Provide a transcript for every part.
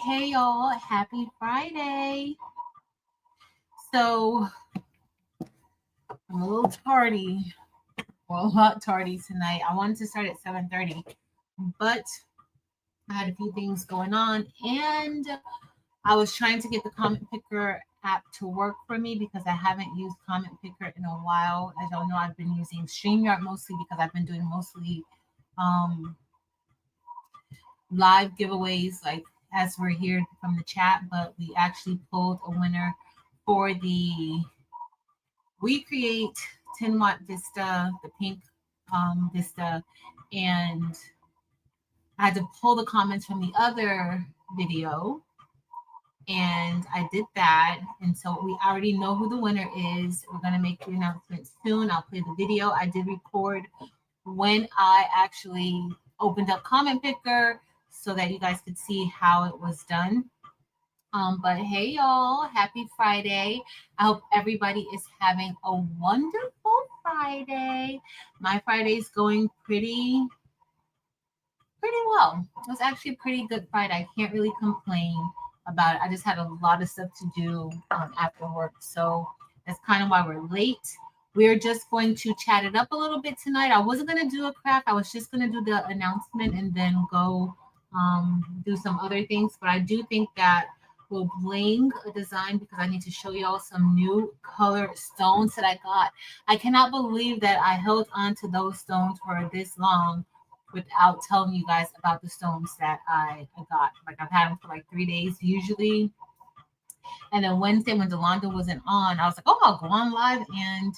Hey y'all, happy Friday. So I'm a little tardy, well, a lot tardy tonight. I wanted to start at 7:30, but I had a few things going on and I was trying to get the comment picker app to work for me because I haven't used comment picker in a while. As y'all know, I've been using StreamYard mostly because I've been doing mostly um, live giveaways like as we're here from the chat, but we actually pulled a winner for the WeCreat 10-watt Vista, the pink Vista, and I had to pull the comments from the other video, and I did that. And so we already know who the winner is. We're gonna make the announcement soon. I'll play the video. I did record when I actually opened up Comment Picker so that you guys could see how it was done. But hey, y'all, happy Friday. I hope everybody is having a wonderful Friday. My Friday's going pretty well. It was actually a pretty good Friday. I can't really complain about it. I just had a lot of stuff to do after work. So that's kind of why we're late. We're just going to chat it up a little bit tonight. I wasn't going to do a craft. I was just going to do the announcement and then go do some other things. But I do think that we'll bling a design because I need to show y'all some new color stones that I got. I cannot believe that I held on to those stones for this long without telling you guys about the stones that I got. Like I've had them for like 3 days usually. And then Wednesday when Delonda wasn't on, I was like, oh, I'll go on live and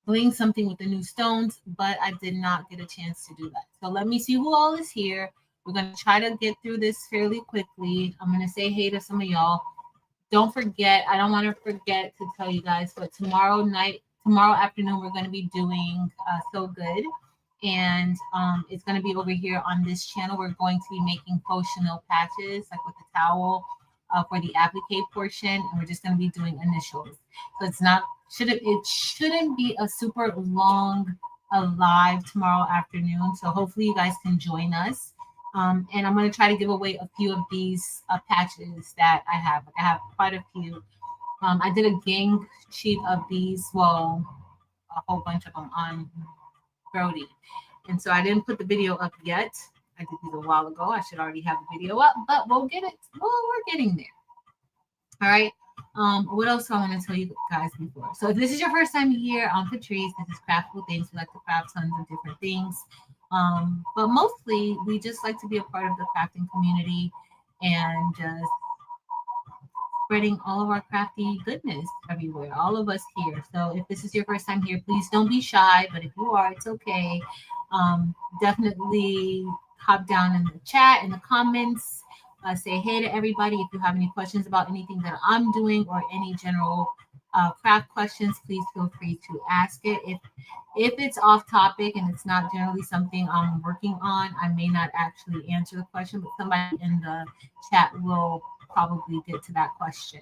bling something with the new stones, but I did not get a chance to do that. So let me see who all is here. We're going to try to get through this fairly quickly. I'm going to say hey to some of y'all. Don't forget, I don't want to forget to tell you guys, but tomorrow afternoon, we're going to be doing So Good. And it's going to be over here on this channel. We're going to be making faux chenille patches, like with the towel for the applique portion. And we're just going to be doing initials. So it shouldn't be a super long live tomorrow afternoon. So hopefully you guys can join us. And I'm going to try to give away a few of these patches that I have. Like I have quite a few. I did a gang sheet of these. Well, a whole bunch of them on Brody. And so I didn't put the video up yet. I did these a while ago. I should already have the video up, but we'll get it. Well, we're getting there. All right. What else do I want to tell you guys before? So if this is your first time here, I'm Patrice. This is Craftful Things. We like to craft tons of different things. But mostly we just like to be a part of the crafting community and just spreading all of our crafty goodness everywhere, all of us here. So if this is your first time here, please don't be shy. But if you are, it's okay. Definitely hop down in the chat, in the comments, say hey to everybody. If you have any questions about anything that I'm doing or any general craft questions, please feel free to ask it. If it's off topic and it's not generally something I'm working on, I may not actually answer the question, but somebody in the chat will probably get to that question.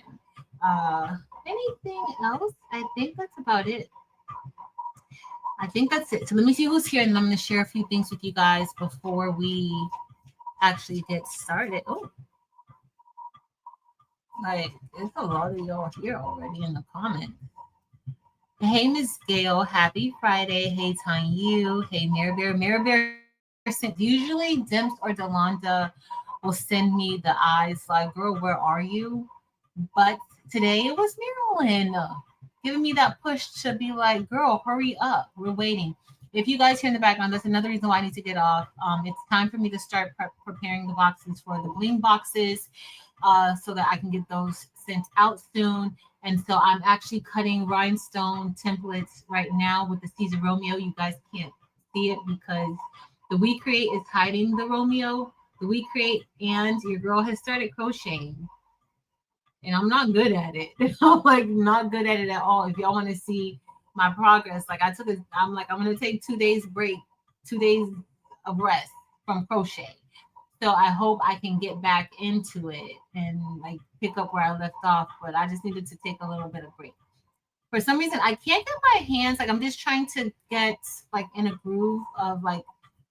Anything else? I think that's about it. I think that's it. So let me see who's here, and I'm going to share a few things with you guys before we actually get started. Oh, like there's a lot of y'all here already in the comments. Hey, Miss Gail, happy Friday. Hey, Tanyu. Hey, Mirabear sent usually Dims or Delonda will send me the eyes like, girl, where are you? But today it was Marilyn giving me that push to be like, girl, hurry up. We're waiting. If you guys hear in the background, that's another reason why I need to get off. It's time for me to start preparing the boxes for the bling boxes so that I can get those sent out soon. And so I'm actually cutting rhinestone templates right now with the Caesar Romeo. You guys can't see it because the WeCreat is hiding the Romeo, the WeCreat, and your girl has started crocheting. And I'm not good at it. I'm like not good at it at all. If y'all want to see my progress, like I'm going to take 2 days break, 2 days of rest from crochet. So I hope I can get back into it and like pick up where I left off. But I just needed to take a little bit of break. For some reason, I can't get my hands. Like I'm just trying to get like in a groove of like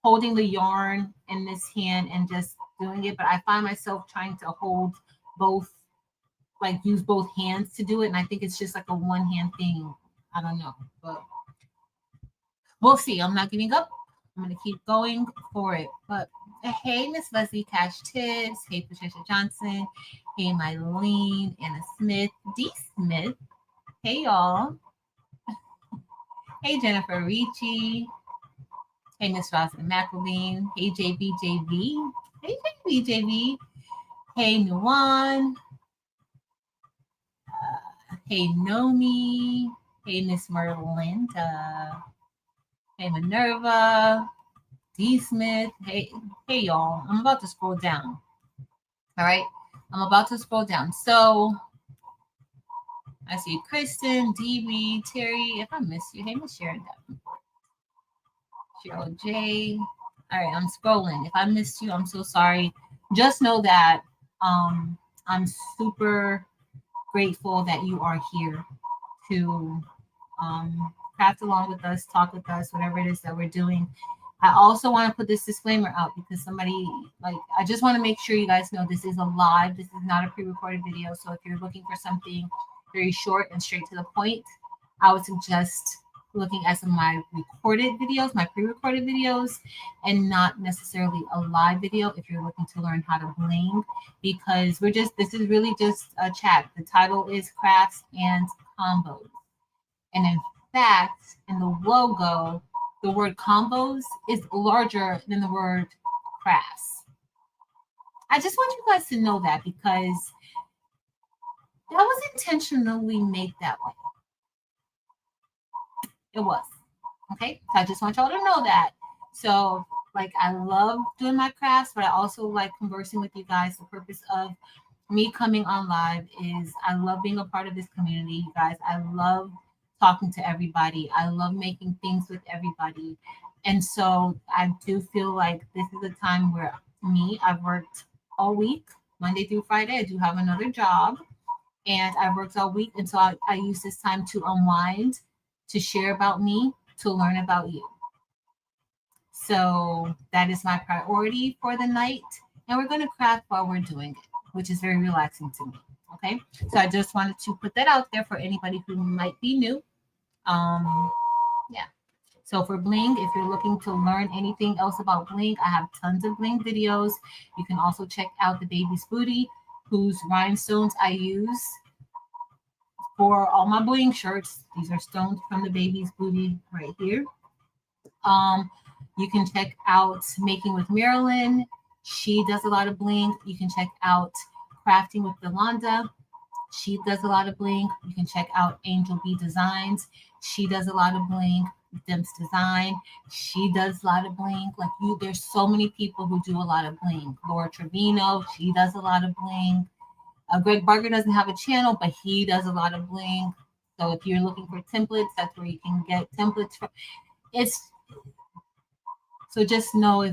holding the yarn in this hand and just doing it, but I find myself trying to hold both, like use both hands to do it. And I think it's just like a one hand thing. I don't know, but we'll see. I'm not giving up. I'm going to keep going for it. But hey, Miss Leslie Cash Tips. Hey, Patricia Johnson. Hey, Mylene, Anna Smith, D. Smith. Hey, y'all. Hey, Jennifer Ricci. Hey, Miss Roslyn McElveen. Hey, JBJV. Hey, JBJV. Hey, Nuwan. Hey, Nomi. Hey, Miss Merlinda. Hey, Minerva. D. Smith. Hey, y'all. I'm about to scroll down. All right. I'm about to scroll down. So I see Kristen, DB, Terry. If I miss you, hey, Miss Sharon Davenport. Cheryl J. All right, I'm scrolling. If I missed you, I'm so sorry. Just know that I'm super grateful that you are here to craft along with us, talk with us, whatever it is that we're doing. I also want to put this disclaimer out because somebody, like, I just want to make sure you guys know this is a live. This is not a pre-recorded video. So if you're looking for something very short and straight to the point, I would suggest looking at some of my recorded videos, my pre-recorded videos, and not necessarily a live video if you're looking to learn how to bling, because this is really just a chat. The title is Crafts and Combos. And in fact, in the logo, the word combos is larger than the word crafts. I just want you guys to know that because that was intentionally made that way. It was. Okay. So I just want y'all to know that. So, like, I love doing my crafts, but I also like conversing with you guys. The purpose of me coming on live is I love being a part of this community, you guys. I love talking to everybody. I love making things with everybody. And so I do feel like this is a time where I've worked all week, Monday through Friday. I do have another job and I've worked all week. And so I use this time to unwind, to share about me, to learn about you. So that is my priority for the night. And we're going to craft while we're doing it, which is very relaxing to me. Okay. So I just wanted to put that out there for anybody who might be new. Yeah. So for Bling, if you're looking to learn anything else about Bling, I have tons of Bling videos. You can also check out the baby's booty, whose rhinestones I use for all my Bling shirts. These are stones from the baby's booty right here. You can check out Making with Marilyn. She does a lot of Bling. You can check out Crafting with Yolanda. She does a lot of Bling. You can check out Angel B Designs. She does a lot of Bling. Dimps Design. She does a lot of Bling. Like there's so many people who do a lot of Bling. Laura Trevino, she does a lot of Bling. Greg Barker doesn't have a channel, but he does a lot of Bling. So if you're looking for templates, that's where you can get templates from. So just know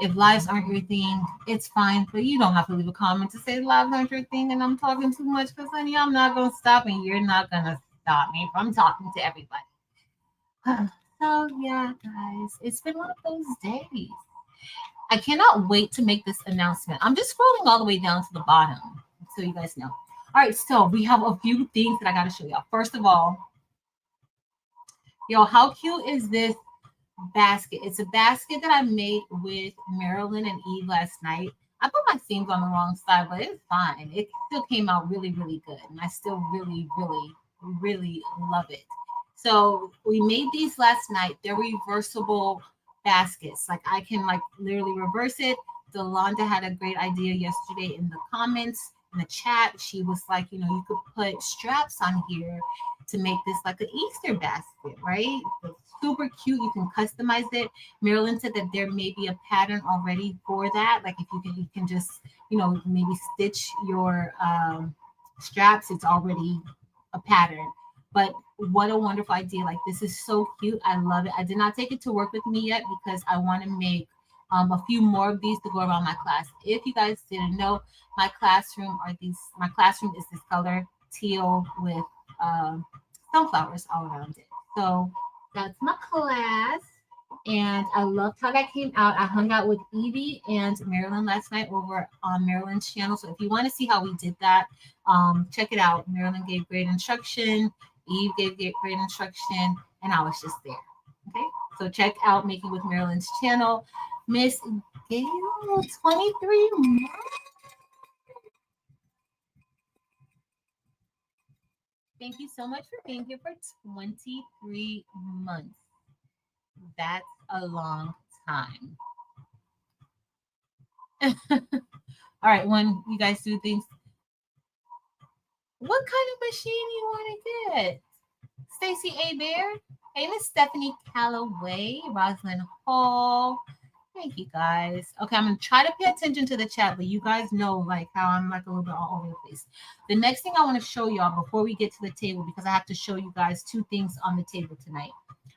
if lives aren't your thing, it's fine. But you don't have to leave a comment to say lives aren't your thing and I'm talking too much because, honey, I'm not going to stop and you're not going to stop me from talking to everybody. So, yeah, guys, it's been one of those days. I cannot wait to make this announcement. I'm just scrolling all the way down to the bottom so you guys know. All right, so we have a few things that I got to show y'all. First of all, how cute is this basket? It's a basket that I made with Marilyn and Eve last night. I put my seams on the wrong side, but it's fine. It still came out really, really good. And I still really, really, really love it. So we made these last night. They're reversible baskets. Like I can literally reverse it. Delonda had a great idea yesterday in the comments, in the chat. She was like, you could put straps on here to make this like an Easter basket, right? It's super cute. You can customize it. Marilyn said that there may be a pattern already for that. Like if you can just, maybe stitch your straps. It's already a pattern. But what a wonderful idea. Like this is so cute. I love it. I did not take it to work with me yet because I want to make a few more of these to go around my class. If you guys didn't know, my classroom is this color teal with sunflowers all around it. So that's my class. And I loved how that came out. I hung out with Evie and Marilyn last night over on Marilyn's channel. So if you want to see how we did that, check it out. Marilyn gave great instruction. Eve gave great instruction. And I was just there. Okay. So check out Making with Marilyn's channel. Miss Gail, 23 months. Thank you so much for being here for 23 months. That's a long time. All right, when you guys do things, what kind of machine you want to get? Stacy A. Bear. Hey, Miss Stephanie Calloway, Rosalind Hall. Thank you guys. Okay, I'm gonna try to pay attention to the chat, but you guys know like how I'm like a little bit all over the place. The next thing I want to show y'all before we get to the table, because I have to show you guys two things on the table tonight.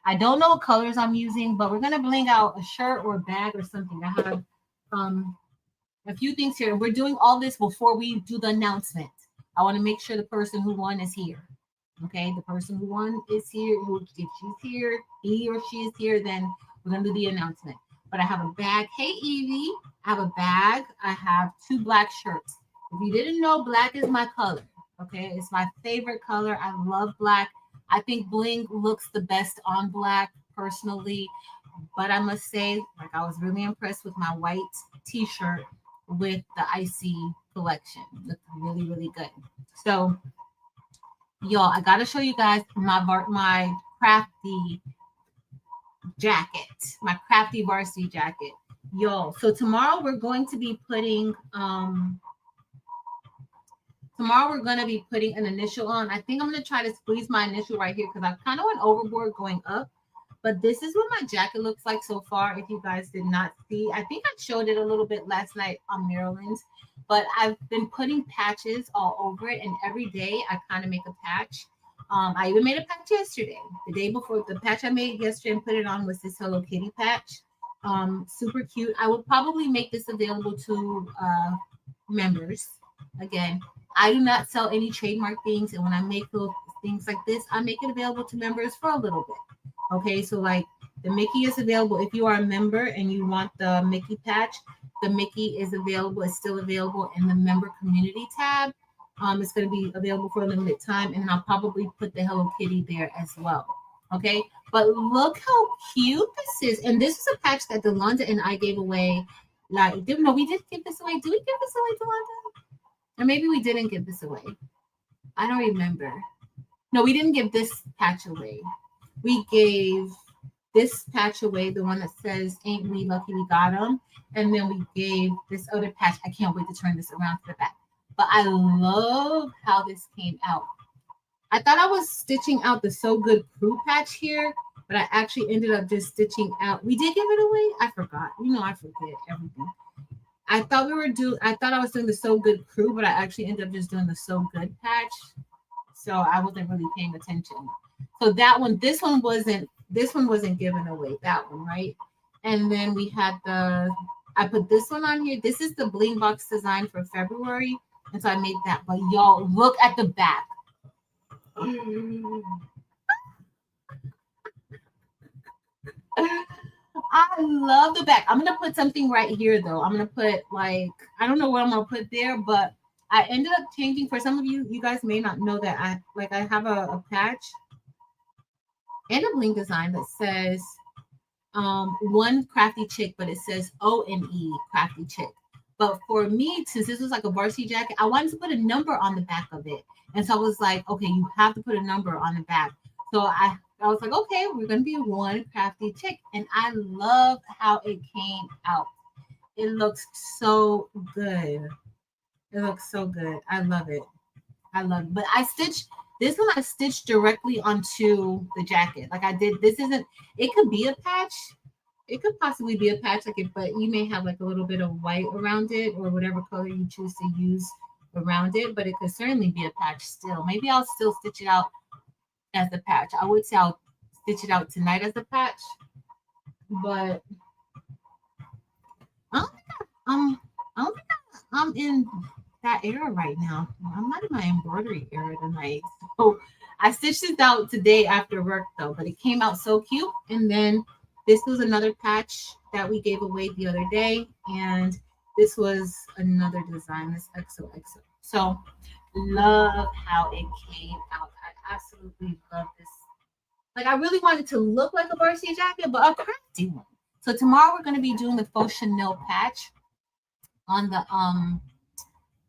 I don't know what colors I'm using, but we're gonna bling out a shirt or a bag or something. I have a few things here. We're doing all this before we do the announcement. I want to make sure the person who won is here. Okay, the person who won is here. If she's here, he or she is here, then we're gonna do the announcement. But I have a bag. Hey, Evie. I have a bag. I have two black shirts. If you didn't know, black is my color. Okay, it's my favorite color. I love black. I think Bling looks the best on black personally. But I must say, like, I was really impressed with my white t-shirt with the icy collection. It looked really, really good. So, y'all, I gotta show you guys my crafty jacket, my crafty varsity jacket, y'all. So tomorrow we're going to be putting an initial on. I think I'm gonna try to squeeze my initial right here because I kind of went overboard going up. But this is what my jacket looks like so far. If you guys did not see, I think I showed it a little bit last night on Maryland's. But I've been putting patches all over it, and every day I kind of make a patch. I even made a patch yesterday. The day before, the patch I made yesterday and put it on was this Hello Kitty patch. Super cute. I will probably make this available to members. Again, I do not sell any trademark things, and when I make those things like this, I make it available to members for a little bit. Okay, so like the Mickey is available if you are a member and you want the Mickey patch. The Mickey is available. It's still available in the member community tab. It's going to be available for a limited time, and I'll probably put the Hello Kitty there as well. Okay, but look how cute this is, and this is a patch that Delonda and I gave away. Like, no, we did give this away. Did we give this away, Delonda? Or maybe we didn't give this away. I don't remember. No, we didn't give this patch away. We gave this patch away, the one that says, "Ain't we lucky we got them?" And then we gave this other patch. I can't wait to turn this around to the back. But I love how this came out. I thought I was stitching out the So Good Crew patch here, but I actually ended up just stitching out. We did give it away. I forgot. You know, I forget everything. I thought I was doing the So Good Crew, but I actually ended up just doing the So Good patch. So I wasn't really paying attention. So this one wasn't given away. That one, right? And then we had I put this one on here. This is the Bling box design for February. And so I made that. But y'all, look at the back. I love the back. I'm going to put something right here, though. I'm going to put, like, I don't know what I'm going to put there, but I ended up changing. For some of you guys may not know that I have a patch and a Bling design that says one crafty chick, but it says ONE crafty chick. But for me, since this was like a varsity jacket, I wanted to put a number on the back of it. And so I was like, okay, you have to put a number on the back. So I was like, okay, we're going to be one crafty chick. And I love how it came out. It looks so good. It looks so good. I love it. But this one I stitched directly onto the jacket. Like I did, it could be a patch. It could possibly be a patch, but you may have like a little bit of white around it or whatever color you choose to use around it, but it could certainly be a patch still. Maybe I'll still stitch it out as a patch. I would say I'll stitch it out tonight as a patch, but I don't think I'm in that era right now. I'm not in my embroidery era tonight. So I stitched it out today after work though, but it came out so cute. And then This was another patch that we gave away the other day, and this was another design, this XOXO. So love how it came out. I absolutely love this. Like I really wanted to look like a varsity jacket, but a crafty one. So tomorrow we're going to be doing the faux Chanel patch on the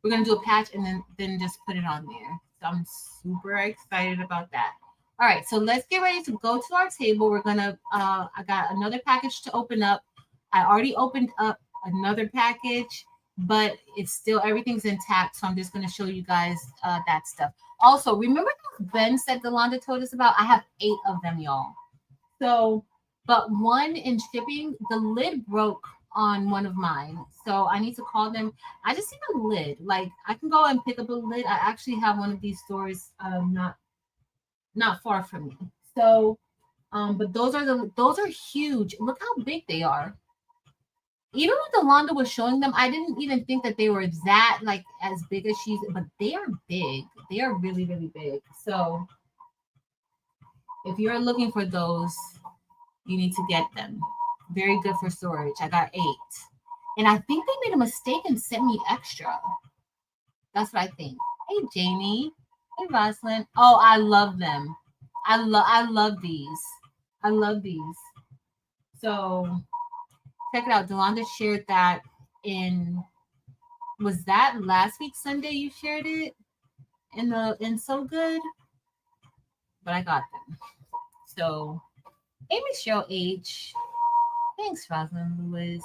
we're gonna do a patch and then just put it on there. So I'm super excited about that. All right, so let's get ready to go to our table. We're gonna I got another package to open up. I already opened up another package, but it's still everything's intact. So I'm just gonna show you guys that stuff. Also, remember those bends that Delonda told us about? I have 8 of them, y'all. So, but one in shipping, the lid broke on one of mine. So I need to call them. I just need a lid. Like I can go and pick up a lid. I actually have one of these stores not far from me. So but those are huge. Look how big they are. Even when Delonda was showing them, I didn't even think that they were that like as big as she's, but they are big. They are really, really big. So if you're looking for those, you need to get them. Very good for storage. I got 8. And I think they made a mistake and sent me extra. That's what I think. Hey, Jamie. Hey, Rosalind. Oh, I love them. I love these. I love these. So check it out. Delonda shared that was that last week Sunday you shared it in So Good? But I got them. So hey, Michelle H. Thanks, Rosalind Lewis.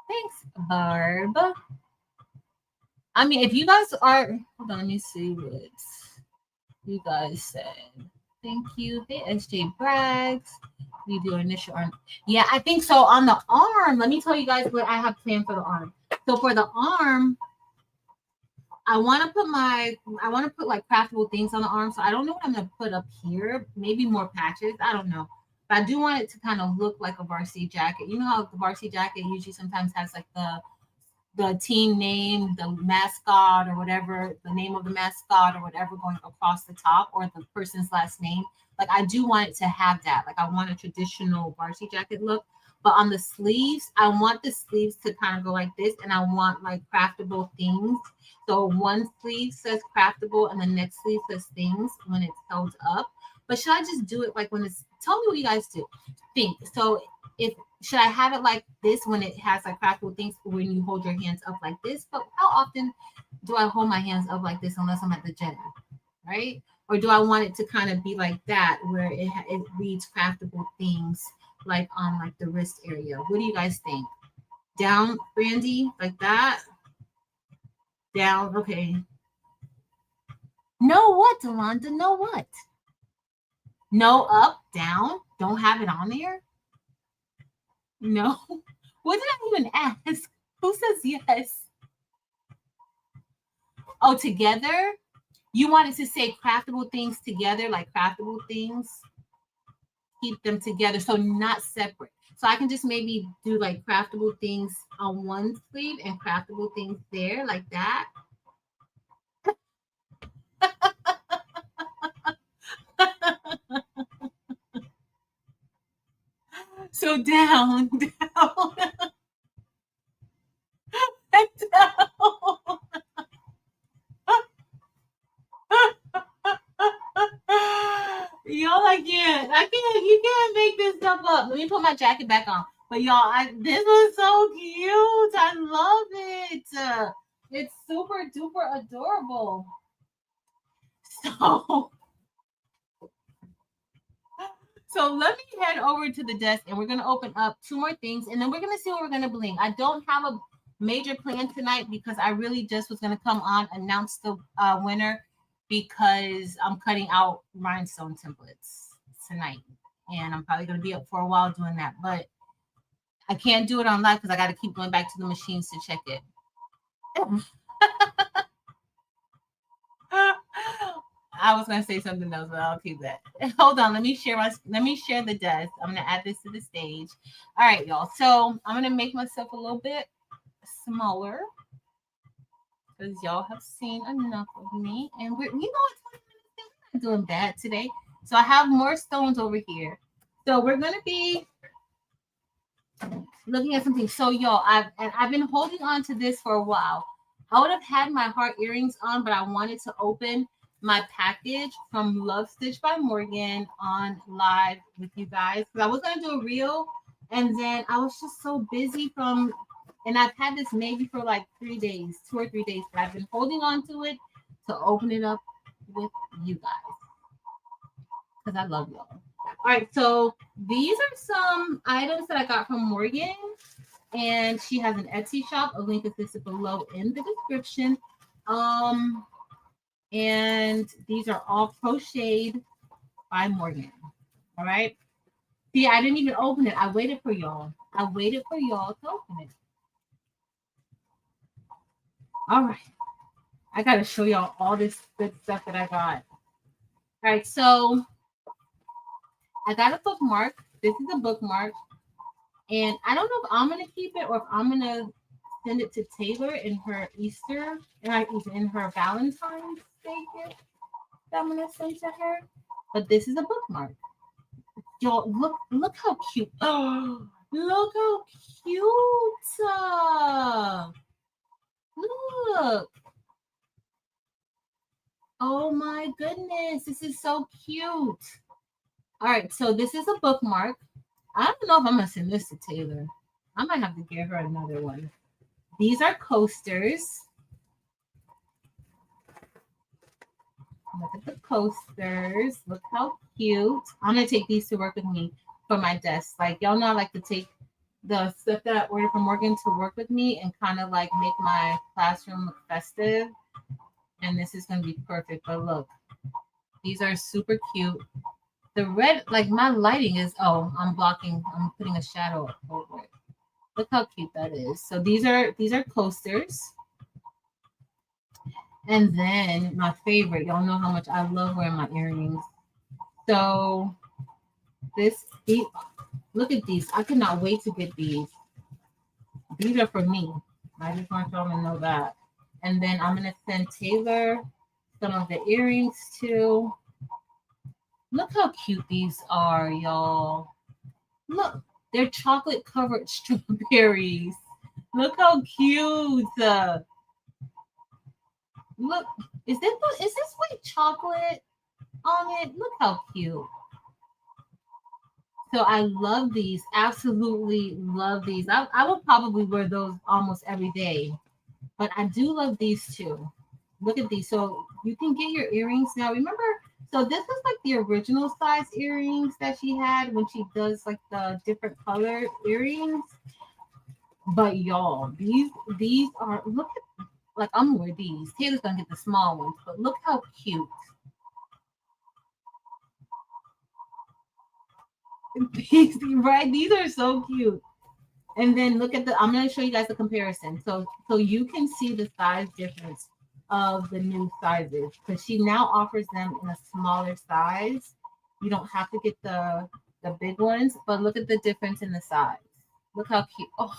Thanks, Barb. I mean, if you guys are, hold on, let me see what you guys said. Thank you. Hey, SJ Braggs. We do initial arm. Yeah, I think so. On the arm, let me tell you guys what I have planned for the arm. So for the arm, I want to put like craftable things on the arm. So I don't know what I'm going to put up here. Maybe more patches. I don't know. But I do want it to kind of look like a varsity jacket. You know how the varsity jacket usually sometimes has like the team name, the mascot or whatever, the name of the mascot or whatever going across the top, or the person's last name. Like I do want it to have that. Like I want a traditional varsity jacket look. But on the sleeves, I want the sleeves to kind of go like this, and I want like craftable things. So one sleeve says craftable and the next sleeve says things when it's held up. But should I just do it like when it's, tell me what you guys do think. So if, should I have it like this when it has like craftable things when you hold your hands up like this? But how often do I hold my hands up like this unless I'm at the gym, right? Or do I want it to kind of be like that where it reads craftable things like on like the wrist area? What do you guys think? Down, Brandy, like that? Down, okay. No what, Delonda? No what? No up, down? Don't have it on there? No. What did I even ask? Who says yes? Oh, together? You wanted to say craftable things together, like craftable things? Keep them together, so not separate. So I can just maybe do like craftable things on one sleeve and craftable things there, like that. So down, down, and down. Y'all, you can't make this stuff up. Let me put my jacket back on. But y'all, this was so cute. I love it. It's super duper adorable. So let me head over to the desk and we're going to open up 2 more things and then we're going to see what we're going to bling. I don't have a major plan tonight because I really just was going to come on, announce the winner because I'm cutting out rhinestone templates tonight. And I'm probably going to be up for a while doing that. But I can't do it on live because I got to keep going back to the machines to check it. I was gonna say something else, but I'll keep that. Hold on, let me share the desk. I'm gonna add this to the stage. All right, y'all. So I'm gonna make myself a little bit smaller because y'all have seen enough of me, and we're not doing bad today. So I have more stones over here. So we're gonna be looking at something. So y'all, I've been holding on to this for a while. I would have had my heart earrings on, but I wanted to open my package from Love Stitch by Morgan on live with you guys because I was gonna do a reel, and then I was just so busy from, and I've had this maybe for like 3 days, 2 or 3 days, but I've been holding on to it to open it up with you guys because I love y'all. All right, so these are some items that I got from Morgan, and she has an Etsy shop. A link is listed below in the description. And these are all crocheted by Morgan. All right. See, I didn't even open it. I waited for y'all. I waited for y'all to open it. All right. I gotta show y'all all this good stuff that I got. All right, so I got a bookmark. This is a bookmark. And I don't know if I'm gonna keep it or if I'm gonna send it to Taylor in her Easter and in her Valentine's Day gift that I'm gonna send to her. But this is a bookmark. Y'all, look how cute. Oh, look how cute. Look. Oh my goodness, this is so cute. All right, so this is a bookmark. I don't know if I'm gonna send this to Taylor. I might have to give her another one. These are coasters. Look at the coasters. Look how cute. I'm gonna take these to work with me for my desk. Like y'all know I like to take the stuff that I ordered from Morgan to work with me and kind of like make my classroom look festive. And this is gonna be perfect. But look, these are super cute. The red, like my lighting is, oh, I'm putting a shadow over it. Look how cute that is. So these are coasters. And then my favorite, y'all know how much I love wearing my earrings. So look at these. I cannot wait to get these. These are for me. I just want y'all to know that. And then I'm gonna send Taylor some of the earrings too. Look how cute these are, y'all. Look, they're chocolate covered strawberries. Look how cute. Look, is this white chocolate on it? Look how cute. So I love these. Absolutely love these. I would probably wear those almost every day. But I do love these too. Look at these. So you can get your earrings now. Remember, so this is like the original size earrings that she had when she does like the different color earrings. But y'all, these are, look at, like I'm gonna wear these. Taylor's gonna get the small ones, but look how cute. These, right? These are so cute. And then look at I'm going to show you guys the comparison. So you can see the size difference of the new sizes because she now offers them in a smaller size. You don't have to get the big ones, but look at the difference in the size. Look how cute. Oh.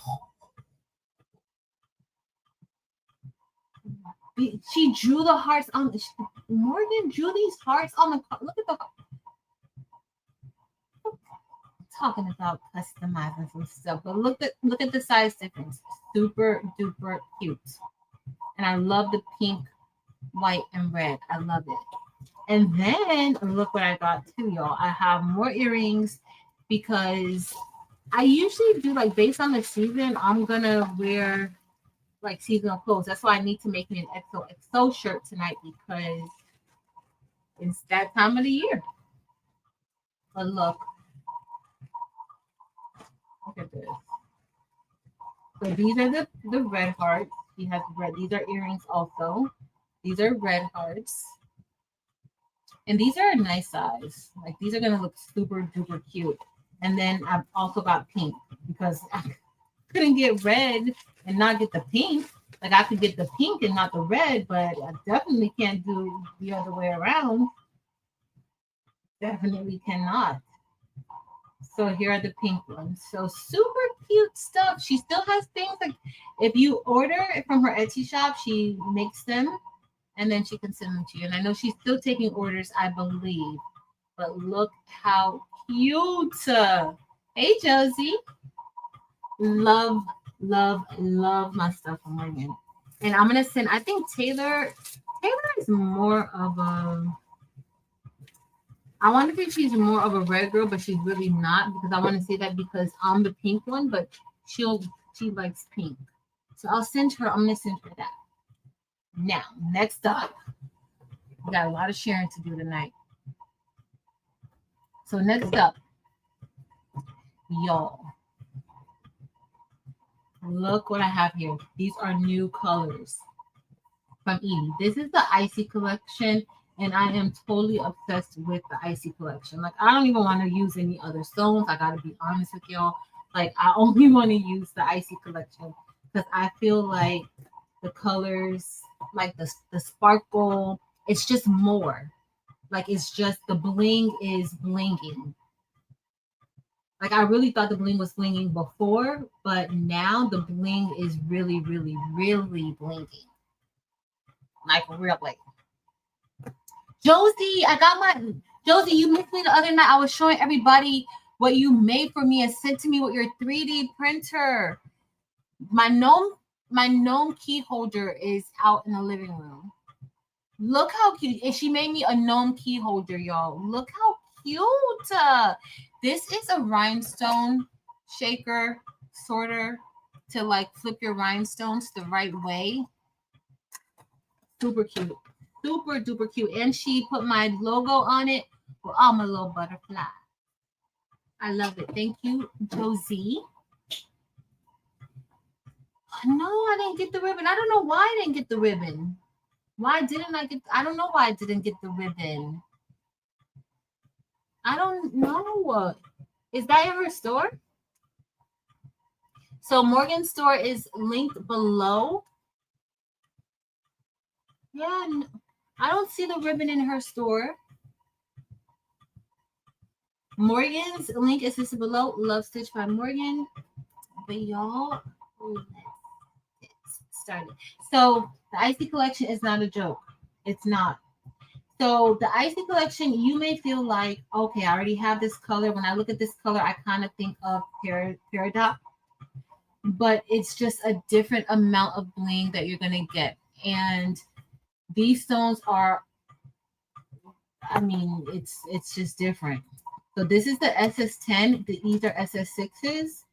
She drew the hearts on, Morgan drew these hearts on the, look at the, talking about customizing some stuff, but look at the size difference. Super duper cute. And I love the pink, white, and red. I love it. And then look what I got too, y'all. I have more earrings because I usually do like based on the season, I'm gonna wear like seasonal clothes. That's why I need to make me an XOXO shirt tonight because it's that time of the year. But look at this. So these are the red hearts. She has red. These are earrings also. These are red hearts. And these are a nice size. Like these are gonna look super duper cute. And then I've also got pink because I couldn't get red and not get the pink. Like I could get the pink and not the red, but I definitely can't do the other way around. Definitely cannot. So here are the pink ones. So super cute stuff. She still has things like if you order it from her Etsy shop, she makes them and then she can send them to you. And I know she's still taking orders, I believe. But look how cute. Hey, Josie. Love, love my stuff from Morgan. And I'm gonna send. I think Taylor is more of a. I want to think she's more of a red girl, but she's really not because I want to say that because I'm the pink one, but she likes pink. So I'll send her. I'm gonna send her that. Now, next up, we got a lot of sharing to do tonight. So next up, y'all, look what I have here. These are new colors from Edie. This is the Icy collection, and I am totally obsessed with the Icy collection. Like, I don't even want to use any other stones. I gotta be honest with y'all. Like, I only want to use the Icy collection because I feel like the colors, like the sparkle, it's just more. Like, it's just the bling is blinging. Like, I really thought the bling was blinging before, but now the bling is really, really, really blinging. Like, really. Josie, Josie, you missed me the other night. I was showing everybody what you made for me and sent to me with your 3D printer. My gnome key holder is out in the living room. Look how cute. And she made me a gnome key holder, y'all. Look how cute. This is a rhinestone shaker sorter to like flip your rhinestones the right way. Super cute. Super duper cute. And she put my logo on it with all my little butterfly. I love it. Thank you, Josie. No, I didn't get the ribbon. I don't know why I didn't get the ribbon. Why didn't I get? I don't know why I didn't get the ribbon. I don't know. Is that in her store? So Morgan's store is linked below. Yeah, I don't see the ribbon in her store. Morgan's link is listed below. Love Stitch by Morgan. But y'all, let's get started. So the Icy collection is not a joke. It's not. So the Icy collection, you may feel like, okay, I already have this color. When I look at this color, I kind of think of Peridot. But it's just a different amount of bling that you're going to get. And these stones are, I mean, it's just different. So this is the SS10. These are SS6s.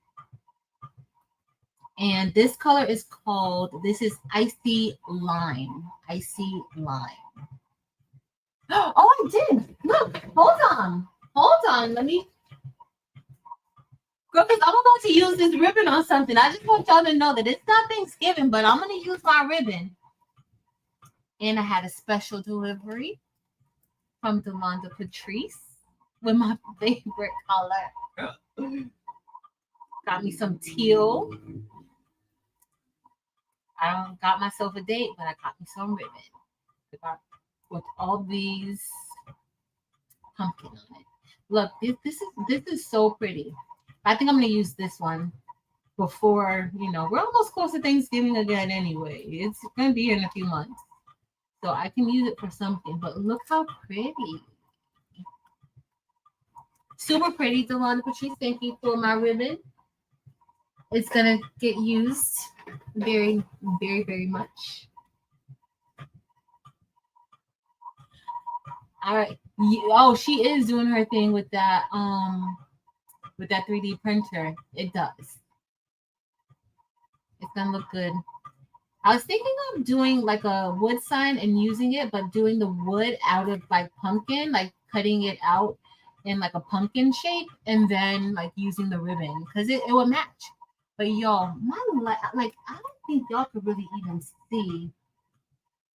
And this color is called, this is Icy Lime. Icy Lime. Oh, I did. Look, hold on. Let me. Because I'm about to use this ribbon on something. I just want y'all to know that it's not Thanksgiving, but I'm going to use my ribbon. And I had a special delivery from Delonda Patrice with my favorite color. Got me some teal. I don't got myself a date, but I got me some ribbon with all these pumpkin on it. Look, this is so pretty. I think I'm gonna use this one before, we're almost close to Thanksgiving again anyway. It's gonna be in a few months. So I can use it for something, but look how pretty. Super pretty, Delonda Patrice. Thank you for my ribbon. It's gonna get used very, very, very much. All right. Oh, she is doing her thing with that 3D printer. It does. It's gonna look good. I was thinking of doing like a wood sign and using it, but doing the wood out of like pumpkin, like cutting it out in like a pumpkin shape, and then like using the ribbon because it would match. But y'all, like I don't think y'all could really even see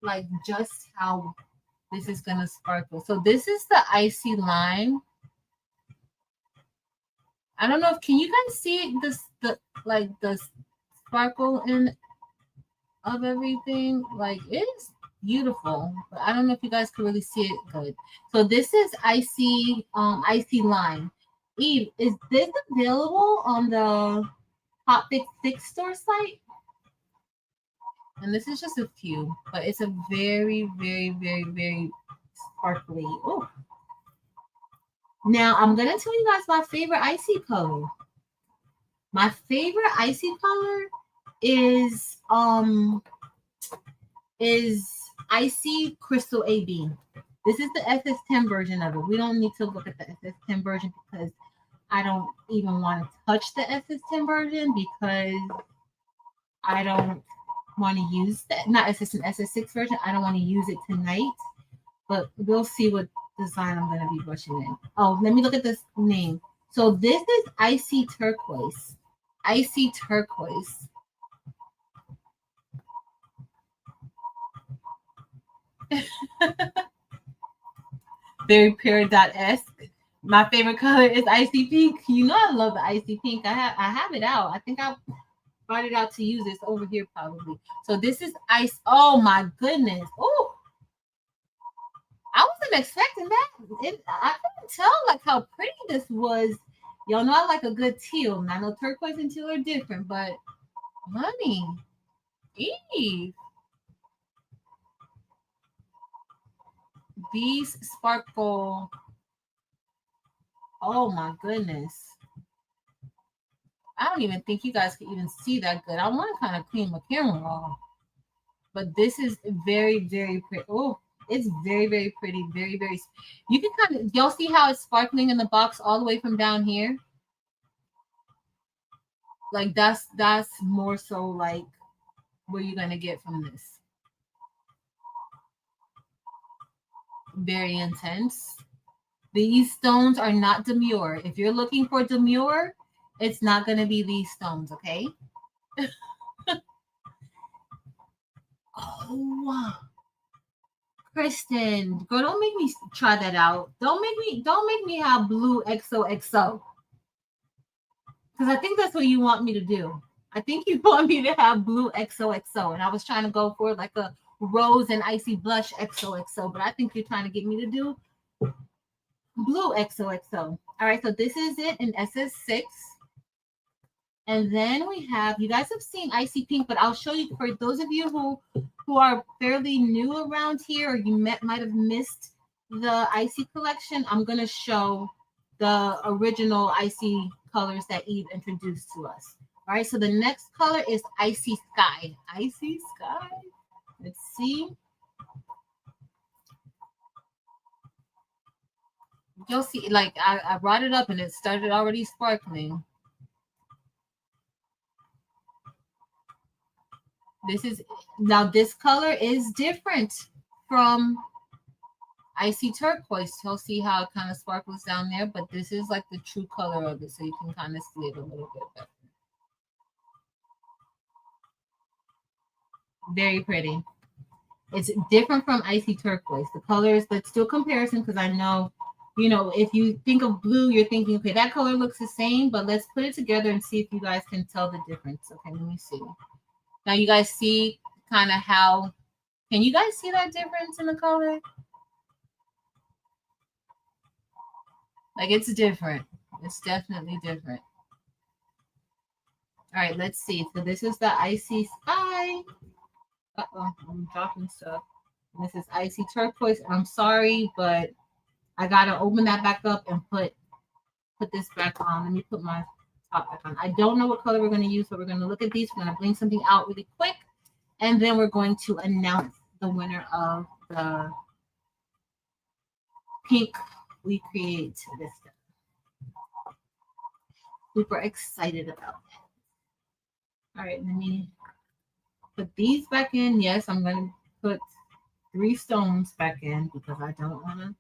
like just how this is gonna sparkle. So this is the Icy Lime. I don't know if can you guys see the sparkle in of everything. Like it's beautiful, but I don't know if you guys can really see it good. So this is Icy Lime. Eve, is this available on the Hot Fix 6 store site? And this is just a few, but it's a very, very, very, very sparkly. Oh, Now I'm gonna tell you guys my favorite icy color. My favorite icy color is is icy crystal AB. This is the SS10 version of it. We don't need to look at the SS10 version because I don't even want to touch the SS10 version because I don't want to use that. Not SS10, SS6 version. I don't want to use it tonight, but we'll see what design I'm going to be brushing in. Oh, let me look at this name. So this is Icy Turquoise. Icy Turquoise. Very Peridot-esque. My favorite color is icy pink. You know I love the icy pink. I have it out. I think I brought it out to use this over here probably. So this is ice. Oh my goodness. Oh, I wasn't expecting that. I couldn't tell like how pretty this was. Y'all know I like a good teal. And I know turquoise and teal are different, but honey, Eve. These sparkle. Oh my goodness. I don't even think you guys can even see that good. I want to kind of clean my camera off. But this is very, very pretty. Oh, it's very, very pretty. Very, very. You can kind of, y'all see how it's sparkling in the box all the way from down here? Like that's more so like what you're going to get from this. Very intense. These stones are not demure. If you're looking for demure, it's not going to be these stones, okay? Oh, Kristen, girl, don't make me try that out. Don't make me have blue XOXO. Because I think that's what you want me to do. I think you want me to have blue XOXO. And I was trying to go for like a rose and icy blush XOXO, but I think you're trying to get me to do blue XOXO. All right, so this is it in SS6. And then we have, you guys have seen icy pink, but I'll show you for those of you who are fairly new around here or you might have missed the icy collection. I'm going to show the original icy colors that Eve introduced to us. All right, so the next color is Icy Sky. Icy Sky. Let's see. You'll see, like I brought it up and it started already sparkling. This color is different from Icy Turquoise. You'll see how it kind of sparkles down there, but this is like the true color of it, so you can kind of see it a little bit better. Very pretty. It's different from Icy Turquoise. The colors, let's do a comparison because I know, you know, if you think of blue, you're thinking, okay, that color looks the same, but let's put it together and see if you guys can tell the difference. Okay, let me see. Now you guys see kind of how, can you guys see that difference in the color? Like it's different. It's definitely different. All right, let's see. So this is the Icy Sky. Uh-oh, I'm dropping stuff. And this is Icy Turquoise. I'm sorry, but I gotta open that back up and put this back on. Let me put my top back on. I don't know what color we're gonna use, but we're gonna look at these. We're gonna bring something out really quick, and then we're going to announce the winner of the pink WeCreat this. Super excited about it. All right, let me put these back in. Yes, I'm going to put 3 stones back in because I don't want to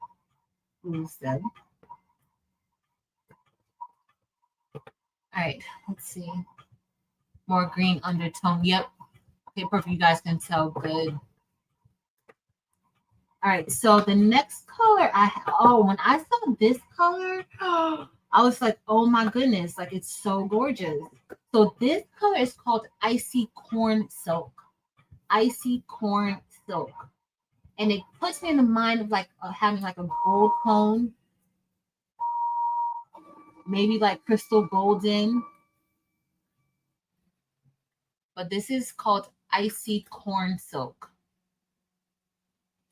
lose them. All right, let's see. More green undertone. Yep. Okay, perfect. You guys can tell good. All right, so the next color when I saw this color, I was like, oh my goodness, like it's so gorgeous. So this color is called Icy Corn Silk. Icy Corn Silk. And it puts me in the mind of like having like a gold cone. Maybe like crystal golden. But this is called Icy Corn Silk.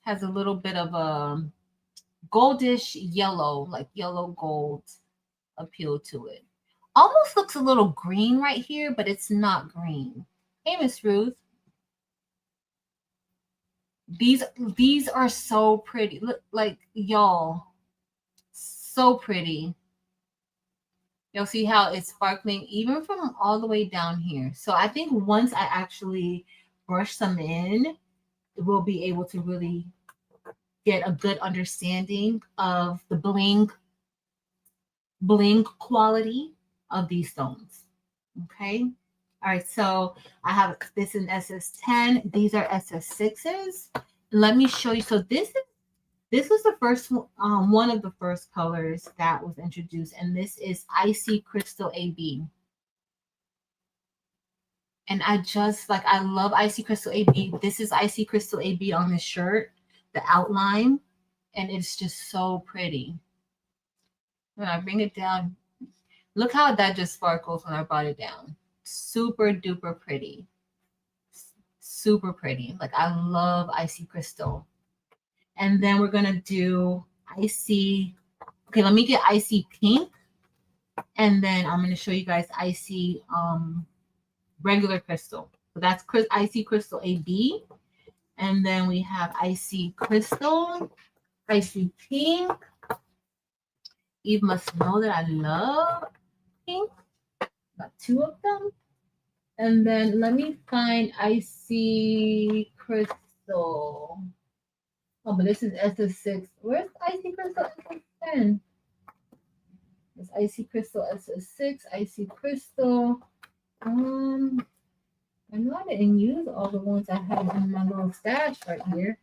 Has a little bit of a goldish yellow, like yellow gold appeal to it. Almost looks a little green right here, but it's not green. Hey, Miss Ruth. These are so pretty. Look, like, y'all, so pretty. You'll see how it's sparkling even from all the way down here. So I think once I actually brush some in, we'll be able to really get a good understanding of the bling quality of these stones. Okay. All right. So I have this in SS10. These are SS6s. Let me show you. So this was the first one of the first colors that was introduced, and this is Icy Crystal AB. And I just like, I love Icy Crystal AB. This is Icy Crystal AB on this shirt, the outline, and it's just so pretty. When I bring it down, look how that just sparkles when I brought it down. Super duper pretty. Super pretty. Like, I love Icy Crystal. And then we're going to do Icy. Okay, let me get Icy Pink. And then I'm going to show you guys Icy regular crystal. So that's Icy Crystal AB. And then we have Icy Crystal, Icy Pink. Eve must know that I love pink. Got two of them. And then let me find Icy Crystal. Oh, but this is SS6. Where's Icy Crystal SS10? It's Icy Crystal SS6, Icy Crystal. I know I didn't use all the ones I have in my little stash right here.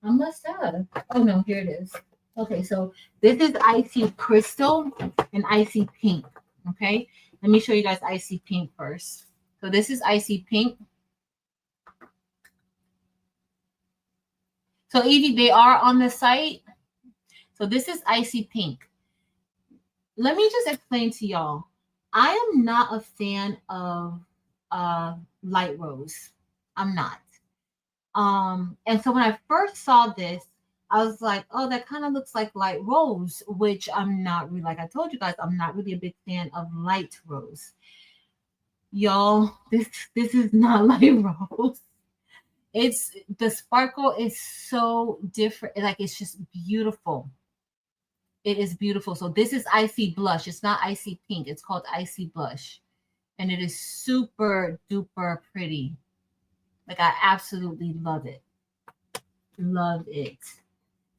I must have. Oh no, here it is. Okay, so this is Icy Crystal and Icy Pink. Okay, let me show you guys Icy Pink first. So this is Icy Pink. So Evie, they are on the site. So this is Icy Pink. Let me just explain to y'all. I am not a fan of light rose. I'm not. And so when I first saw this, I was like, oh, that kind of looks like light rose, which I'm not really, like I told you guys, I'm not really a big fan of light rose. Y'all, this is not light rose. It's, the sparkle is so different. Like, it's just beautiful. It is beautiful. So this is Icy Blush. It's not Icy Pink. It's called Icy Blush. And it is super duper pretty. Like, I absolutely love it. Love it.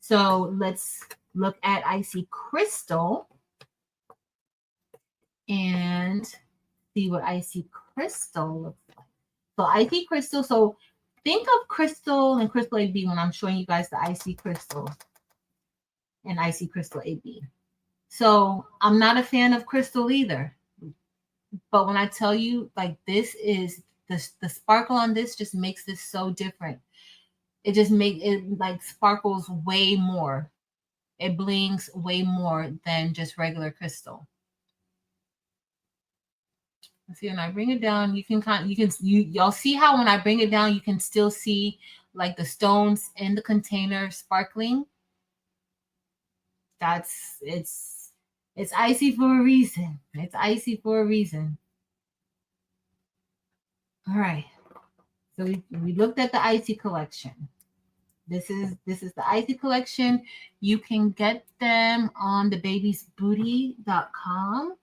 So let's look at Icy Crystal and see what Icy Crystal looks like. So Icy Crystal. So think of Crystal and Crystal AB when I'm showing you guys the Icy Crystal and Icy Crystal AB. So I'm not a fan of Crystal either. But when I tell you, like, this is the sparkle on this just makes this so different. It just makes it like sparkles way more. It blings way more than just regular crystal. See, when I bring it down, y'all see how when I bring it down, you can still see like the stones in the container sparkling. It's icy for a reason. It's icy for a reason. All right. So we looked at the Icy collection. This is the Icy collection. You can get them on thebabiesbooty.com.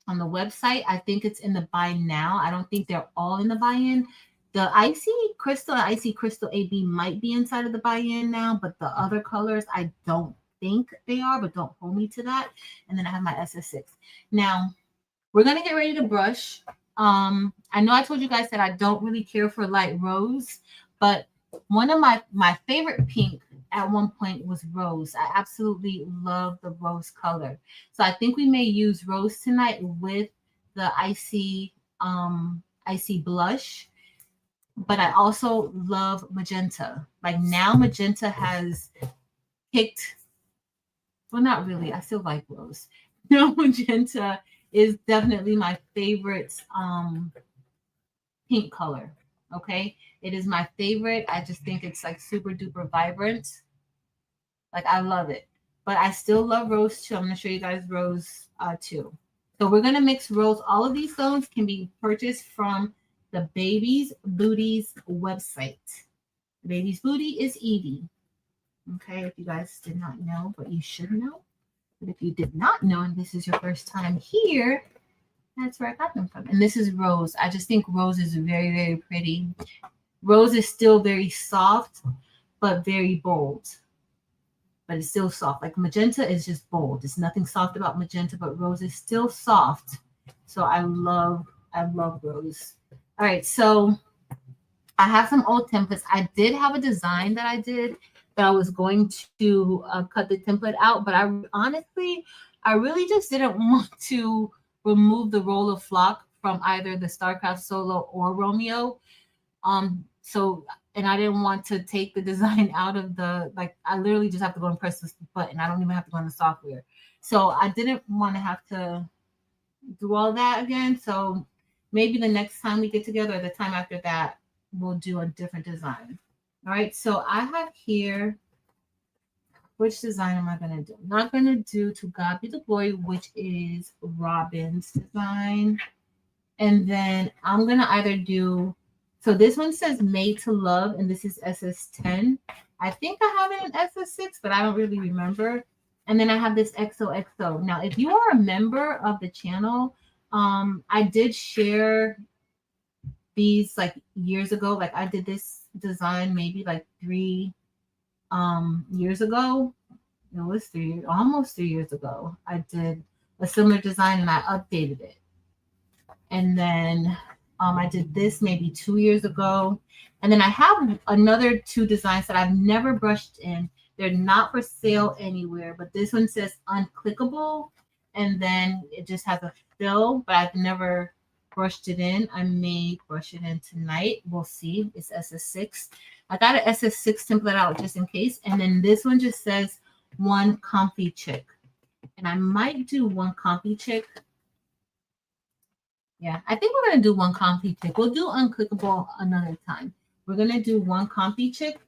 On the website, I think it's in the buy now. I don't think they're all in the buy-in. The Icy Crystal and Icy Crystal AB might be inside of the buy-in now, but the other colors, I don't think they are, but don't hold me to that. And then I have my SS6. Now, we're going to get ready to brush. I know I told you guys that I don't really care for light rose, but one of my favorite pink at one point was rose. I absolutely love the rose color. So I think we may use rose tonight with the Icy blush. But I also love magenta. Like, now magenta has kicked, well, not really. I still like rose. No, magenta is definitely my favorite pink color. Okay, it is my favorite. I just think it's like super duper vibrant. Like I love it. But I still love rose too. I'm going to show you guys rose too. So we're going to mix rose. All of these stones can be purchased from the Baby's Booties website. The Baby's Booty is Evie. Okay, if you guys did not know, but you should know. But if you did not know and this is your first time here, that's where I got them from. And this is rose. I just think rose is very, very pretty. Rose is still very soft, but very bold. But it's still soft. Like magenta is just bold. There's nothing soft about magenta, but rose is still soft. So I love rose. All right, so I have some old templates. I did have a design that I did that I was going to cut the template out, but I honestly, I really just didn't want to remove the roll of flock from either the StarCraft Solo or Romeo. And I didn't want to take the design out of the, like, I literally just have to go and press this button. I don't even have to go in the software. So I didn't want to have to do all that again. So maybe the next time we get together or the time after that, we'll do a different design. All right, so I have here, which design am I going to do? I'm not going to do To God Be the Glory, which is Robin's design. And then I'm going to either do, so this one says Made to Love, and this is SS10. I think I have it in SS6, but I don't really remember. And then I have this XOXO. Now, if you are a member of the channel, I did share these like years ago. Like I did this design maybe like 3 years ago. It was almost 3 years ago. I did a similar design and I updated it. And then I did this maybe 2 years ago. And then I have another 2 designs that I've never brushed in. They're not for sale anywhere, but this one says unclickable. And then it just has a fill, but I've never brushed it in. I may brush it in tonight. We'll see. It's SS6. I got an SS6 template out just in case. And then this one just says One Comfy Chick. And I might do One Comfy Chick. Yeah, I think we're going to do One Comfy Chick. We'll do unclickable another time. We're going to do One Comfy Chick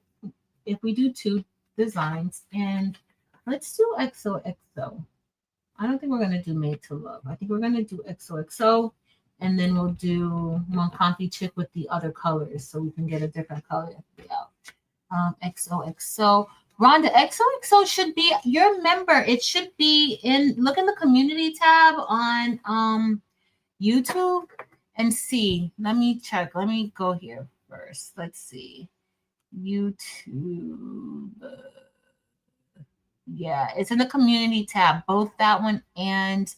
if we do 2 designs. And let's do XOXO. I don't think we're going to do Made to Love. I think we're going to do XOXO. And then we'll do One Comfy Chick with the other colors so we can get a different color out. XOXO. Rhonda, XOXO should be your member. It should be in, look in the community tab on YouTube and see. Let me check. Let me go here first. Let's see. YouTube. Yeah, it's in the community tab, both that one and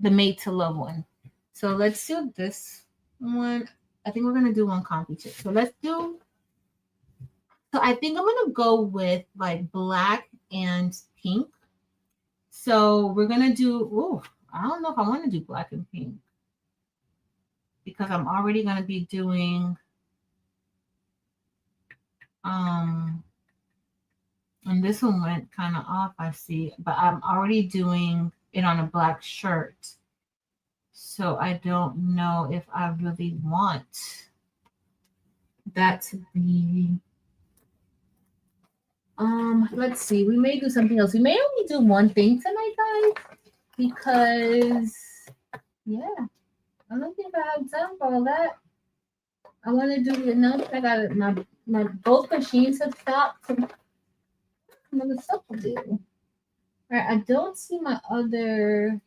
the Made to Love one. So let's do this one. I think we're going to do One Comfy Chick. So let's do, so I think I'm going to go with like black and pink. So we're going to do, I don't know if I want to do black and pink because I'm already going to be doing, and this one went kind of off, I see, but I'm already doing it on a black shirt. So I don't know if I really want that to be, let's see, we may do something else. We may only do one thing tonight, guys, because, yeah, I don't think I have time for all that. I want to do enough. I got my both machines have stopped. Another stuff to do. All right, I don't see my other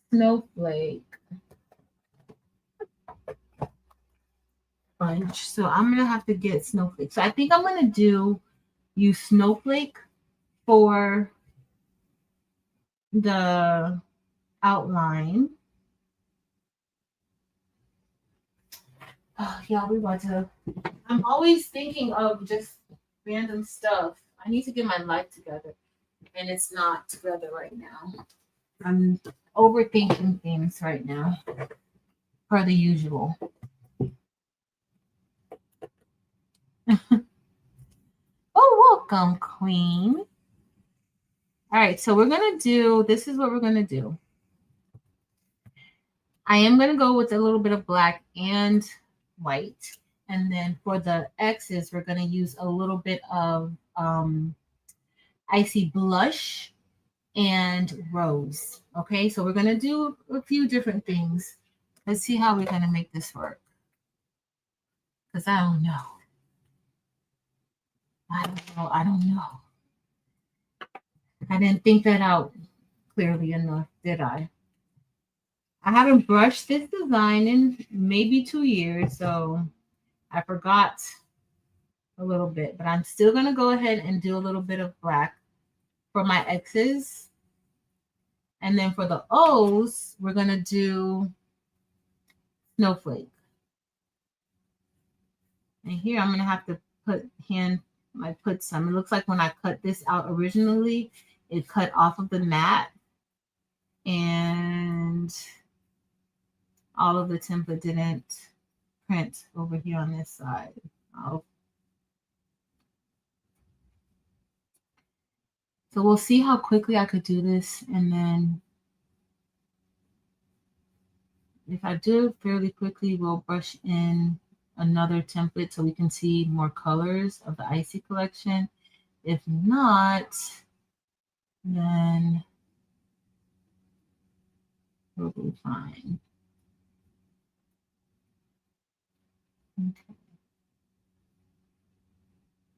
snowflake bunch, so I'm gonna have to get snowflake. So I think I'm gonna use snowflake for the outline. Oh, yeah, we want to. I'm always thinking of just random stuff. I need to get my life together, and it's not together right now. I'm overthinking things right now, per the usual. Oh, welcome, Queen. All right, so we're going to do, this is what we're going to do. I am going to go with a little bit of black and white. And then for the X's, we're going to use a little bit of Icy Blush and Rose. Okay, so we're going to do a few different things. Let's see how we're going to make this work. Because I don't know. I don't know. I didn't think that out clearly enough, did I? I haven't brushed this design in maybe 2 years, so I forgot a little bit, but I'm still going to go ahead and do a little bit of black for my X's. And then for the O's, we're going to do Snowflake. And here I'm going to have to put some. It looks like when I cut this out originally, it cut off of the mat. And all of the template didn't print over here on this side. So we'll see how quickly I could do this. And then if I do it fairly quickly, we'll brush in another template so we can see more colors of the Icy collection. If not, then we'll be fine. Okay.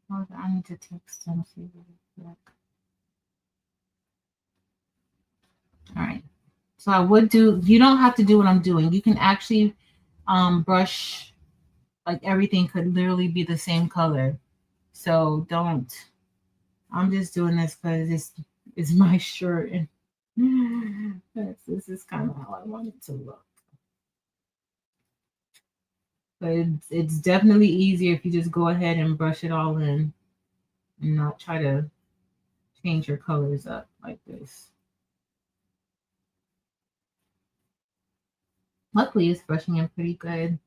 Well, I need to text them really quick. All right. So I would do, you don't have to do what I'm doing. You can actually brush, like everything could literally be the same color. So don't, I'm just doing this because this is my shirt and this is kind of how I want it to look. But it's definitely easier if you just go ahead and brush it all in and not try to change your colors up like this. Luckily, it's brushing in pretty good.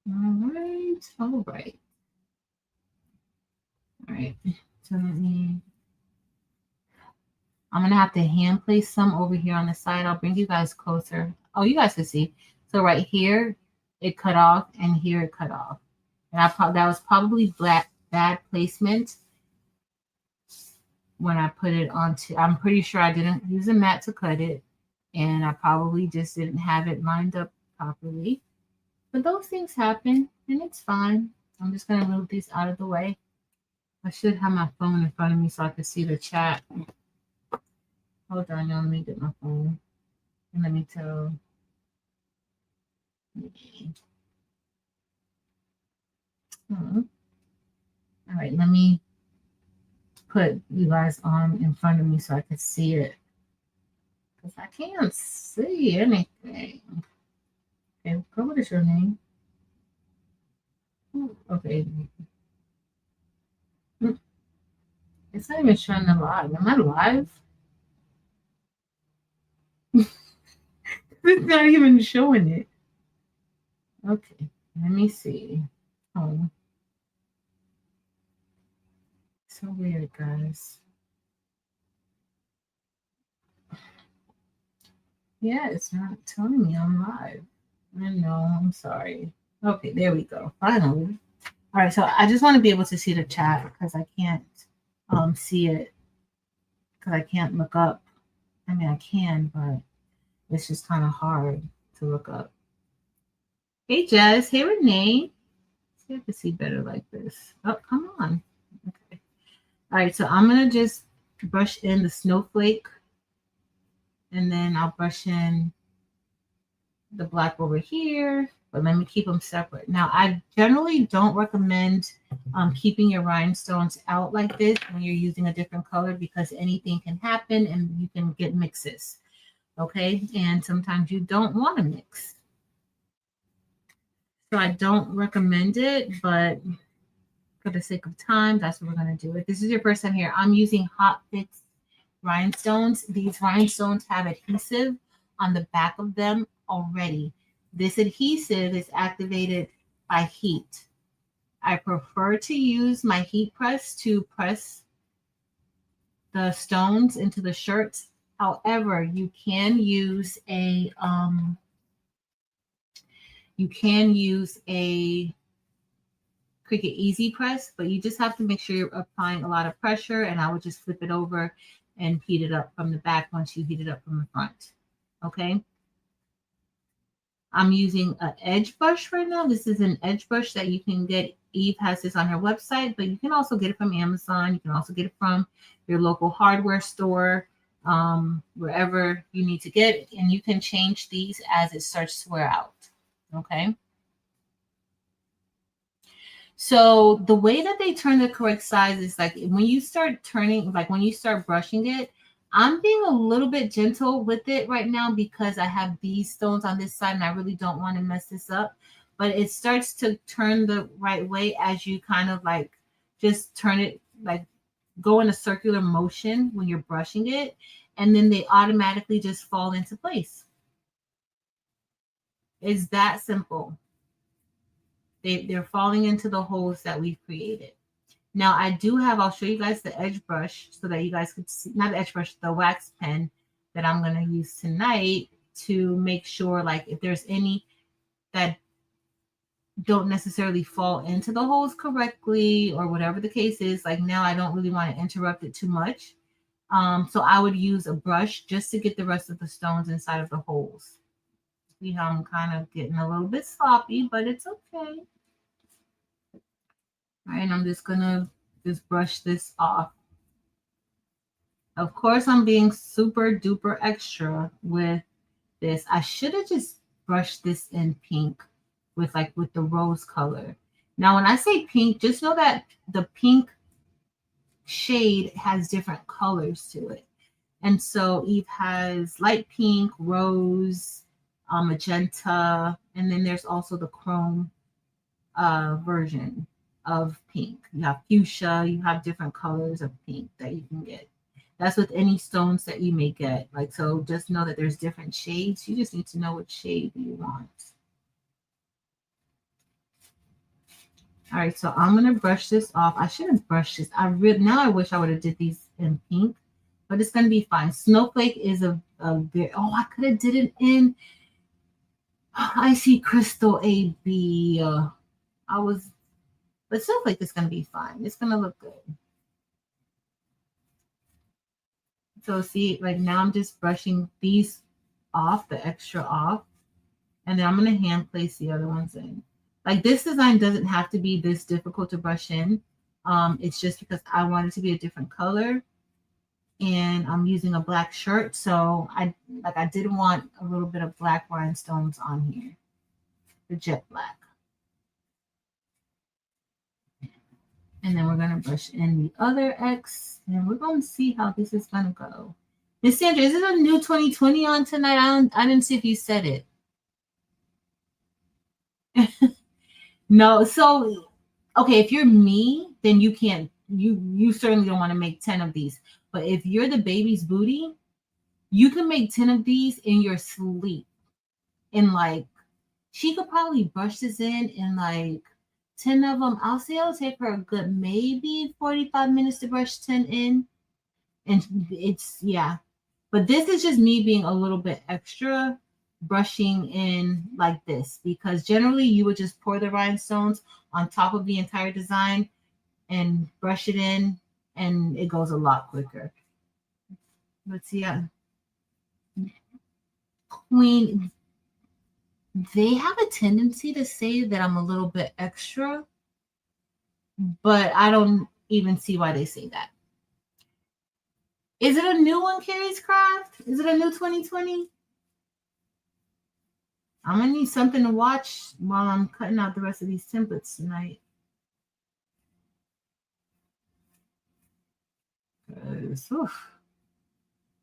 All right. All right. All right. So I'm going to have to hand place some over here on the side. I'll bring you guys closer. Oh, you guys can see. So right here, it cut off, and here it cut off. And that was probably bad placement when I put it onto. I'm pretty sure I didn't use a mat to cut it, and I probably just didn't have it lined up properly. But those things happen, and it's fine. I'm just going to move these out of the way. I should have my phone in front of me so I can see the chat. Hold on, y'all. Let me get my phone. And let me tell. All right, let me put you guys on in front of me so I can see it. Because I can't see anything. Okay, what is your name? Okay. It's not even showing the live. Am I live? It's not even showing it. Okay, let me see. Oh. So weird, guys. Yeah, it's not telling me I'm live. I know, I'm sorry. Okay, there we go. Finally. All right, so I just want to be able to see the chat because I can't see it because I can't look up. I mean, I can, but it's just kind of hard to look up. Hey, Jess. Hey, Renee. See if I can see better like this. Oh, come on. Okay. All right, so I'm going to just brush in the snowflake, and then I'll brush in the black over here, but let me keep them separate. Now, I generally don't recommend keeping your rhinestones out like this when you're using a different color because anything can happen and you can get mixes, okay? And sometimes you don't want to mix. So I don't recommend it, but for the sake of time, that's what we're going to do. If this is your first time here, I'm using Hot Fix rhinestones. These rhinestones have adhesive on the back of them already. This adhesive is activated by heat. I prefer to use my heat press to press the stones into the shirts. However, you can use a You can use a Cricut Easy Press, but you just have to make sure you're applying a lot of pressure, and I would just flip it over and heat it up from the back once you heat it up from the front. Okay. I'm using an edge brush right now. This is an edge brush that you can get. Eve has this on her website, but you can also get it from Amazon. You can also get it from your local hardware store, wherever you need to get it. And you can change these as it starts to wear out. Okay. So the way that they turn the correct size is like when you start turning, like when you start brushing it, I'm being a little bit gentle with it right now because I have these stones on this side and I really don't want to mess this up. But it starts to turn the right way as you kind of like just turn it, like go in a circular motion when you're brushing it. And then they automatically just fall into place. It's that simple. They're falling into the holes that we've created. Now I do have, I'll show you guys the edge brush so that you guys could see, not the edge brush, the wax pen that I'm going to use tonight to make sure like if there's any that don't necessarily fall into the holes correctly or whatever the case is, like now I don't really want to interrupt it too much. So I would use a brush just to get the rest of the stones inside of the holes. See how I'm kind of getting a little bit sloppy, but it's okay. All right, and I'm just gonna just brush this off. Of course, I'm being super duper extra with this. I should have just brushed this in pink with the rose color. Now, when I say pink, just know that the pink shade has different colors to it. And so Eve has light pink, rose, magenta, and then there's also the chrome version of pink. You have fuchsia, you have different colors of pink that you can get. That's with any stones that you may get. Like, so just know that there's different shades. You just need to know what shade you want. All right, so I'm gonna brush this off. I should have brushed this. Now I wish I would have did these in pink, but it's gonna be fine. Snowflake is a very, oh, I could have did it in I see Crystal AB. But Snowflake is gonna be fine. It's gonna look good. So see, like now I'm just brushing these off, the extra off, and then I'm gonna hand place the other ones in. Like this design doesn't have to be this difficult to brush in. It's just because I want it to be a different color, and I'm using a black shirt, so I didn't want a little bit of black rhinestones on here, the jet black. And then we're gonna brush in the other X, and we're gonna see how this is gonna go. Miss Sandra, is it a new 2020 on tonight? I didn't see if you said it. No, so okay, if you're me, then you can't. You certainly don't want to make 10 of these. But if you're the baby's booty, you can make 10 of these in your sleep. In like, she could probably brush this in like 10 of them. I'll say it'll take her a good maybe 45 minutes to brush 10 in. And it's, yeah. But this is just me being a little bit extra brushing in like this, because generally you would just pour the rhinestones on top of the entire design and brush it in, and it goes a lot quicker. Let's see. Queen, they have a tendency to say that I'm a little bit extra, but I don't even see why they say that. Is it a new one, Carrie's Craft? Is it a new 2020? I'm gonna need something to watch while I'm cutting out the rest of these templates tonight.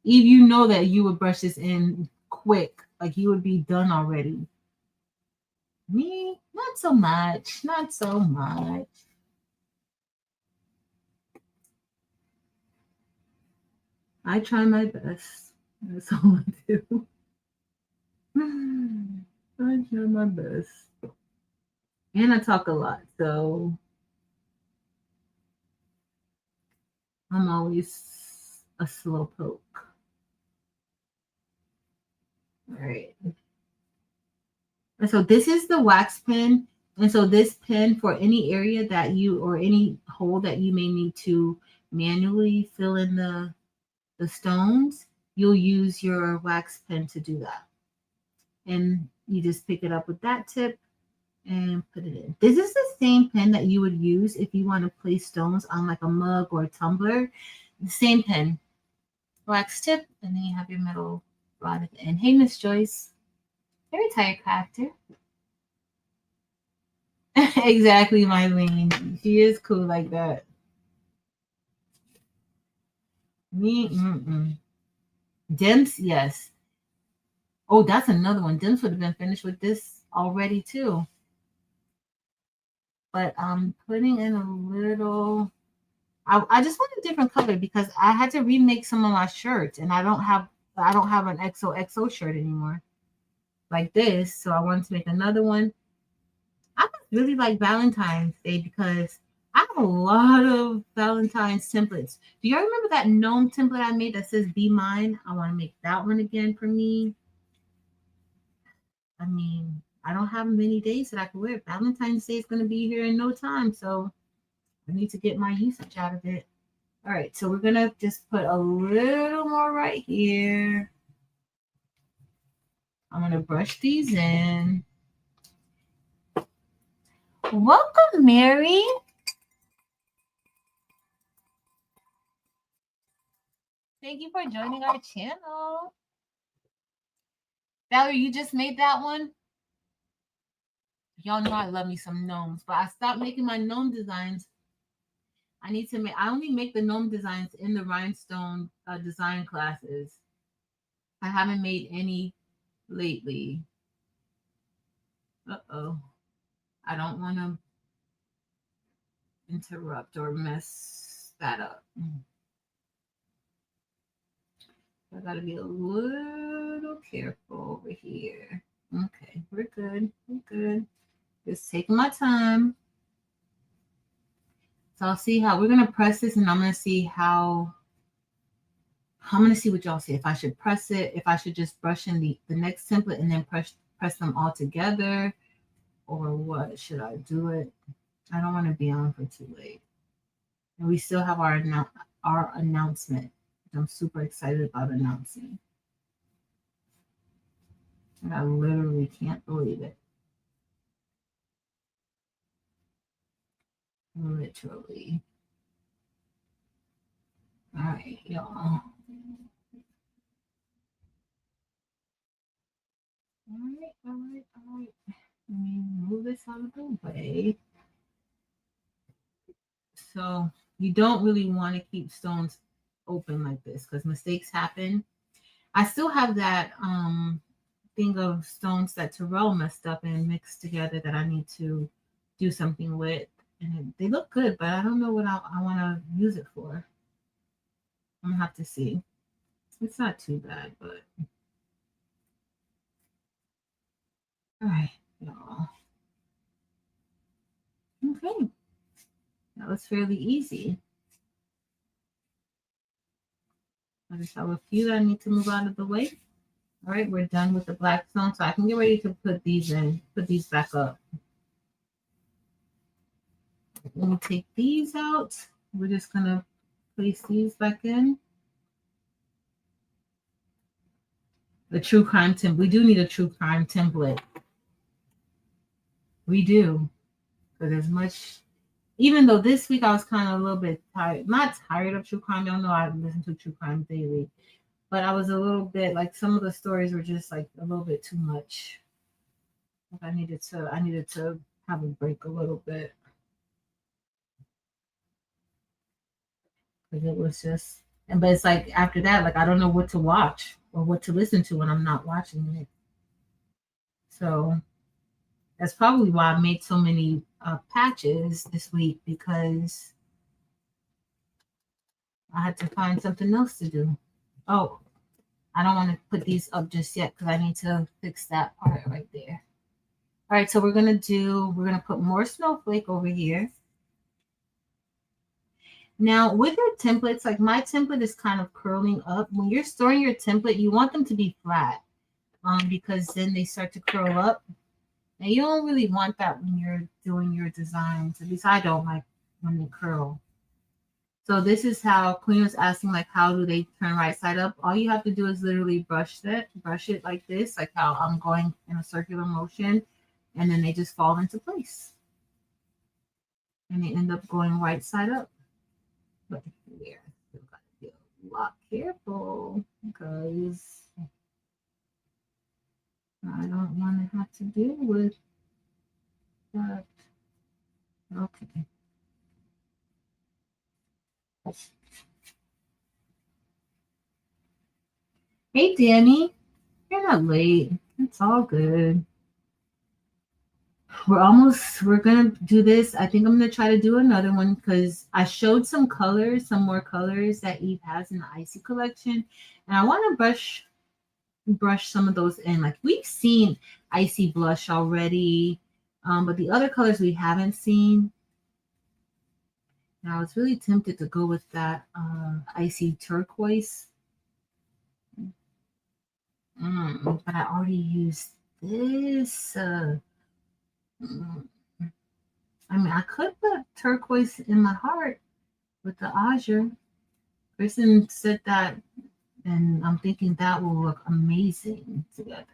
Eve, you know that you would brush this in quick, like you would be done already. Me, not so much, not so much. I try my best. That's all I do. I try my best. And I talk a lot, so I'm always a slow poke. All right. And so this is the wax pen. And so this pen, for any area that you, or any hole that you may need to manually fill in the stones, you'll use your wax pen to do that. And you just pick it up with that tip and put it in. This is the same pen that you would use if you want to place stones on like a mug or a tumbler. The same pen. Wax tip, and then you have your metal rod at the end. Hey, Miss Joyce. Very tired crafter. Exactly, Mylene. She is cool like that. Me, Dims, yes. Oh, that's another one. Dims would have been finished with this already too. But I'm putting in a little. I just want a different color because I had to remake some of my shirts, and I don't have an XOXO shirt anymore like this. So I wanted to make another one. I really like Valentine's Day because I have a lot of Valentine's templates. Do y'all remember that gnome template I made that says "Be Mine"? I want to make that one again for me. I mean, I don't have many days that I can wear. Valentine's Day is going to be here in no time, so I need to get my usage out of it. All right, so we're going to just put a little more right here. I'm going to brush these in. Welcome, Mary. Thank you for joining our channel. Valerie, you just made that one? Y'all know I love me some gnomes, but I stopped making my gnome designs. I only make the gnome designs in the rhinestone design classes. I haven't made any lately. Uh-oh. I don't want to interrupt or mess that up. I got to be a little careful over here. Okay, we're good. We're good. Just taking my time. So I'll see how we're going to press this, and I'm going to see how I'm going to see what y'all say. If I should press it, if I should just brush in the next template and then press them all together, or what? Should I do it? I don't want to be on for too late. And we still have our announcement. I'm super excited about announcing. And I literally can't believe it. Literally. All right, y'all. All right. Let me move this out of the way. So you don't really want to keep stones open like this because mistakes happen. I still have that thing of stones that Terrell messed up and mixed together that I need to do something with. And they look good, but I don't know what I want to use it for. I'm going to have to see. It's not too bad, but. All right, y'all. Okay. That was fairly easy. I just have a few that I need to move out of the way. All right, we're done with the black stone, so I can get ready to put these back up. Let me take these out. We're just going to place these back in. The true crime template. We do need a true crime template. We do. Because as much, even though this week I was kind of a little bit tired, not tired of true crime. Y'all know I listen to true crime daily. But I was a little bit, like, some of the stories were just like a little bit too much. I needed to have a break a little bit. Because it was just, but it's like after that, like I don't know what to watch or what to listen to when I'm not watching it. So that's probably why I made so many patches this week, because I had to find something else to do. Oh, I don't want to put these up just yet because I need to fix that part right there. All right, so we're gonna put more snowflake over here. Now, with your templates, like my template is kind of curling up. When you're storing your template, you want them to be flat, because then they start to curl up. And you don't really want that when you're doing your designs. At least I don't like when they curl. So this is how Queen was asking, like, how do they turn right side up? All you have to do is literally brush it like this, like how I'm going in a circular motion, and then they just fall into place. And they end up going right side up. But here, still gotta be a lot careful because I don't want to have to deal with that. Okay. Hey, Danny, you're not late. It's all good. We're gonna do this. I think I'm gonna try to do another one because I showed some colors, some more colors that Eve has in the Icy collection, and I want to brush some of those in. Like we've seen Icy blush already, but the other colors we haven't seen. And I was really tempted to go with that Icy turquoise, but I already used this. Mm, I mean, I could put turquoise in my heart with the azure. Kristen said that, and I'm thinking that will look amazing together.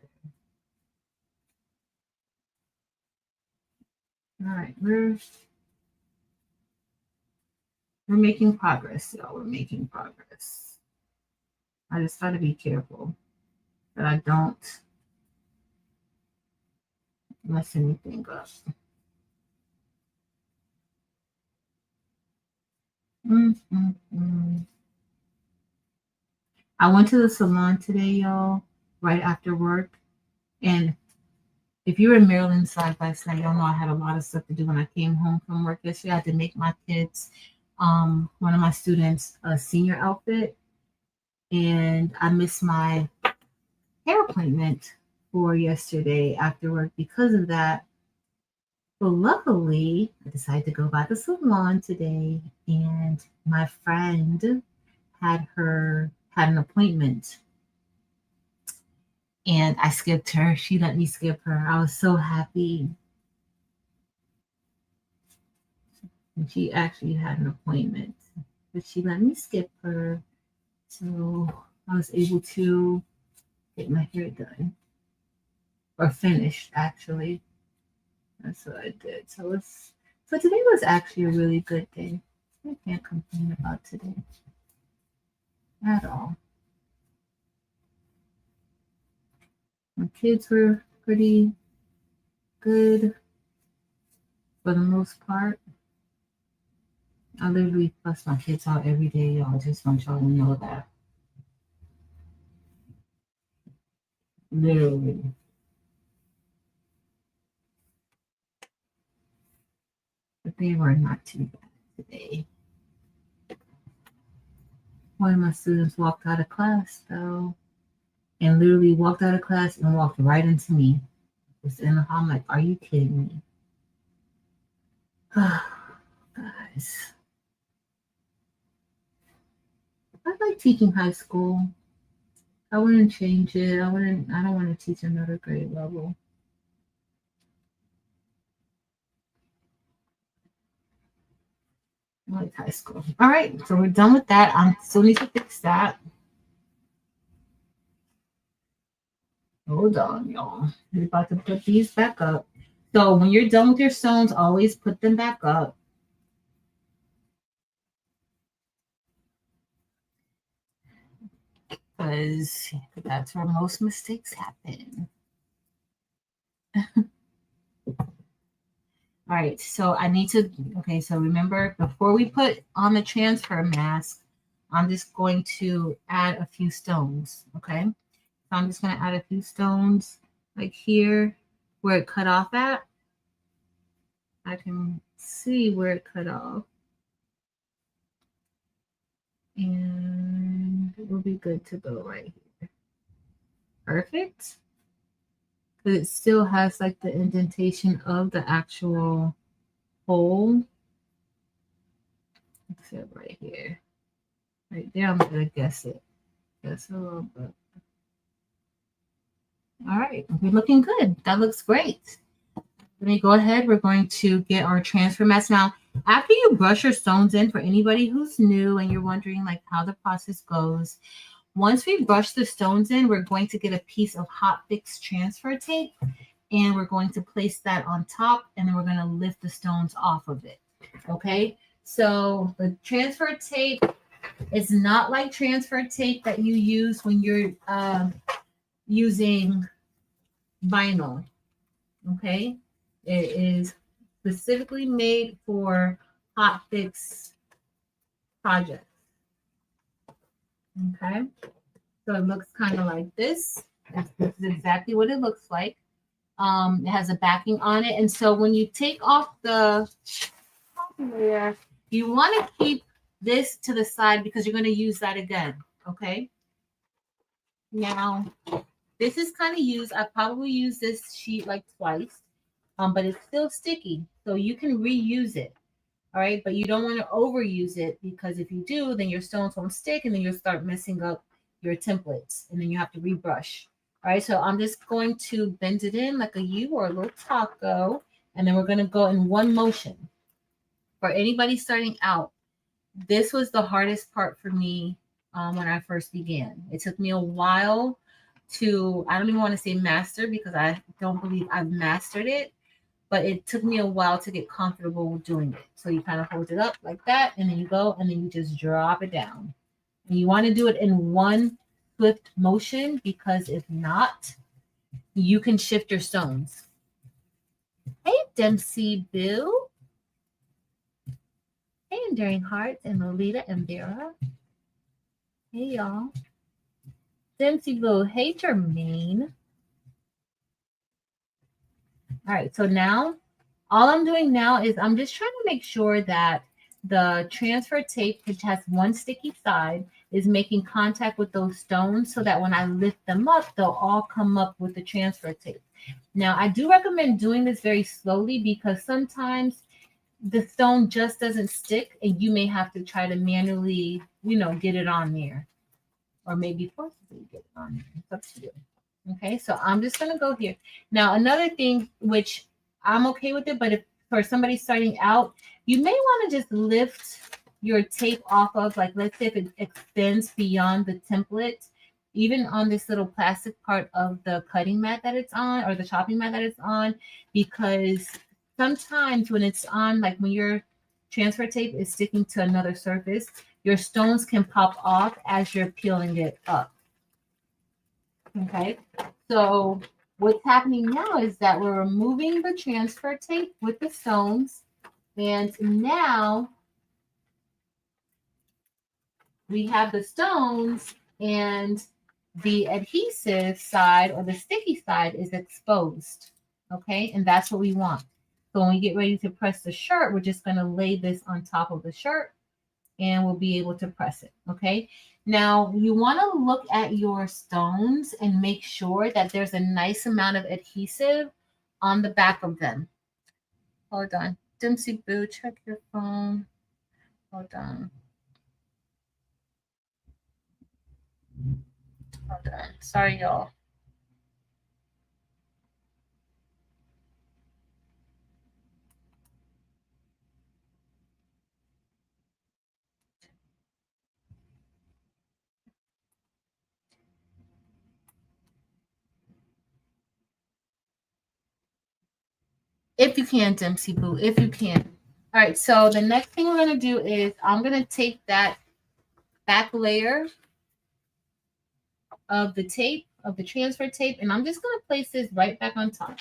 All right, we're making progress, y'all. We're making progress. I just got to be careful that I don't mess anything up. Mm-mm-mm. I went to the salon today, y'all, right after work. And if you were in Maryland side by side, y'all know I had a lot of stuff to do when I came home from work yesterday. I had to make my kids, one of my students, a senior outfit. And I missed my hair appointment for yesterday after work because of that. But luckily, I decided to go by the salon today, and my friend had an appointment, and I skipped her. She let me skip her. I was so happy. And she actually had an appointment, but she let me skip her, so I was able to get my hair done or finished. Actually, that's what I did. So today was actually a really good day. I can't complain about today at all. My kids were pretty good for the most part. I literally fuss my kids out every day, y'all. I just want y'all to know that. Literally. But they were not too bad today. One of my students walked out of class, though, and literally walked out of class and walked right into me. Was in the hall. I'm like, are you kidding me? Guys. I like teaching high school. I wouldn't change it. I don't want to teach another grade level. I like high school. All right, so we're done with that. I still need to fix that. Hold on, y'all. We're about to put these back up. So when you're done with your stones, always put them back up. Because that's where most mistakes happen. All right, so I need to, okay, so remember, before we put on the transfer mask, I'm just going to add a few stones, okay? So I'm just going to add a few stones like here where it cut off at. I can see where it cut off. And it will be good to go right here. Perfect. Because it still has like the indentation of the actual hole. Except right here. Right there, I'm going to guess it. Just a little bit. All right, we're looking good. That looks great. let me go ahead. We're going to get our transfer mats. Now, after you brush your stones in, for anybody who's new and you're wondering like how the process goes, once we brush the stones in, we're going to get a piece of hot fix transfer tape and we're going to place that on top and then we're going to lift the stones off of it. Okay. So the transfer tape is not like transfer tape that you use when you're using vinyl. Okay. It is specifically made for hot fix projects. Okay. So it looks kind of like this. This is exactly what it looks like. It has a backing on it. And so when you take off the top layer, you want to keep this to the side because you're going to use that again. Okay. Now, this is kind of used. I probably used this sheet like twice, but it's still sticky. So you can reuse it. All right. But you don't want to overuse it because if you do, then your stones won't stick and then you'll start messing up your templates and then you have to rebrush. All right. So I'm just going to bend it in like a U or a little taco. And then we're going to go in one motion. For anybody starting out, this was the hardest part for me when I first began. It took me a while to, I don't even want to say master because I don't believe I've mastered it, but it took me a while to get comfortable with doing it. So you kind of hold it up like that, and then you go, and then you just drop it down. And you want to do it in one swift motion because if not, you can shift your stones. Hey, Dempsey Boo. Hey, Enduring Hearts and Lolita and Vera. Hey, y'all. Dempsey Boo. Hey, Jermaine. All right, so now all I'm doing now is I'm just trying to make sure that the transfer tape, which has one sticky side, is making contact with those stones so that when I lift them up, they'll all come up with the transfer tape. Now, I do recommend doing this very slowly because sometimes the stone just doesn't stick and you may have to try to manually, get it on there or maybe forcibly get it on there. It's up to you. Okay, so I'm just going to go here. Now, another thing, which I'm okay with it, but if for somebody starting out, you may want to just lift your tape off of, like, let's say if it extends beyond the template, even on this little plastic part of the cutting mat that it's on or the chopping mat that it's on, because sometimes when it's on, like when your transfer tape is sticking to another surface, your stones can pop off as you're peeling it up. Okay, so what's happening now is that we're removing the transfer tape with the stones, and now we have the stones and the adhesive side or the sticky side is exposed. Okay, and that's what we want. So when we get ready to press the shirt, we're just going to lay this on top of the shirt and we'll be able to press it. Okay. Now you want to look at your stones and make sure that there's a nice amount of adhesive on the back of them. Hold on. Dempsey Boo, check your phone. Hold on. Hold on. Sorry, y'all. If you can, Dempsey Boo, if you can. All right, so the next thing we're going to do is I'm going to take that back layer of the tape, of the transfer tape, and I'm just going to place this right back on top.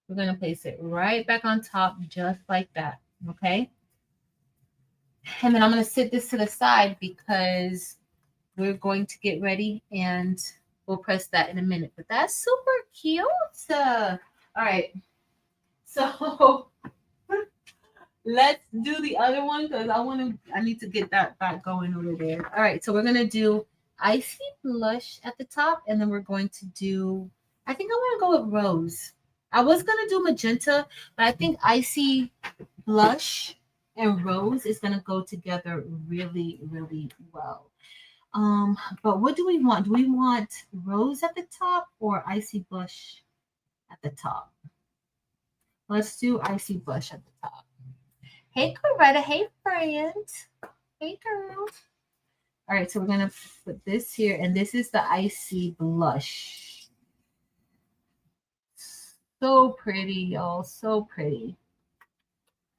We're going to place it right back on top just like that, okay? And then I'm going to sit this to the side because we're going to get ready and we'll press that in a minute. But that's super cute. All right. So let's do the other one because I need to get that back going over there. All right. So we're going to do Icy Blush at the top. And then we're going to do, I think I want to go with Rose. I was going to do Magenta, but I think Icy Blush and Rose is going to go together really, really well. But what do we want? Do we want Rose at the top or Icy Blush at the top. Let's do icy blush at the top. Hey, Coretta. Hey, friend. Hey, girl. All right, so we're going to put this here, and this is the icy blush. So pretty, y'all. So pretty.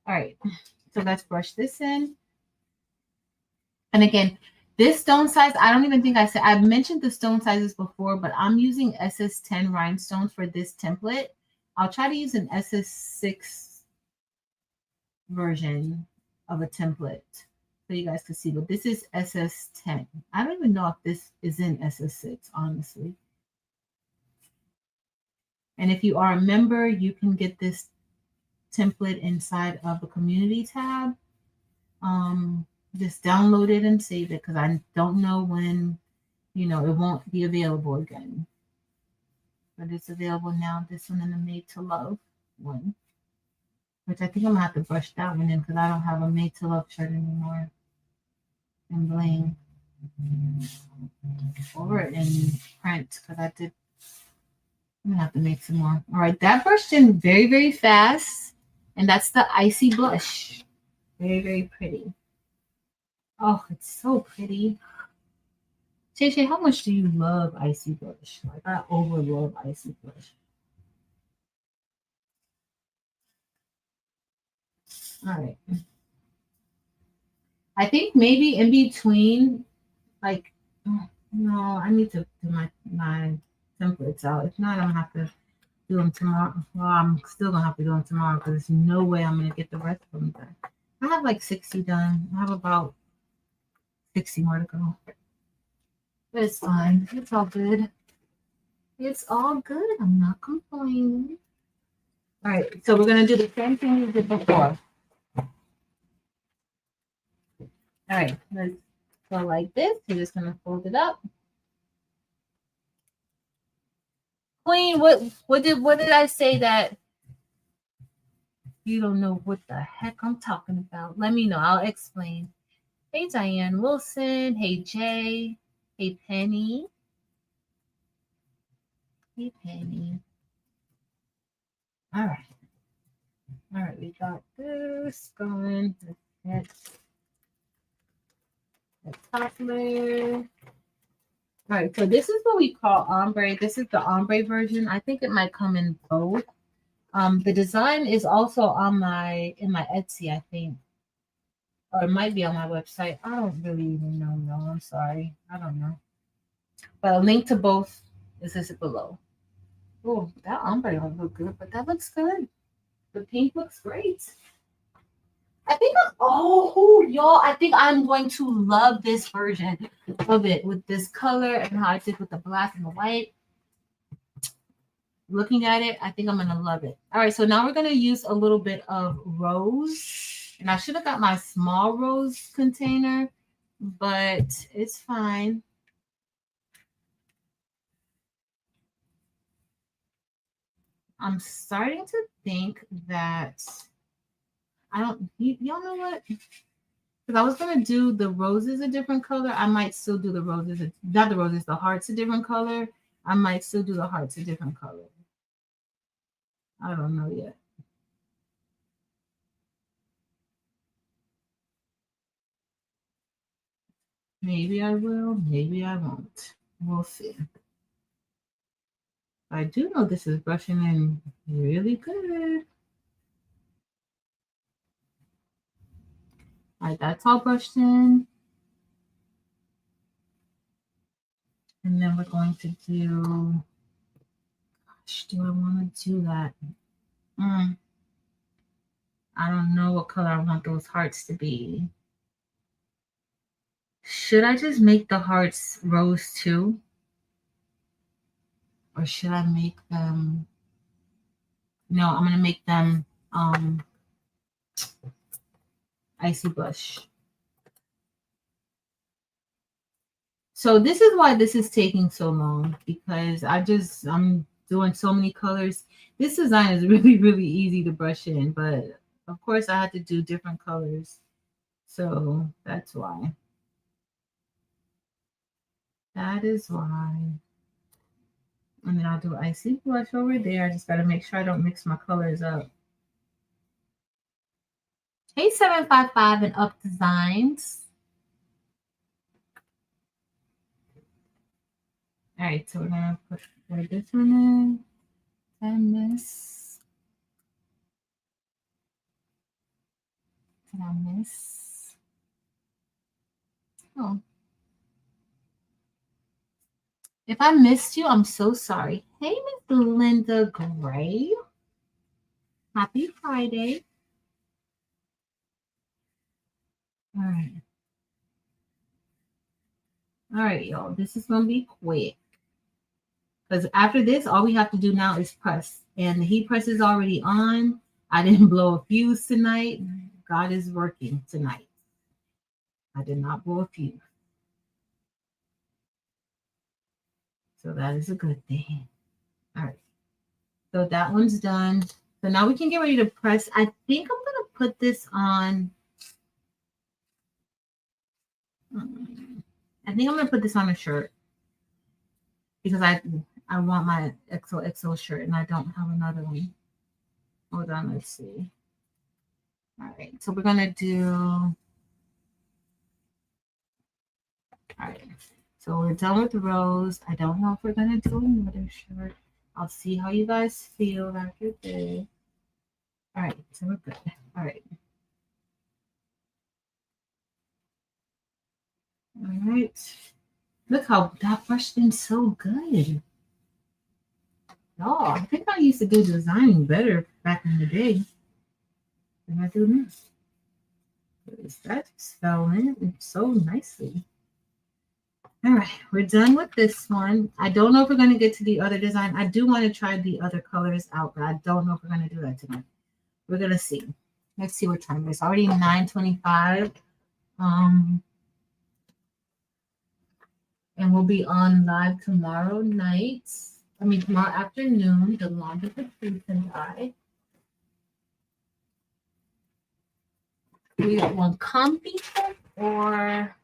All right, so let's brush this in. And again, this stone size, I don't even think I've mentioned the stone sizes before, but I'm using SS10 rhinestones for this template. I'll try to use an SS6 version of a template so you guys can see, but this is SS10. I don't even know if this is in SS6, honestly. And if you are a member, you can get this template inside of the community tab. Just download it and save it because I don't know when, it won't be available again. But it's available now. This one and the Made to Love one, which I think I'm gonna have to brush that one in because I don't have a Made to Love shirt anymore. And Bling. Or in print because I'm gonna have to make some more. All right, that brushed in very, very fast. And that's the icy blush. Very, very pretty. Oh, it's so pretty. Shay, how much do you love icy blush? Like, I over love icy blush. All right. I think maybe in between, like, no, I need to do my templates out. If not, I'm gonna have to do them tomorrow. Well, I'm still gonna have to do them tomorrow because there's no way I'm gonna get the rest of them done. I have like 60 done. I have about 60 more to go. But it's fine. It's all good. It's all good. I'm not complaining. All right, so we're gonna do the same thing we did before. All right, let's go like this. You're just gonna fold it up. Queen, what did I say that you don't know what the heck I'm talking about? Let me know. I'll explain. Hey, Diane Wilson. Hey, Jay. Hey, Penny. Hey, Penny. All right. All right, we got this going. That's the top layer. All right, so this is what we call ombre. This is the ombre version. I think it might come in both. The design is also on in my Etsy, I think. Or it might be on my website. I don't really even know, y'all. I'm sorry. I don't know. But a link to both is listed below. Oh, that ombre don't look good, but that looks good. The pink looks great. I think y'all, I think I'm going to love this version of it with this color and how I did with the black and the white. Looking at it, I think I'm gonna love it. All right, so now we're gonna use a little bit of rose. And I should have got my small rose container, but it's fine. I'm starting to think that y'all know what? Because I was gonna do the roses a different color. I might still do the roses, not the roses, the hearts a different color. I might still do the hearts a different color. I don't know yet. Maybe I will, maybe I won't. We'll see. I do know this is brushing in really good. All right, that's all brushed in. And then we're going to do, gosh, do I want to do that? I don't know what color I want those hearts to be. Should I just make the hearts rose too? Or should I make them? No, I'm going to make them icy blush. So this is why this is taking so long, because I'm doing so many colors. This design is really, really easy to brush in, but of course I had to do different colors. So that's why. That is why. And then I'll do icy blush over there. I just got to make sure I don't mix my colors up. Hey, 755 and Up Designs. All right, so we're going to put this one in and this. Did I miss? Oh. If I missed you, I'm so sorry. Hey, Miss Linda Gray. Happy Friday. All right. All right, y'all. This is going to be quick. Because after this, all we have to do now is press. And the heat press is already on. I didn't blow a fuse tonight. God is working tonight. I did not blow a fuse. So that is a good thing. All right. So that one's done. So now we can get ready to press. I think I'm going to put this on. I think I'm going to put this on a shirt. Because I want my XOXO shirt and I don't have another one. Hold on, let's see. All right, so we're gonna do. All right, so we're done with the rose. I don't know if we're gonna do another shirt. I'll see how you guys feel after this. All right, so we're good. All right. All right. Look how that brushed in so good. Oh, I think I used to do designing better back in the day than I do now. That just fell in so nicely. All right, we're done with this one. I don't know if we're going to get to the other design. I do want to try the other colors out, but I don't know if we're going to do that tonight. We're going to see. Let's see what time it is. Already 9:25. And we'll be on live tomorrow night. I mean, tomorrow afternoon, the Laundry for Truth and I. We want comfy or...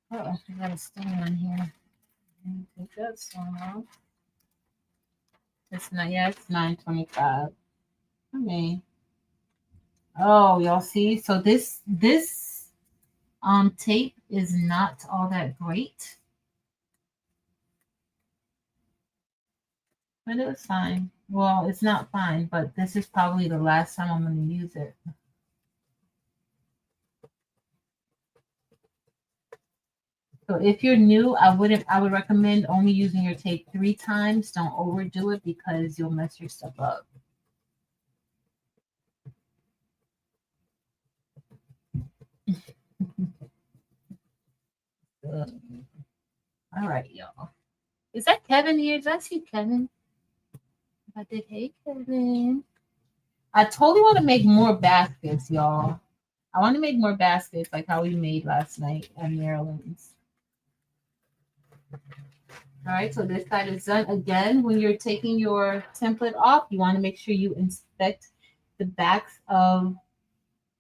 Oh, I got a stain on here. Take that song off. It's not, yeah, it's 9:25. Okay. Oh, y'all see? So this tape is not all that great. But it was fine. Well, it's not fine, but this is probably the last time I'm going to use it. So if you're new, I would recommend only using your tape 3 times. Don't overdo it because you'll mess your stuff up. All right, y'all. Is that Kevin here? Did I see Kevin? I did. Hey, Kevin. I totally want to make more baskets, y'all. I want to make more baskets like how we made last night at Maryland's. All right, so this side is done. Again, when you're taking your template off, you want to make sure you inspect the backs of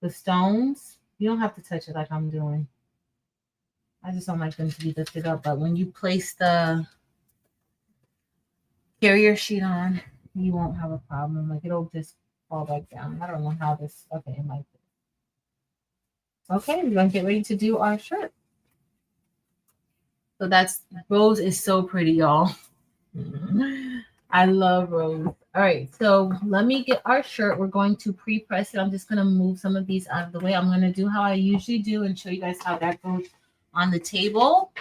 the stones. You don't have to touch it like I'm doing. I just don't like them to be lifted up. But when you place the carrier sheet on, you won't have a problem. Like it'll just fall back down. I don't know how this. Okay, it might be. Okay, we're gonna get ready to do our shirt. So that's Rose is so pretty, y'all. I love Rose. All right, so let me get our shirt. We're going to pre-press it. I'm just gonna move some of these out of the way. I'm gonna do how I usually do and show you guys how that goes on the table.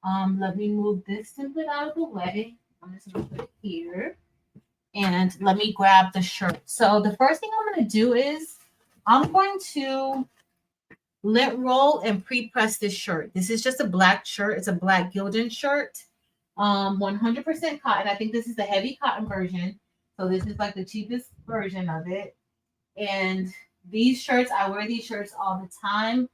Let me move this template out of the way. I'm just gonna put it here. And let me grab the shirt. So the first thing I'm gonna do is I'm going to lint roll and pre-press this shirt. This is just a black shirt. It's a black Gildan shirt. 100% cotton. I think this is the heavy cotton version. So this is like the cheapest version of it. And these shirts, I wear these shirts all the time.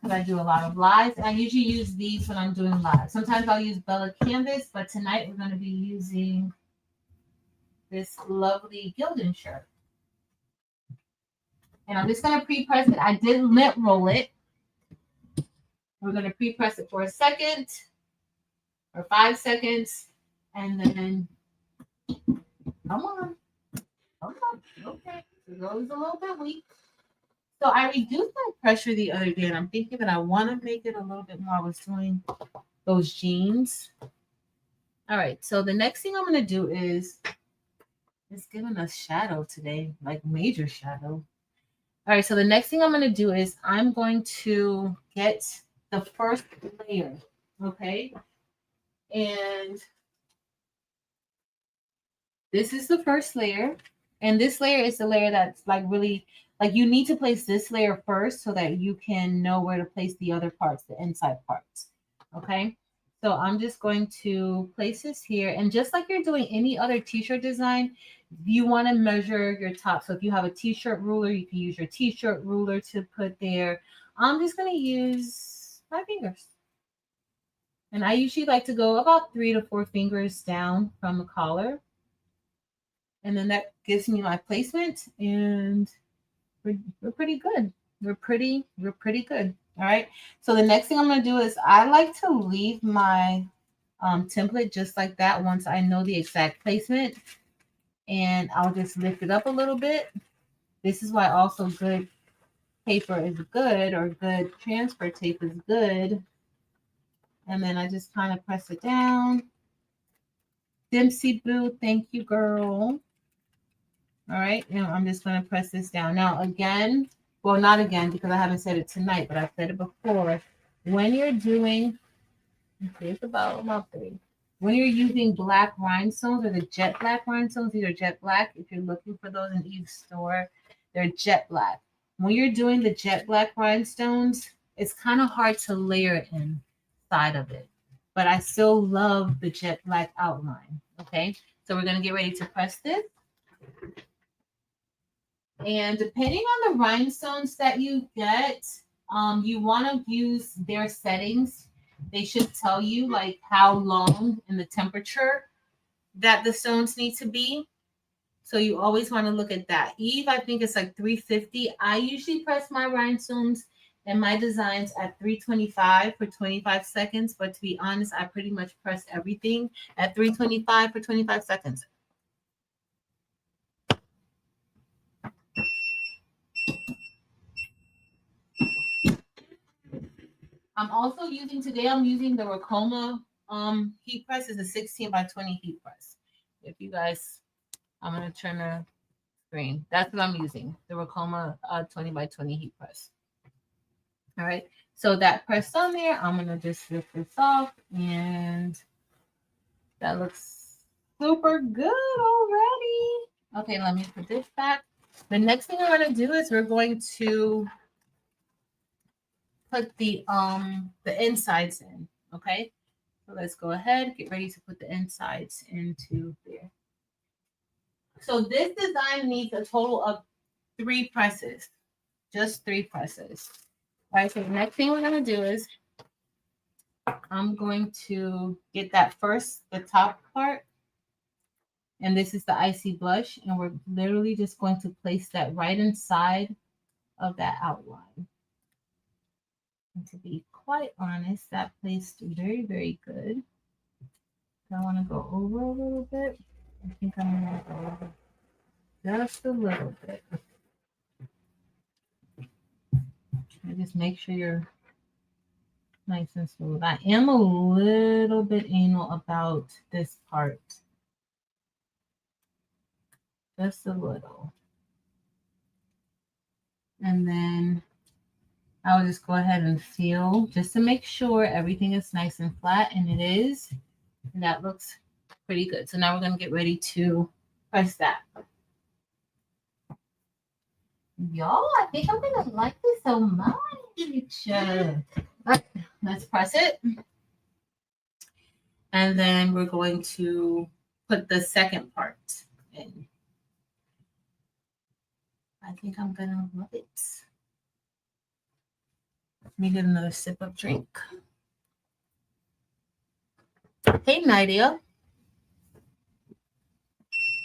Because I do a lot of lives. And I usually use these when I'm doing live. Sometimes I'll use Bella Canvas, but tonight we're going to be using this lovely Gildan shirt. And I'm just going to pre-press it. I did lint roll it. We're going to pre-press it for a second or 5 seconds. And then, come on. Okay. So those a little bit weak. So I reduced my pressure the other day, and I'm thinking that I want to make it a little bit more. I was doing those jeans. All right. So the next thing I'm going to do is it's giving us shadow today, like major shadow. All right. So the next thing I'm going to do is I'm going to get the first layer. Okay. And this is the first layer. And this layer is the layer that's like really, like you need to place this layer first so that you can know where to place the other parts, the inside parts. Okay. So I'm just going to place this here. And just like you're doing any other t-shirt design, you want to measure your top. So if you have a t-shirt ruler, you can use your t-shirt ruler to put there. I'm just going to use my fingers. And I usually like to go about 3 to 4 fingers down from the collar. And then that gives me my placement, and we're pretty good. We're pretty good. All right. So the next thing I'm going to do is I like to leave my template just like that once I know the exact placement. And I'll just lift it up a little bit. This is why also good paper is good, or good transfer tape is good. And then I just kind of press it down. Dempsey Boo, thank you, girl. All right, now I'm just going to press this down. Now, again, well, not again because I haven't said it tonight, but I've said it before. When you're doing, it's about 3. When you're using black rhinestones or the jet black rhinestones, these are jet black. If you're looking for those in each store, they're jet black. When you're doing the jet black rhinestones, it's kind of hard to layer inside of it. But I still love the jet black outline. Okay, so we're going to get ready to press this. And depending on the rhinestones that you get, you want to use their settings. They should tell you like how long and the temperature that the stones need to be. So you always want to look at that. Eve, I think it's like 350. I usually press my rhinestones and my designs at 325 for 25 seconds. But to be honest, I pretty much press everything at 325 for 25 seconds. I'm also using the Racoma heat press. Is a 16 by 20 heat press. If you guys, I'm gonna turn the screen. That's what I'm using. The Racoma 20 by 20 heat press. All right. So that pressed on there, I'm gonna just lift this off, and that looks super good already. Okay, let me put this back. The next thing we're gonna do is we're going to put the insides in. Okay, so let's go ahead, get ready to put the insides into there. So this design needs a total of 3 presses, just 3 presses. All right, so the next thing we're gonna do is I'm going to get that first, the top part, and this is the icy blush, and we're literally just going to place that right inside of that outline. And to be quite honest, that placed very, very good. So I want to go over a little bit. I think I'm going to go over just a little bit. And just make sure you're nice and smooth. I am a little bit anal about this part. Just a little. And then I'll just go ahead and feel just to make sure everything is nice and flat, and it is. And that looks pretty good. So now we're going to get ready to press that. Y'all, I think I'm going to like this so much. Right, let's press it. And then we're going to put the second part in. I think I'm going to love it. Let me get another sip of drink. Hey, Nadia.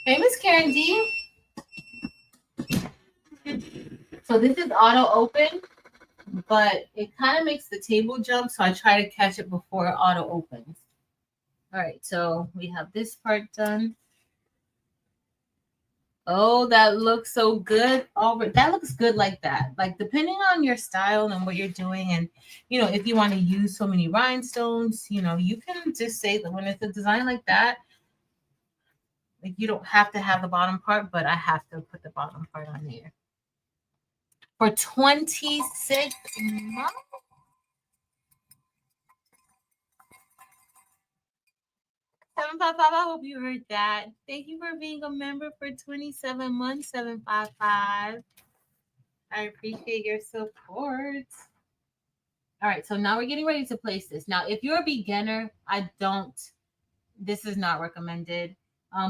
Hey, Miss Karen D. So this is auto open. but it kind of makes the table jump, so I try to catch it before it auto opens. All right, so we have this part done. Oh, that looks so good. That looks good like that. Like depending on your style and what you're doing, and you know, if you want to use so many rhinestones, you know, you can just say that when it's a design like that, like you don't have to have the bottom part, but I have to put the bottom part on there. For 26 months. 755, I hope you heard that. Thank you for being a member for 27 months, 755. I appreciate your support. All right, so now we're getting ready to place this. Now, if you're a beginner, this is not recommended.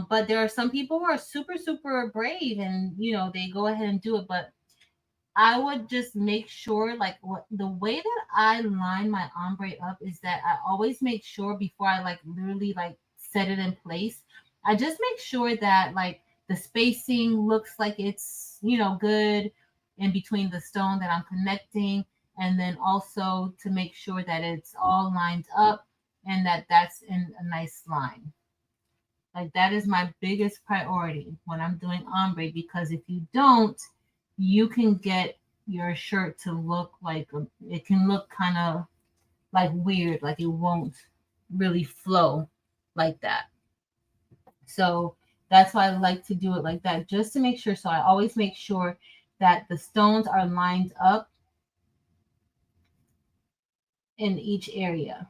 But there are some people who are super, super brave and, you know, they go ahead and do it. But I would just make sure, like, the way that I line my ombre up is that I always make sure before I, like, literally, like, set it in place, I just make sure that, like, the spacing looks like it's, you know, good in between the stone that I'm connecting. And then also to make sure that it's all lined up and that that's in a nice line. Like that is my biggest priority when I'm doing ombre, because if you don't, you can get your shirt to look like it can look kind of like weird, like it won't really flow like that. So that's why I like to do it like that, just to make sure. So I always make sure that the stones are lined up in each area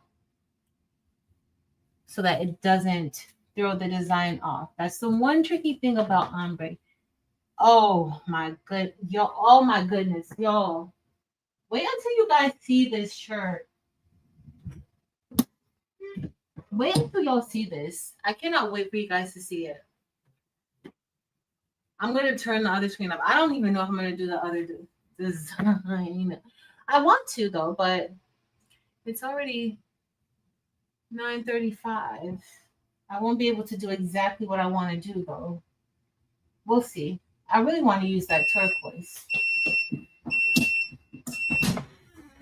so that it doesn't throw the design off. That's the one tricky thing about ombre. Oh my good, y'all! Oh my goodness, y'all! Wait until you guys see this shirt. Wait until y'all see this. I cannot wait for you guys to see it. I'm gonna turn the other screen up. I don't even know if I'm gonna do the other design. I want to though, but it's already 9:35. I won't be able to do exactly what I want to do though. We'll see. I really want to use that turquoise.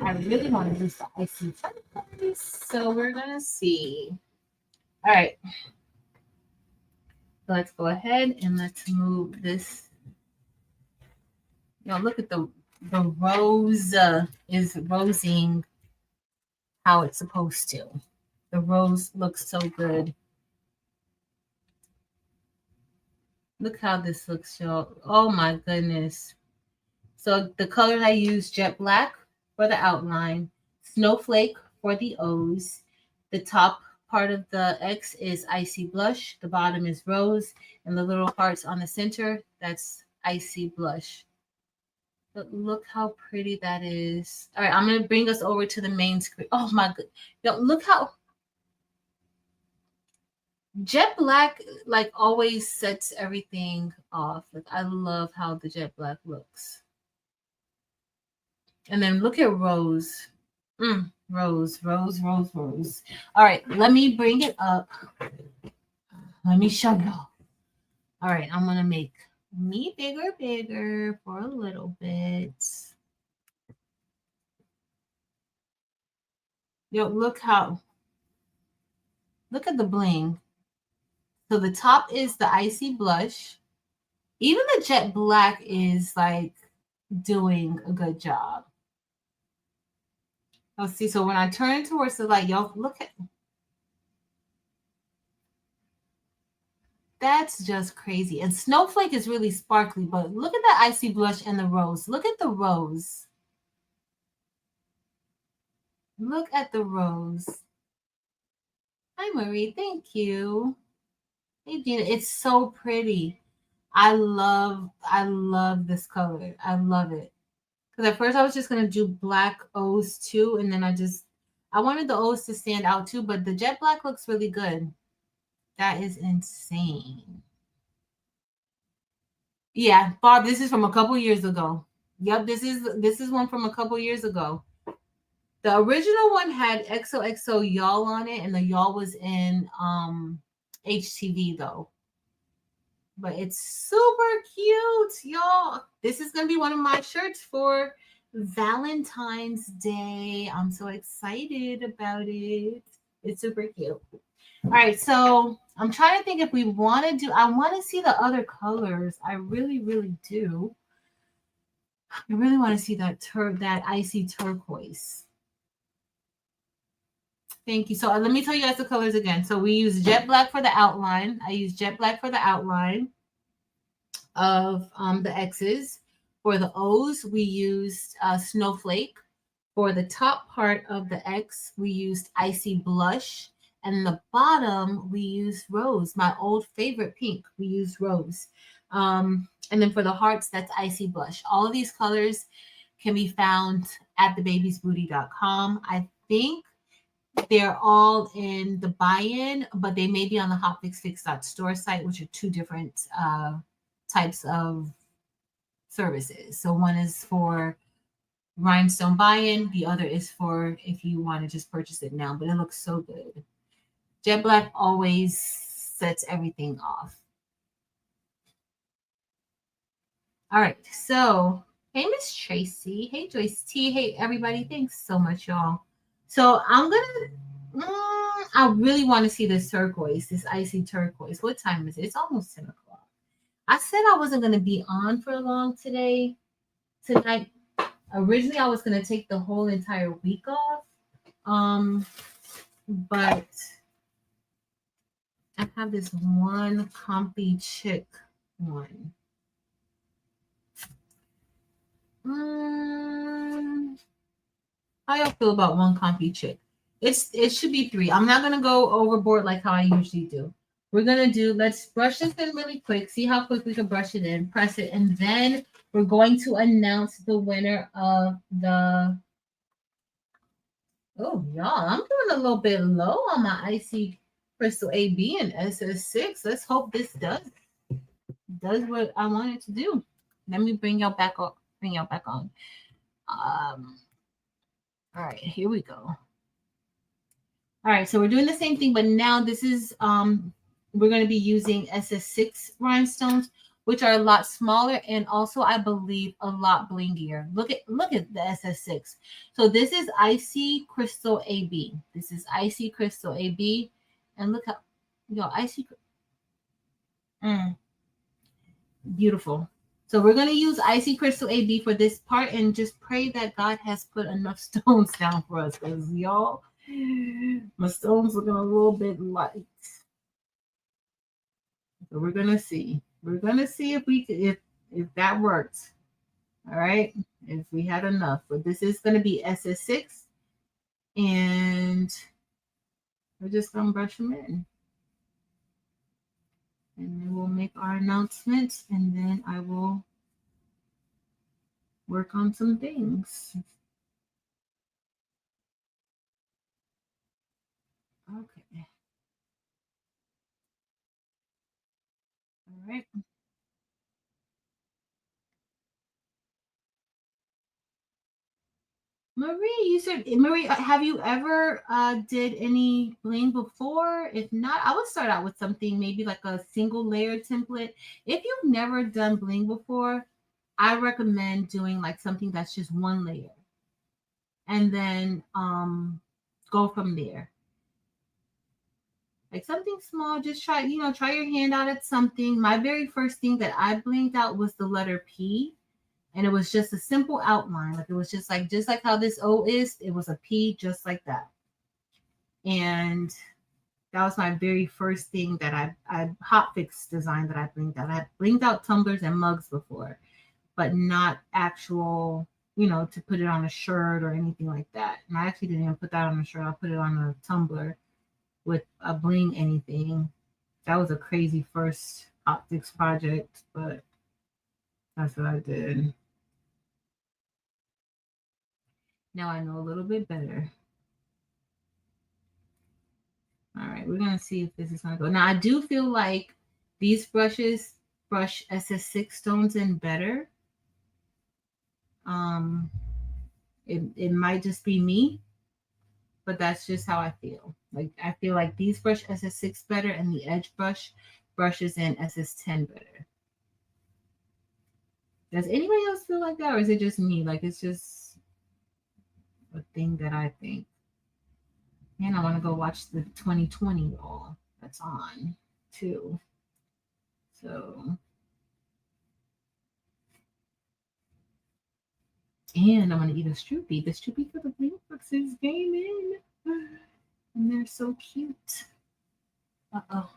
I really want to use the icy turquoise. So we're gonna see. All right. So let's go ahead and let's move this. Now look at the rose is rosing how it's supposed to. The rose looks so good. Look how this looks, y'all. Oh my goodness. So the colors I use, jet black for the outline, snowflake for the O's. The top part of the X is icy blush. The bottom is rose. And the little hearts on the center, that's icy blush. But look how pretty that is. All right, I'm going to bring us over to the main screen. Oh my god. Yo, look how jet black like always sets everything off. Like I love how the jet black looks. And then look at rose. Rose, rose, rose, rose. All right, let me bring it up. Let me show y'all. All right, I'm going to make me bigger for a little bit. Yo, look at the bling. So the top is the icy blush. Even the jet black is like doing a good job. Let's see. So when I turn towards the light, y'all look at that's just crazy. And snowflake is really sparkly, but look at that icy blush and the rose. Look at the rose. Look at the rose. Hi, Marie. Thank you. Hey, Gina. It's so pretty. I love this color. I love it. Because at first I was just going to do black O's too. And then I wanted the O's to stand out too. But the jet black looks really good. That is insane. Yeah, Bob, this is from a couple years ago. Yep, this is one from a couple years ago. The original one had XOXO y'all on it, and the y'all was in HTV though. But it's super cute, y'all. This is gonna be one of my shirts for Valentine's Day. I'm so excited about it. It's super cute. All right, so I'm trying to think if we want to do, I want to see the other colors. I really, really do. I really want to see that icy turquoise. Thank you. So let me tell you guys the colors again. So we use jet black for the outline. I use jet black for the outline of the X's. For the O's, we used snowflake. For the top part of the X, we used icy blush. And the bottom, we used rose, my old favorite pink. We used rose. And then for the hearts, that's icy blush. All of these colors can be found at thebabiesbooty.com. I think they're all in the buy-in, but they may be on the hotfixfix.store site, which are two different types of services. So one is for rhinestone buy-in, the other is for if you want to just purchase it now, but it looks so good. Jet black always sets everything off. All right, so hey, Miss Tracy. Hey, Joyce T. Hey, everybody. Thanks so much, y'all. So I'm gonna, I really want to see this turquoise, this icy turquoise. What time is it? It's almost 10 o'clock. I said I wasn't gonna be on for long tonight. Originally, I was gonna take the whole entire week off. But I have this one comfy chick one. How y'all feel about one comfy chick? It should be 3. I'm not gonna go overboard like how I usually do. We're gonna do, let's brush this in really quick, see how quick we can brush it in, press it, and then we're going to announce the winner of the, oh y'all, I'm doing a little bit low on my icy crystal AB and SS6. Let's hope this does what I want it to do. Let me bring y'all back on. All right, here we go. All right, so we're doing the same thing, but now this is we're going to be using SS6 rhinestones, which are a lot smaller and also I believe a lot blingier. Look at the SS6. So this is icy crystal AB. This is icy crystal AB, and look how icy. Beautiful. So we're going to use icy crystal AB for this part and just pray that God has put enough stones down for us, because y'all, my stones looking a little bit light. So we're going to see. We're going to see if that works. All right. If we had enough. But this is going to be SS6. And we're just going to brush them in. And then we'll make our announcements, and then I will work on some things. Okay. All right. Marie, have you ever did any bling before? If not, I would start out with something maybe like a single layer template. If you've never done bling before, I recommend doing like something that's just one layer, and then go from there. Like something small, just try your hand out at something. My very first thing that I blinged out was the letter P. And it was just a simple outline. Like it was just like how this O is, it was a P just like that. And that was my very first thing that I hotfix design that I blinged out. I blinged out tumblers and mugs before, but not actual, to put it on a shirt or anything like that. And I actually didn't even put that on a shirt. I put it on a tumbler with a bling anything. That was a crazy first hotfix project, but that's what I did. Now I know a little bit better. All right, we're going to see if this is going to go. Now, I do feel like these brushes brush SS6 stones in better. It might just be me, but that's just how I feel. Like, I feel like these brush SS6 better, and the edge brush brushes in SS10 better. Does anybody else feel like that, or is it just me? Like it's just a thing that I think. And I want to go watch the 2020 roll that's on too. So, and I'm going to eat a Stroopy. The Stroopy for the Bling boxes came in. And they're so cute. Uh-oh.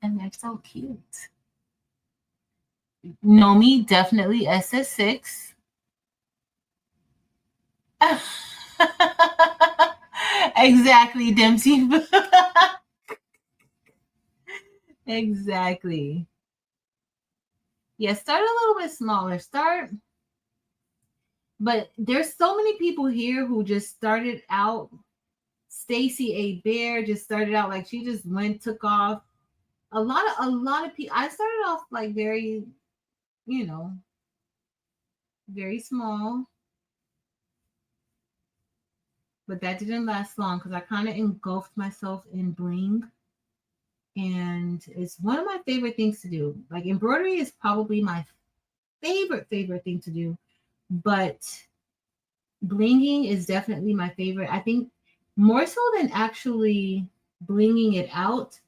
And they're so cute. Nomi, definitely SS6. Exactly, Dempsey. Exactly. Yeah, start a little bit smaller. But there's so many people here who just started out. Stacy A. Bear just started out like she just took off. A lot of people. I started off like very, very small. But that didn't last long because I kind of engulfed myself in bling. And it's one of my favorite things to do. Like embroidery is probably my favorite thing to do. But blinging is definitely my favorite. I think more so than actually blinging it out,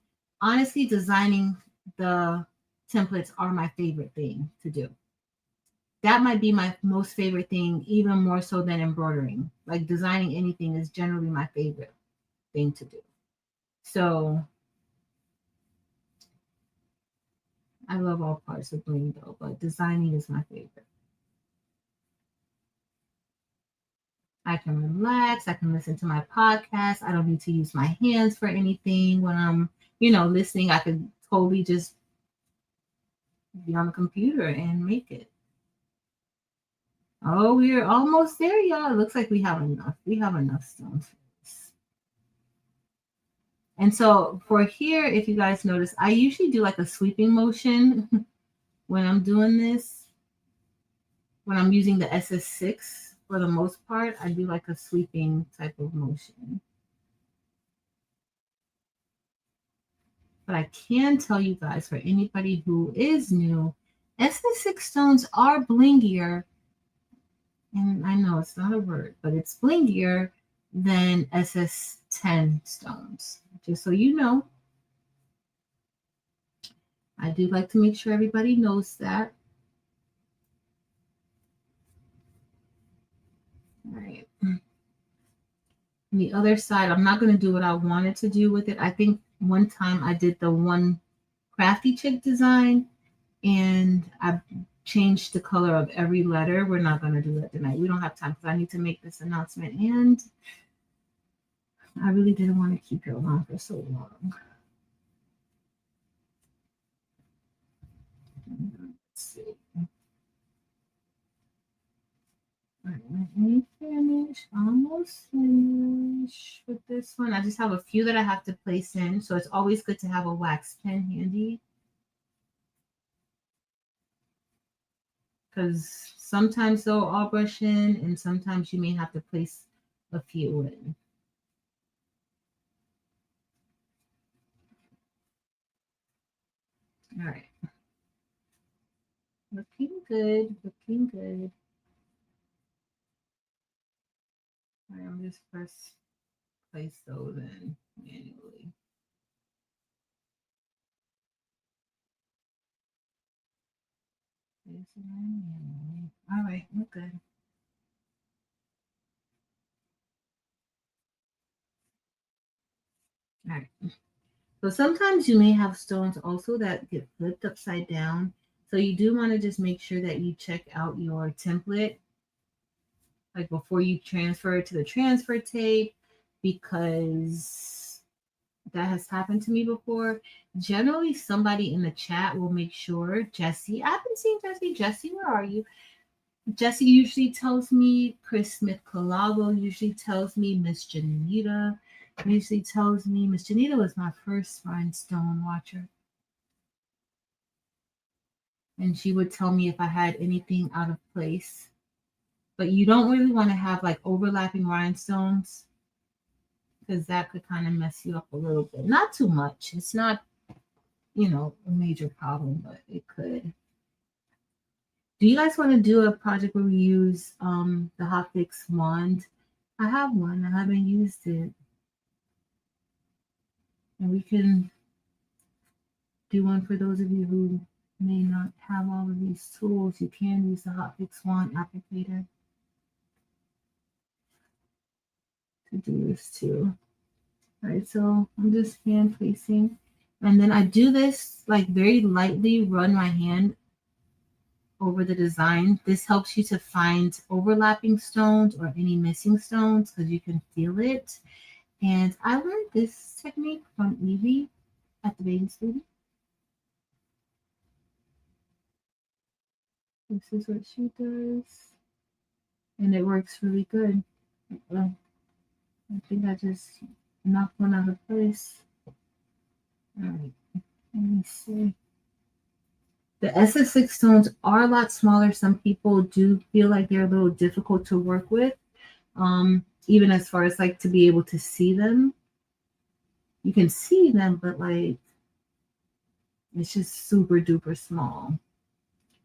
honestly, designing the templates are my favorite thing to do. That might be my most favorite thing, even more so than embroidering. Like designing anything is generally my favorite thing to do. So I love all parts of bling though, but designing is my favorite. I can relax. I can listen to my podcast. I don't need to use my hands for anything when I'm, listening. I could totally just be on the computer and make it. Oh, we're almost there, y'all. It looks like we have enough. We have enough stones for this. And so for here, if you guys notice, I usually do like a sweeping motion when I'm doing this. When I'm using the SS6, for the most part, I do like a sweeping type of motion. But I can tell you guys, for anybody who is new, SS6 stones are blingier. And I know it's not a word, but it's blingier than SS10 stones. Just so you know. I do like to make sure everybody knows that. All right. On the other side, I'm not going to do what I wanted to do with it. I think one time I did the one crafty chick design and I changed the color of every letter. We're not going to do that tonight. We don't have time because I need to make this announcement and I really didn't want to keep you on for so long. Let's see. All right, let me finish. Almost finished with this one. I just have a few that I have to place in, so it's always good to have a wax pen handy. Because sometimes they'll all brush in, and sometimes you may have to place a few in. All right. Looking good, looking good. All right, I'm just first place those in manually. All right, we're good. All right. So sometimes you may have stones also that get flipped upside down. So you do want to just make sure that you check out your template like before you transfer it to the transfer tape, because that has happened to me before. Generally, somebody in the chat will make sure. Jesse, I haven't seen Jesse. Jesse, where are you? Jesse usually tells me. Chris Smith Colago usually tells me. Miss Janita usually tells me. Miss Janita was my first rhinestone watcher. And she would tell me if I had anything out of place. But you don't really want to have like overlapping rhinestones because that could kind of mess you up a little bit. Not too much. It's not a major problem, but it could. Do you guys want to do a project where we use the Hotfix wand? I have one. I haven't used it. And we can do one for those of you who may not have all of these tools. You can use the Hotfix wand applicator to do this too. All right, so I'm just hand placing. And then I do this like very lightly, run my hand over the design. This helps you to find overlapping stones or any missing stones because you can feel it. And I learned this technique from Evie at the bathing studio. This is what she does. And it works really good. I think I just knocked one out of place. All right, let me see. The SS6 stones are a lot smaller. Some people do feel like they're a little difficult to work with, even as far as like to be able to see them. You can see them, but like it's just super duper small.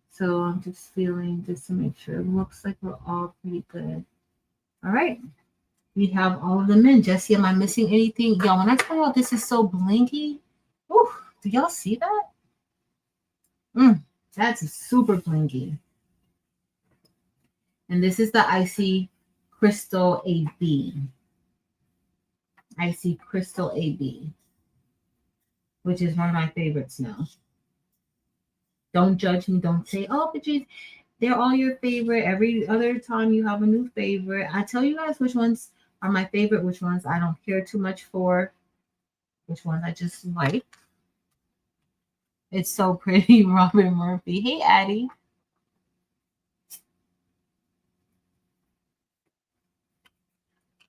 So I'm just feeling just to make sure it looks like we're all pretty good. All right. We have all of them in. Jessie, am I missing anything? Y'all, when I tell y'all this is so blinky, ooh, do y'all see that? That's super blinky. And this is the Icy Crystal AB. Icy Crystal AB, which is one of my favorites now. Don't judge me. Don't say, oh, but they're all your favorite. Every other time you have a new favorite. I tell you guys which ones are my favorite, which ones I don't care too much for, which ones I just like. It's so pretty, Robin Murphy. Hey, Addie.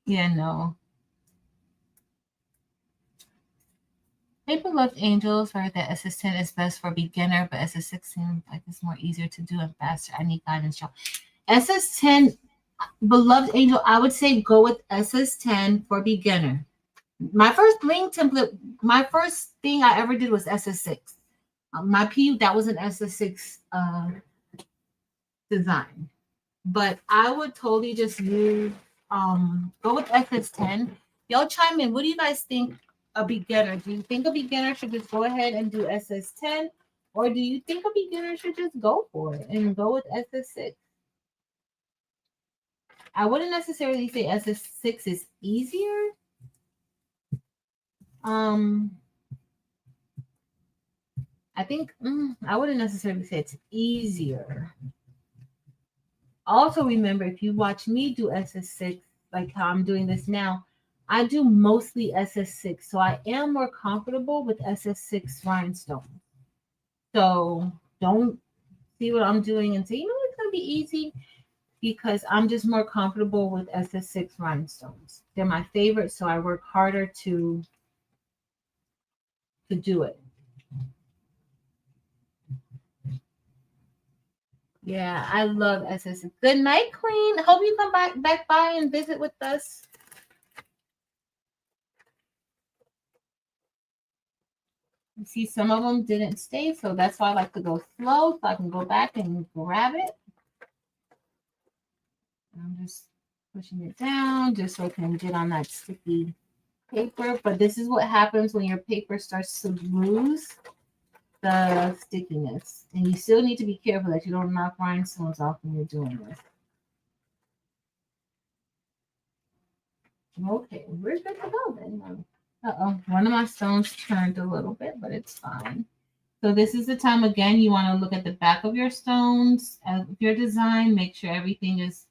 Yeah, no. People love Angels, right? That SS10 is best for beginner, but SS6 seems like it's more easier to do and faster. I need guidance, y'all. SS10, beloved Angel, I would say go with SS10 for beginner. My first Bling template, my first thing I ever did was SS6. My PU, that was an SS6 design. But I would totally just use, go with SS10. Y'all chime in. What do you guys think a beginner? Do you think a beginner should just go ahead and do SS10? Or do you think a beginner should just go for it and go with SS6? I wouldn't necessarily say SS6 is easier. I think I wouldn't necessarily say it's easier. Also, remember, if you watch me do SS6, like how I'm doing this now, I do mostly SS6. So I am more comfortable with SS6 rhinestones. So don't see what I'm doing and say, it's going to be easy, because I'm just more comfortable with SS6 rhinestones. They're my favorite, so I work harder to do it. Yeah, I love SS6. Good night, Queen. Hope you come back by and visit with us. You see, some of them didn't stay, so that's why I like to go slow, so I can go back and grab it. I'm just pushing it down just so it can get on that sticky paper. But this is what happens when your paper starts to lose the stickiness. And you still need to be careful that you don't knock rhinestones off when you're doing this. Okay, we're good to go then. Uh-oh, one of my stones turned a little bit, but it's fine. So this is the time, again, you want to look at the back of your stones, of your design, make sure everything is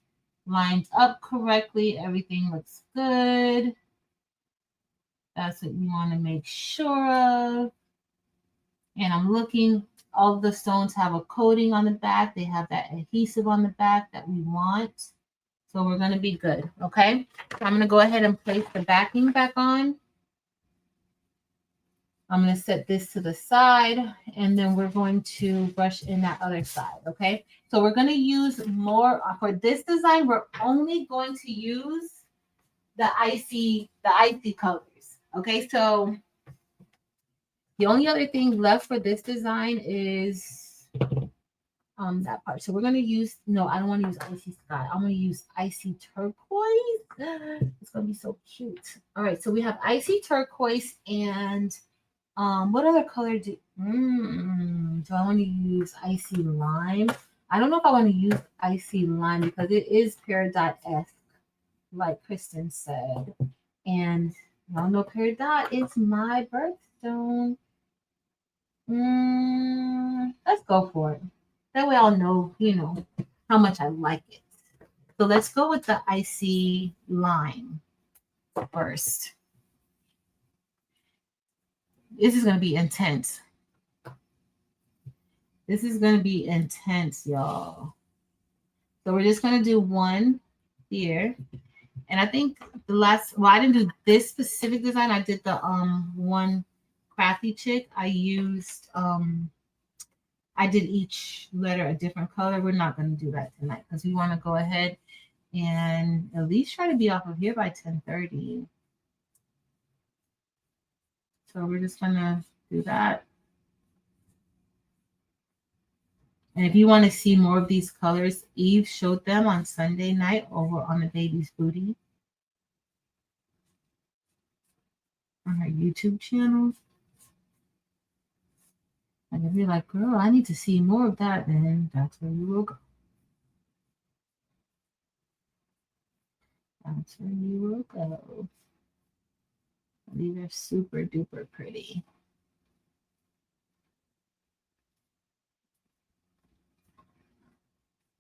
lined up correctly, everything looks good. That's what you want to make sure of. And I'm looking, all of the stones have a coating on the back. They have that adhesive on the back that we want. So we're going to be good, okay? So I'm going to go ahead and place the backing back on. I'm going to set this to the side, and then we're going to brush in that other side, okay? So we're going to use more, for this design, we're only going to use the icy colors, okay? So The only other thing left for this design is that part. So we're gonna use, no, I don't want to use icy sky. I'm gonna use icy turquoise. It's gonna be so cute. All right, so we have icy turquoise and what other color do I want to use? Icy lime. I don't know if I want to use icy lime because it is peridot-esque, like Kristen said. And y'all know peridot is my birthstone. Let's go for it. That way I'll know, how much I like it. So let's go with the icy lime first. This is going to be intense. This is going to be intense, y'all. So we're just going to do one here. And I think I didn't do this specific design. I did the one crafty chick. I used I did each letter a different color. We're not going to do that tonight because we want to go ahead and at least try to be off of here by 10:30. So we're just going to do that. And if you want to see more of these colors, Eve showed them on Sunday night over on the baby's booty on her YouTube channel. And if you're like, girl, I need to see more of that, then that's where you will go. That's where you will go. These are super duper pretty.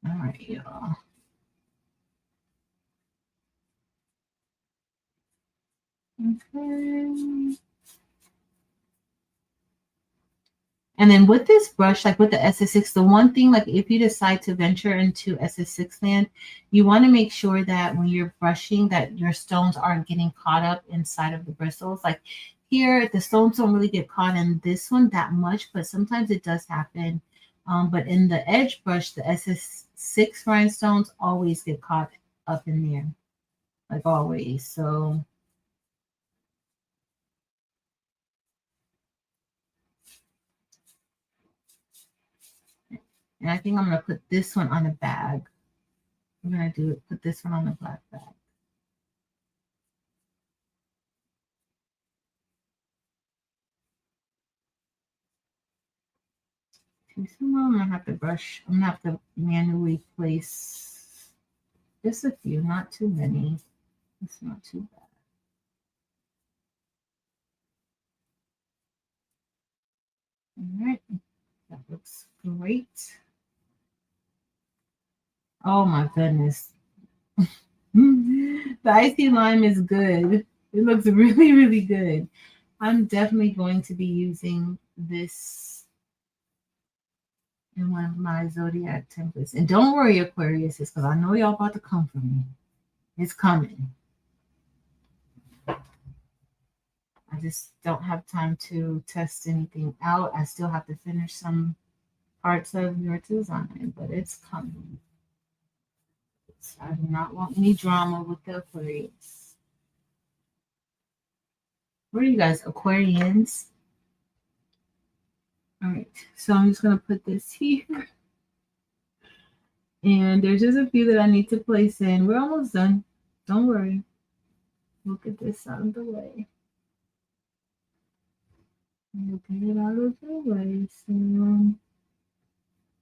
All right, y'all. Okay. And then with this brush, like with the SS6, the one thing, like if you decide to venture into SS6 land, you want to make sure that when you're brushing that your stones aren't getting caught up inside of the bristles. Like here, the stones don't really get caught in this one that much, but sometimes it does happen. But in the edge brush, the SS6 rhinestones always get caught up in there, like always. So and I think I'm going to put this one on a bag. I'm going to put this one on the black bag. Somehow I'm going to have to brush. I'm going to have to manually place just a few, not too many. It's not too bad. All right. That looks great. Oh my goodness. The icy lime is good. It looks really, really good. I'm definitely going to be using this in one of my zodiac templates. And don't worry, Aquarius, because I know y'all about to come for me. It's coming. I just don't have time to test anything out. I still have to finish some parts of your design, but it's coming. I do not want any drama with the Aquarius. Where are you guys, Aquarians? All right, so I'm just going to put this here. And there's just a few that I need to place in. We're almost done. Don't worry. We'll get this out of the way. We'll get it out of the way soon.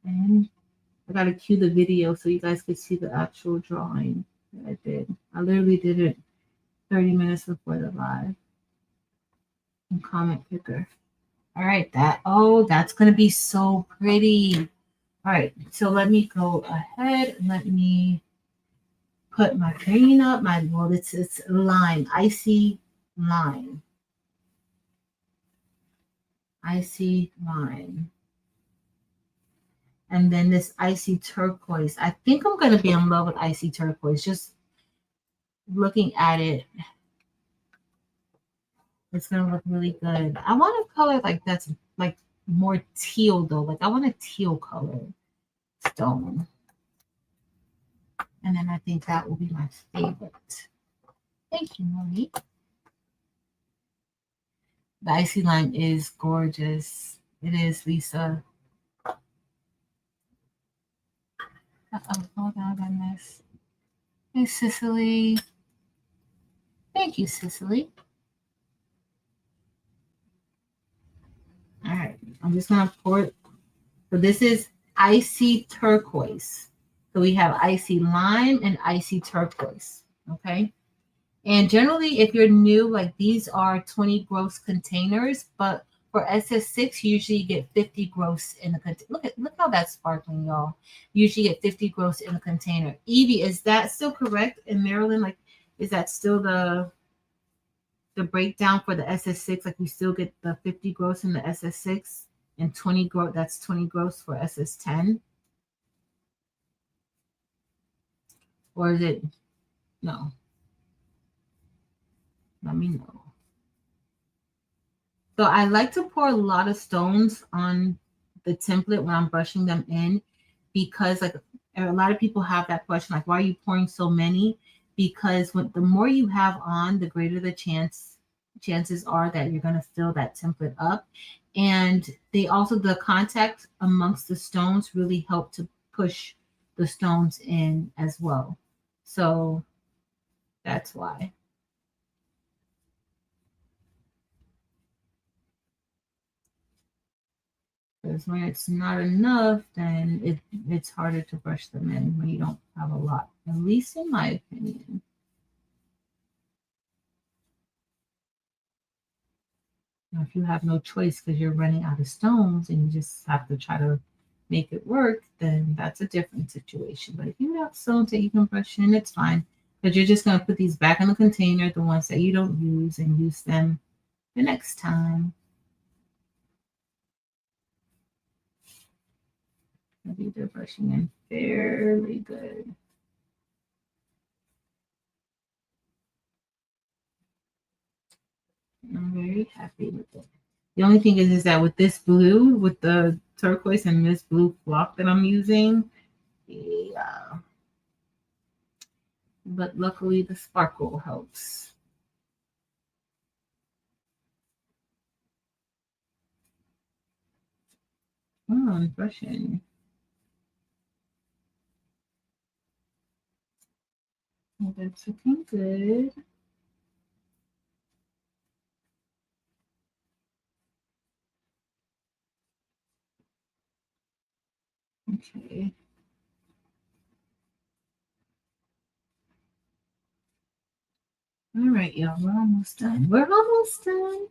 And I got to cue the video so you guys can see the actual drawing that I did. I literally did it 30 minutes before the live. And comment picker. All right, that's going to be so pretty. All right, so let me go ahead and let me put my green up. It's lime, icy lime. Icy lime. And then this icy turquoise. I think I'm going to be in love with icy turquoise. Just looking at it, it's going to look really good. I want a color like that's like more teal though. Like I want a teal color stone. And then I think that will be my favorite. Thank you, Monique. The icy lime is gorgeous. It is, Lisa. Hold on, I missed. Hey, Cicely. Thank you, Cicely. All right, I'm just gonna pour it. So this is icy turquoise. So we have icy lime and icy turquoise. Okay. And generally, if you're new, like these are 20 gross containers, but for SS6, you usually get 50 gross in a container. Look how that's sparkling, y'all. You usually get 50 gross in a container. Evie, is that still correct in Maryland? Like, is that still the breakdown for the SS6? Like, we still get the 50 gross in the SS6 and 20 gross. That's 20 gross for SS10, or is it no? Let me know. So I like to pour a lot of stones on the template when I'm brushing them in, because like a lot of people have that question, like, why are you pouring so many? Because the more you have on, the greater the chances are that you're going to fill that template up. And they also, the contact amongst the stones really help to push the stones in as well. So that's why. Because when it's not enough, then it's harder to brush them in when you don't have a lot, at least in my opinion. Now, if you have no choice because you're running out of stones and you just have to try to make it work, then that's a different situation. But if you have stones that you can brush in, it's fine. But you're just going to put these back in the container, the ones that you don't use, and use them the next time. Maybe they're brushing in fairly good. I'm very happy with it. The only thing is that with this blue, with the turquoise and this blue flock that I'm using, yeah. But luckily the sparkle helps. Oh, I'm brushing. Oh, that's looking good. Okay. All right, y'all. We're almost done. We're almost done.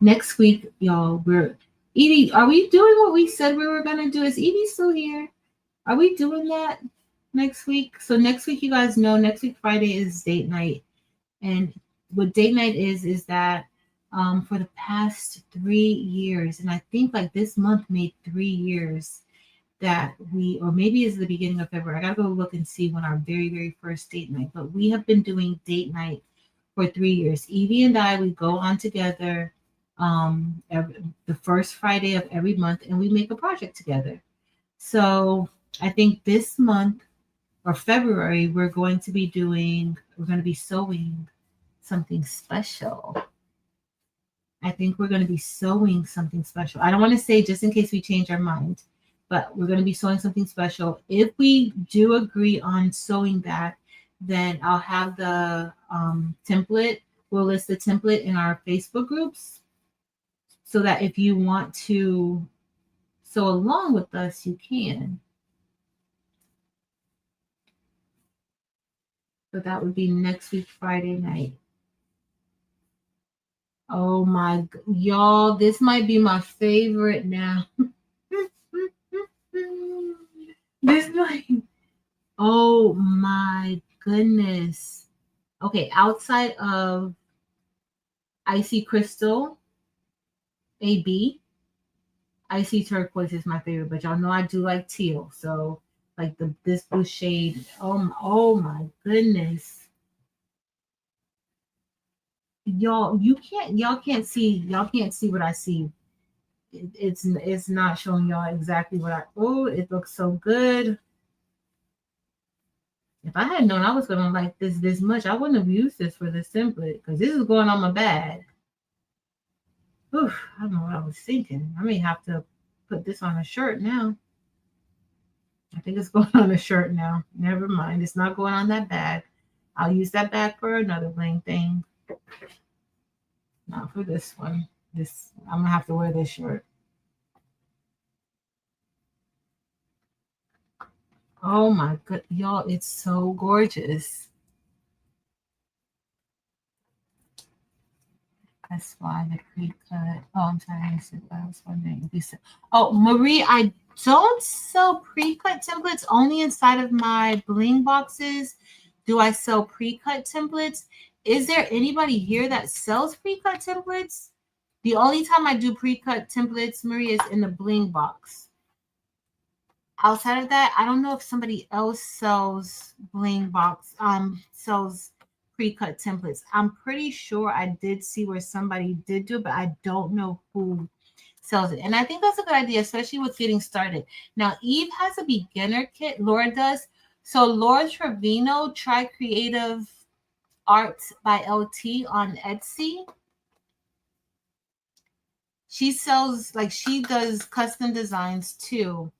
Next week, y'all, we're Edie, are we doing what we said we were gonna do? Is Edie still here? Are we doing that next week? So next week, you guys know, next week Friday is date night. And what date night is that for the past 3 years, and I think like this month made 3 years that we, or maybe it's the beginning of February. I gotta go look and see when our very, very first date night, but we have been doing date night for 3 years. Evie and I, we go on together the first Friday of every month and we make a project together. So I think this month or February, we're going to be sewing something special. I think we're going to be sewing something special. I don't want to say just in case we change our mind, but we're going to be sewing something special. If we do agree on sewing that, then I'll have the template. We'll list the template in our Facebook groups so that if you want to sew along with us, you can. So that would be next week, Friday night. Oh my, y'all, this might be my favorite now. This might, oh my goodness. Okay, outside of Icy Crystal, AB, Icy Turquoise is my favorite, but y'all know I do like teal. So like this blue shade, oh my goodness. Y'all can't see what I see. It's not showing y'all exactly what I, oh, it looks so good. If I had known I was gonna like this much, I wouldn't have used this for the simplet because this is going on my bag. Oof, I don't know what I was thinking. I may have to put this on a shirt now. I think it's going on a shirt now. Never mind. It's not going on that bag. I'll use that bag for another bling thing. Not for this one. This I'm gonna have to wear this shirt. Oh my god, y'all, it's so gorgeous. That's why the pre-cut. Oh, I'm sorry, I said I was wondering if you said. Oh, Marie, I don't sell pre-cut templates. Only inside of my bling boxes do I sell pre-cut templates. Is there anybody here that sells pre-cut templates? The only time I do pre-cut templates, Marie, is in the bling box. Outside of that, I don't know if somebody else sells bling box, sells pre-cut templates. I'm pretty sure I did see where somebody did do it, but I don't know who sells it. And I think that's a good idea, especially with getting started. Now, Eve has a beginner kit. Laura does. So Laura Trevino, Try Creative Arts by LT on Etsy. She sells, like, she does custom designs too.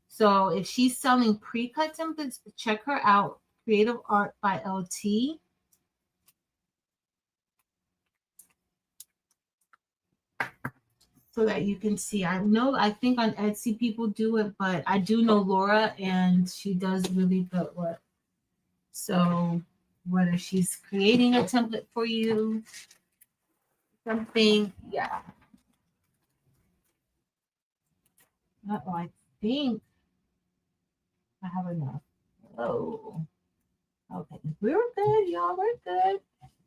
So if she's selling pre-cut templates, check her out. Creative Art by LT. So that you can see. I think on Etsy people do it, but I do know Laura and she does really good work. So whether she's creating a template for you, something, yeah. Oh, I think I have enough. Oh, okay. We're good, y'all. We're good.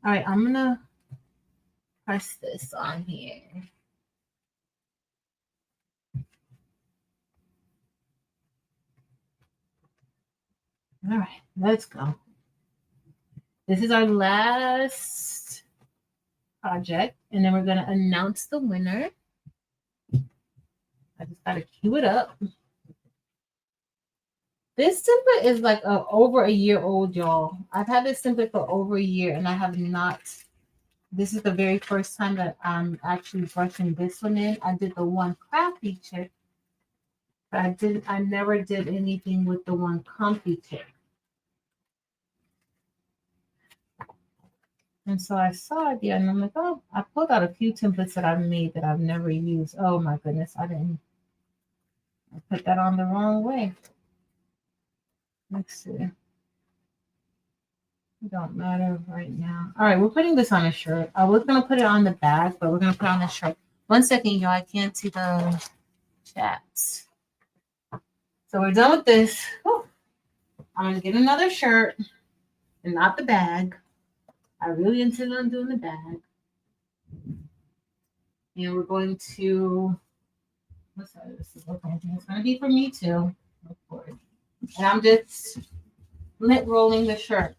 All right, I'm gonna press this on here. All right, let's go. This is our last project, and then we're going to announce the winner. I just got to cue it up. This template is like over a year old, y'all. I've had this template for over a year, and I have not. This is the very first time that I'm actually brushing this one in. I did the one crafty chick, but I never did anything with the one comfy chick. And so I saw it, yeah, and I'm like, oh, I pulled out a few templates that I've made that I've never used. Oh my goodness, I put that on the wrong way. Let's see. It don't matter right now. All right, we're putting this on a shirt. I was gonna put it on the back, but we're gonna put it on the shirt. 1 second, y'all. I can't see the chats. So we're done with this. Whew. I'm gonna get another shirt and not the bag. I really intend on doing the bag. And we're going to, what's that? This is okay. It's going to be for me too. And I'm just lint rolling the shirt.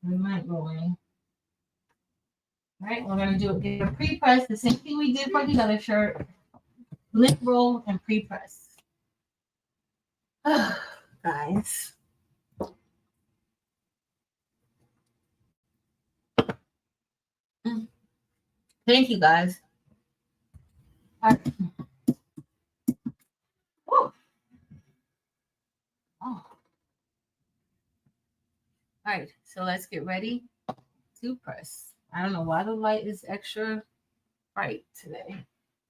Lint rolling. All right, we're going to do it. Get a pre-press, the same thing we did for the other shirt. Lint roll and pre-press. Guys. Thank you, guys. All right. Oh. All right, so let's get ready to press. I don't know why the light is extra bright today.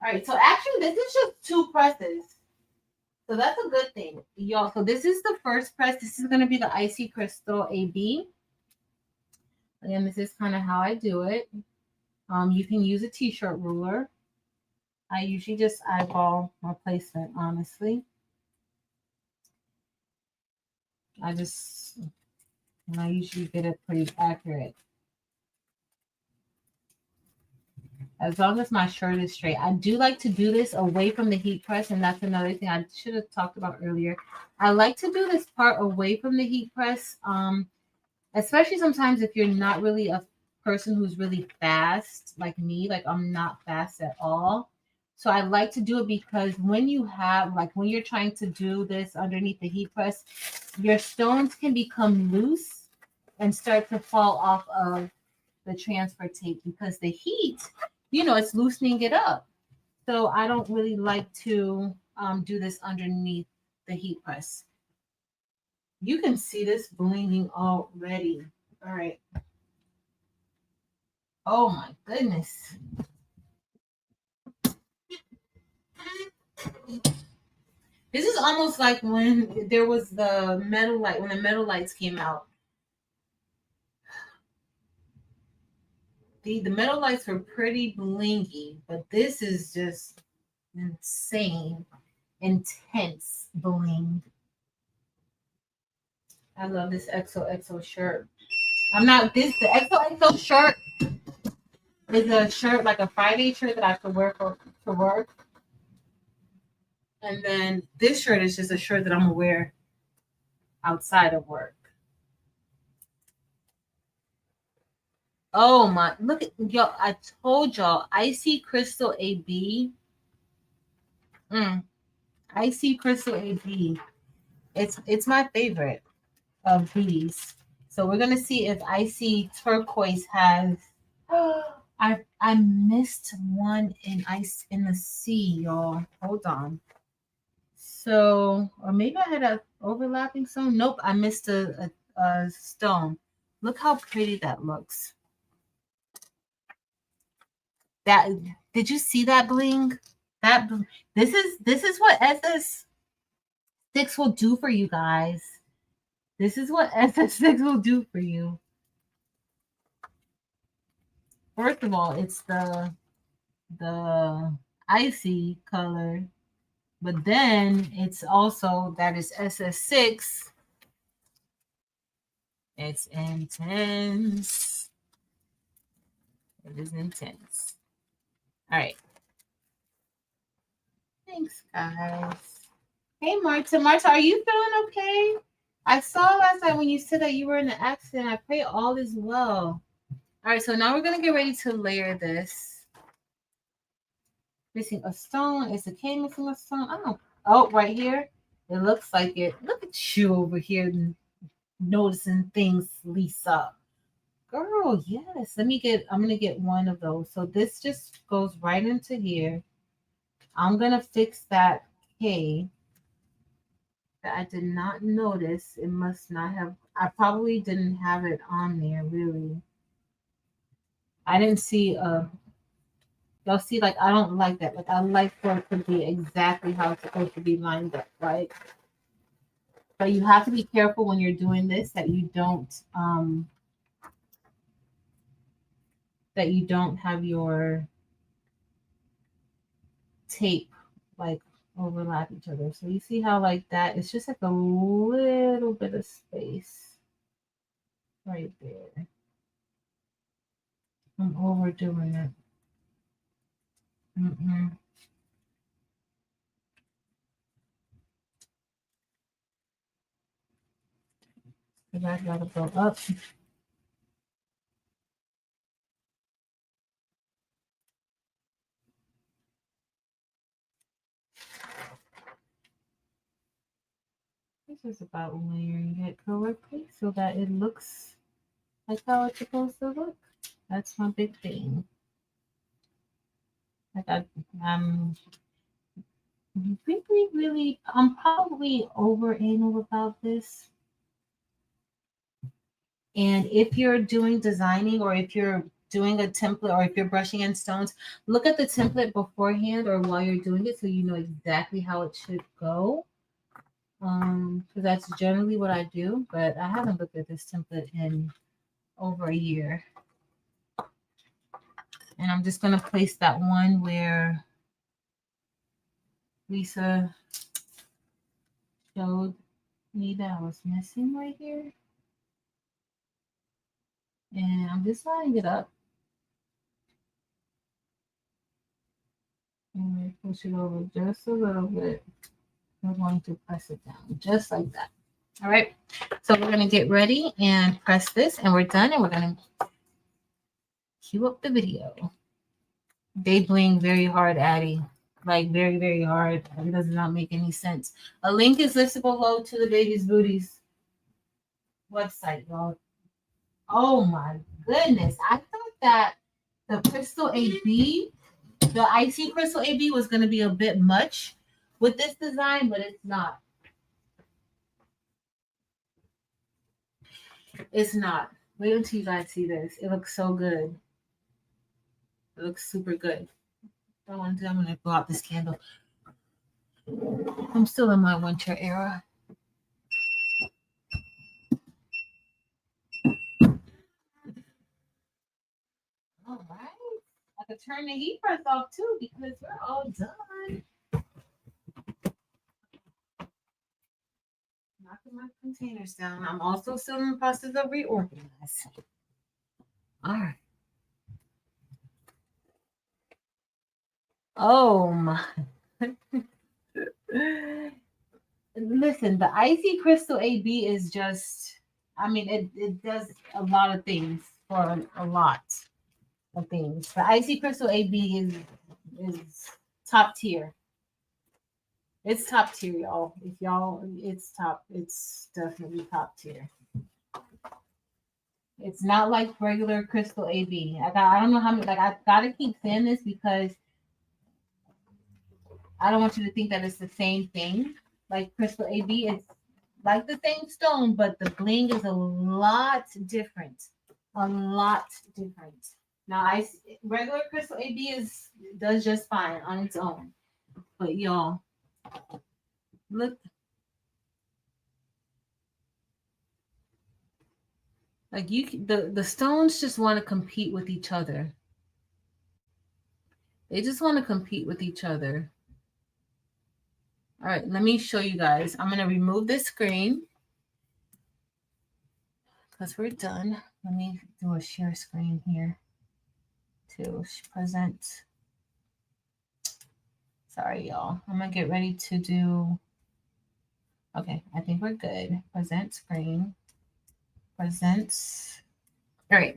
All right, so actually this is just 2 presses. So that's a good thing, y'all. So this is the first press. This is going to be the Icy Crystal AB. Again, this is kind of how I do it. You can use a t-shirt ruler. I usually just eyeball my placement, honestly. I usually get it pretty accurate. As long as my shirt is straight. I do like to do this away from the heat press, and that's another thing I should have talked about earlier. I like to do this part away from the heat press, especially sometimes if you're not really a person who's really fast like me. Like, I'm not fast at all. So I like to do it because when you have, like when you're trying to do this underneath the heat press, your stones can become loose and start to fall off of the transfer tape because the heat, it's loosening it up. So I don't really like to do this underneath the heat press. You can see this blinging already. All right. Oh my goodness. This is almost like when there was the metal light, when the metal lights came out. The metal lights were pretty blingy, but this is just insane, intense bling. I love this XOXO shirt. The XOXO shirt is a shirt, like a Friday shirt that I could wear for work. And then this shirt is just a shirt that I'm gonna wear outside of work. Oh my, look at y'all. I told y'all, Icy Crystal AB. Icy Crystal AB. It's my favorite of these. So we're gonna see if Icy Turquoise has I missed one in Ice in the Sea, y'all. Hold on. So, or maybe I had a overlapping stone. Nope, I missed a stone. Look how pretty that looks. That did you see that bling? This is what SS6 will do for you guys. This is what SS6 will do for you. First of all, it's the icy color, but then it's also that is SS6. It's intense. It is intense. All right. Thanks, guys. Hey, Marta. Marta, are you feeling okay? I saw last night when you said that you were in an accident. I pray all is well. All right, so now we're going to get ready to layer this. Missing a stone. Is the K missing a stone? I don't know. Oh, right here. It looks like it. Look at you over here noticing things, Lisa. Girl, yes. I'm going to get one of those. So this just goes right into here. I'm going to fix that K that I did not notice. It must not have, I probably didn't have it on there, really. I didn't see y'all see, like, I don't like that. Like, I like for it to be exactly how it's supposed to be lined up, right? But you have to be careful when you're doing this that you don't have your tape like overlap each other. So you see how like that, it's just like a little bit of space right there. I'm overdoing it. Because I gotta go up. This is about layering it correctly so that it looks like how it's supposed to look. That's my big thing. Like I'm really, I'm probably over anal about this. And if you're doing designing, or if you're doing a template, or if you're brushing in stones, look at the template beforehand or while you're doing it so you know exactly how it should go. Because that's generally what I do, but I haven't looked at this template in over a year. And I'm just going to place that one where Lisa showed me that I was missing right here. And I'm just lining it up. And push it over just a little bit. We're going to press it down just like that. All right. So we're going to get ready and press this, and we're done. And we're going to cue up the video. They bling very hard, Addie. Like very, very hard. It does not make any sense. A link is listed below to the Baby's Booties website, y'all. Oh my goodness. I thought that the Crystal AB, the icy Crystal AB was going to be a bit much with this design, but it's not. It's not. Wait until you guys see this. It looks so good. It looks super good. I'm going to blow out this candle. I'm still in my winter era. All right. I could turn the heat press off too because we're all done. Knocking my containers down. I'm also still in the process of reorganizing. All right. Oh my. Listen, the Icy Crystal AB is just, I mean, it does a lot of things for a lot of things. The Icy Crystal AB is top tier. It's top tier, y'all. If y'all, it's top. It's definitely top tier. It's not like regular Crystal AB. I don't know how many. Like I gotta keep saying this because I don't want you to think that it's the same thing. Like Crystal AB, it's like the same stone, but the bling is a lot different. A lot different. Now, regular Crystal AB does just fine on its own, but y'all, look. Like the stones just want to compete with each other. They just want to compete with each other. All right, let me show you guys. I'm going to remove this screen because we're done. Let me do a share screen here to present. Sorry, y'all. I'm going to get ready to do. Okay, I think we're good. Present screen. Presents. All right.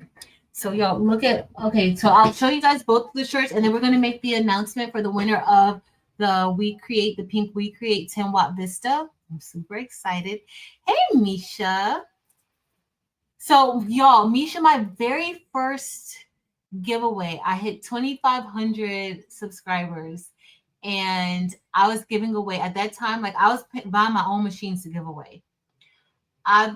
So y'all look at, okay, so I'll show you guys both the shirts and then we're going to make the announcement for the winner of the WeCreat, the pink WeCreat 10 watt Vista. I'm super excited. Hey, Misha. So y'all, Misha, my very first giveaway, I hit 2,500 subscribers and I was giving away at that time, like I was buying my own machines to give away. I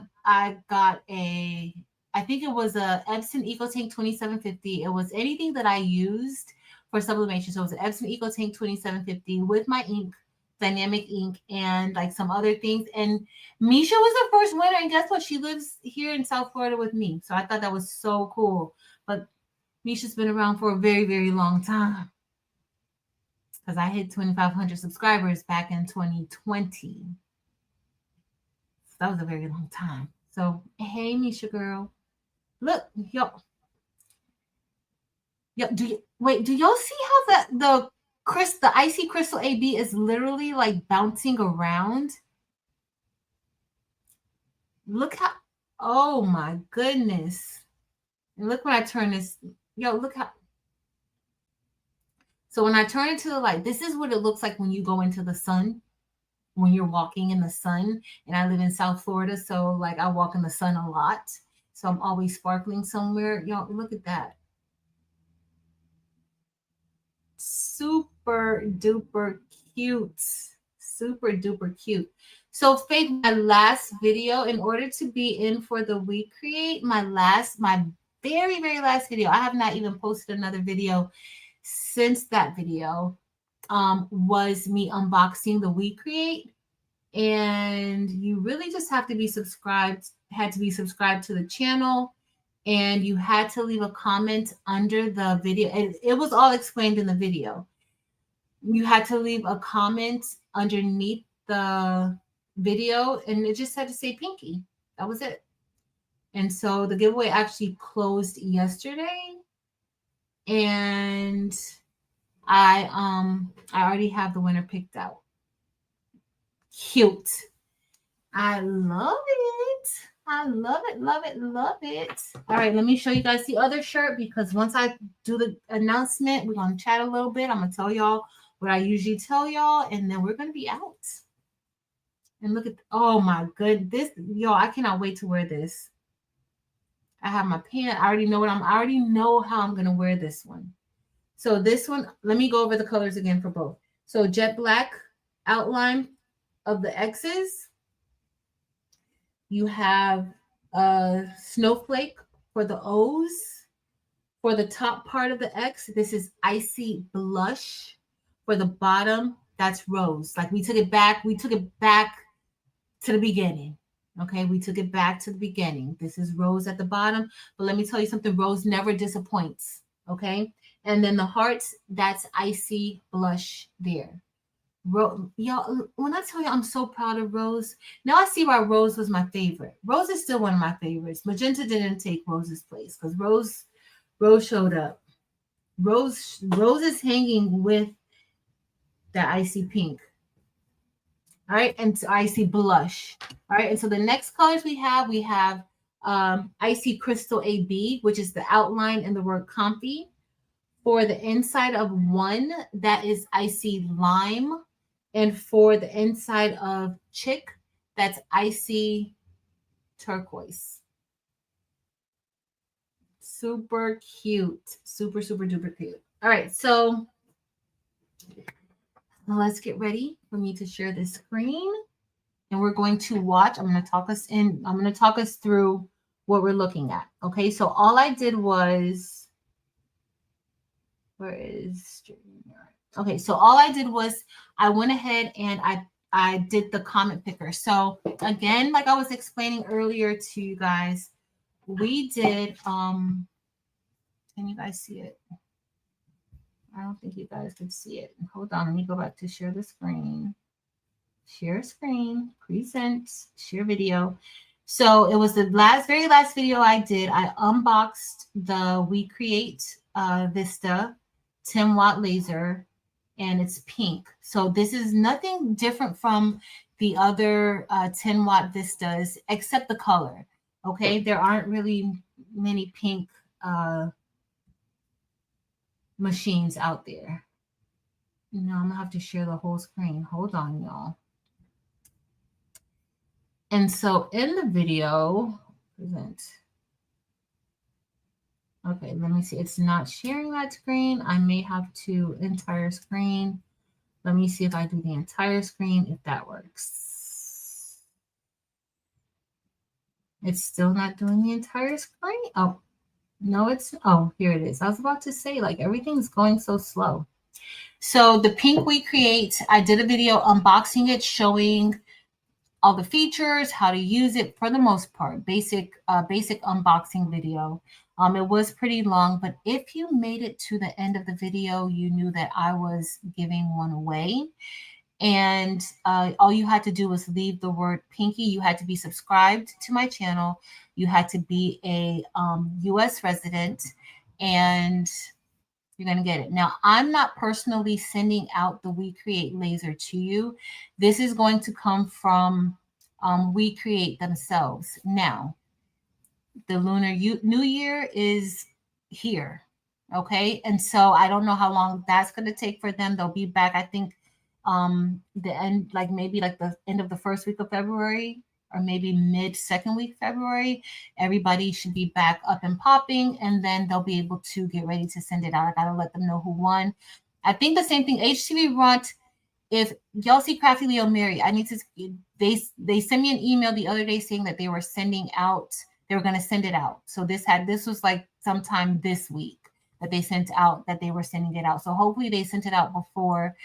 got I think it was a Epson EcoTank 2750. It was anything that I used for sublimation. So it was an Epson EcoTank 2750 with my ink, dynamic ink, and like some other things. And Misha was the first winner. And guess what? She lives here in South Florida with me. So I thought that was so cool. But Misha's been around for a very, very long time. Because I hit 2,500 subscribers back in 2020. So that was a very long time. So, hey, Misha girl. Look, y'all. Yeah, do y'all see how the icy crystal AB is literally like bouncing around? Look how, oh my goodness. And look when I turn this, yo, look how. So when I turn it to the light, this is what it looks like when you go into the sun, when you're walking in the sun. And I live in South Florida, so like I walk in the sun a lot. So I'm always sparkling somewhere. Y'all, look at that. Super duper cute. Super duper cute. So Faith, my last video, in order to be in for the WeCreat, my very, very last video, I have not even posted another video since that video, was me unboxing the WeCreat. And you really just have to be subscribed, to the channel. And you had to leave a comment under the video. It was all explained in the video. You had to leave a comment underneath the video, and it just had to say Pinky. That was it. And so the giveaway actually closed yesterday. And I already have the winner picked out. Cute. I love it. I love it, love it, love it. All right, let me show you guys the other shirt because once I do the announcement, we're going to chat a little bit. I'm going to tell y'all what I usually tell y'all, and then we're going to be out. And look at, oh my good, this, y'all, I cannot wait to wear this. I have my pen. I already know how I'm going to wear this one. So this one, let me go over the colors again for both. So jet black outline of the X's. You have a snowflake for the O's. For the top part of the X, this is icy blush. For the bottom, that's rose. Like we took it back to the beginning. Okay, we took it back to the beginning. This is rose at the bottom, but let me tell you something, rose never disappoints. Okay, and then the hearts, that's icy blush there. Y'all, when I tell you I'm so proud of Rose, now I see why Rose was my favorite. Rose is still one of my favorites. Magenta didn't take Rose's place because Rose showed up. Rose is hanging with that icy pink. All right, and icy blush. All right, and so the next colors we have icy crystal AB, which is the outline and the word comfy. For the inside of one, that is icy lime. And for the inside of chick, that's icy turquoise. Super cute. Super, super duper cute. All right, so now let's get ready for me to share this screen. And we're going to watch. I'm going to talk us through what we're looking at. Okay, so all I did was, where is, okay, so all I did was I went ahead and I did the comment picker. So again, like I was explaining earlier to you guys, we did, can you guys see it? I don't think you guys can see it. Hold on, let me go back to share the screen. Share screen, present, share video. So it was the very last video I did. I unboxed the WeCreat Vista 10 watt laser, and it's pink. So this is nothing different from the other 10 watt Vistas except the color. Okay, there aren't really many pink machines out there. I'm gonna have to share the whole screen. Hold on, y'all. And so in the video, present. Okay, let me see. It's not sharing that screen. I may have to entire screen. Let me see if I do the entire screen, if that works. It's still not doing the entire screen. Oh, no, oh, here it is. I was about to say, like, everything's going so slow. So the pink WeCreat, I did a video unboxing it, showing all the features, how to use it for the most part, basic unboxing video. It was pretty long, but if you made it to the end of the video, you knew that I was giving one away. And all you had to do was leave the word Pinky. You had to be subscribed to my channel. You had to be a US resident, and you're going to get it. Now, I'm not personally sending out the WeCreat laser to you. This is going to come from WeCreat themselves. Now, the Lunar New Year is here, okay? And so I don't know how long that's going to take for them. They'll be back, I think, the end, like maybe like the end of the first week of February, or maybe mid second week February. Everybody should be back up and popping, and then they'll be able to get ready to send it out. I gotta let them know who won. I think the same thing, HTV Runt. If y'all see Crafty Leo Mary, I need to, they sent me an email the other day saying that they were sending out, they were going to send it out. So this was like sometime this week that they sent out, that they were sending it out. So hopefully they sent it out before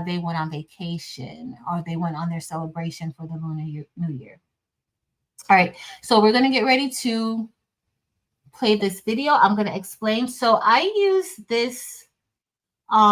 they went on vacation, or they went on their celebration for the Lunar New Year. All right, so we're going to get ready to play this video. I'm going to explain. So I use this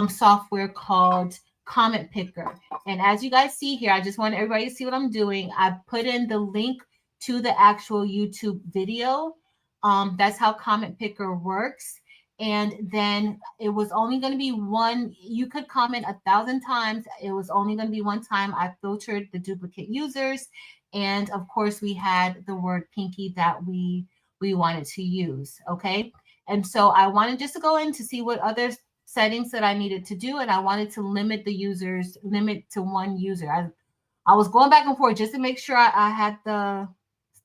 software called Comment Picker. And as you guys see here, I just want everybody to see what I'm doing. I put in the link to the actual YouTube video. That's how Comment Picker works. And then it was only going to be one. You could comment 1,000 times. It was only going to be one time. I filtered the duplicate users. And of course, we had the word Pinky that we wanted to use. Okay. And so I wanted just to go in to see what others settings that I needed to do, and I wanted to limit to one user. I was going back and forth just to make sure I had the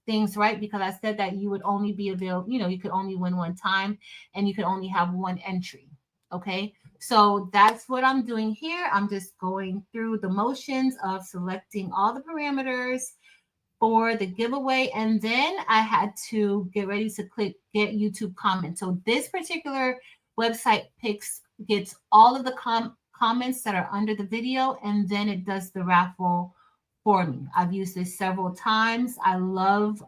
things right, because I said that you would only be available, you could only win one time and you could only have one entry. Okay. So that's what I'm doing here. I'm just going through the motions of selecting all the parameters for the giveaway. And then I had to get ready to click get YouTube comments. So this particular website gets all of the comments that are under the video, and then it does the raffle for me. I've used this several times. I love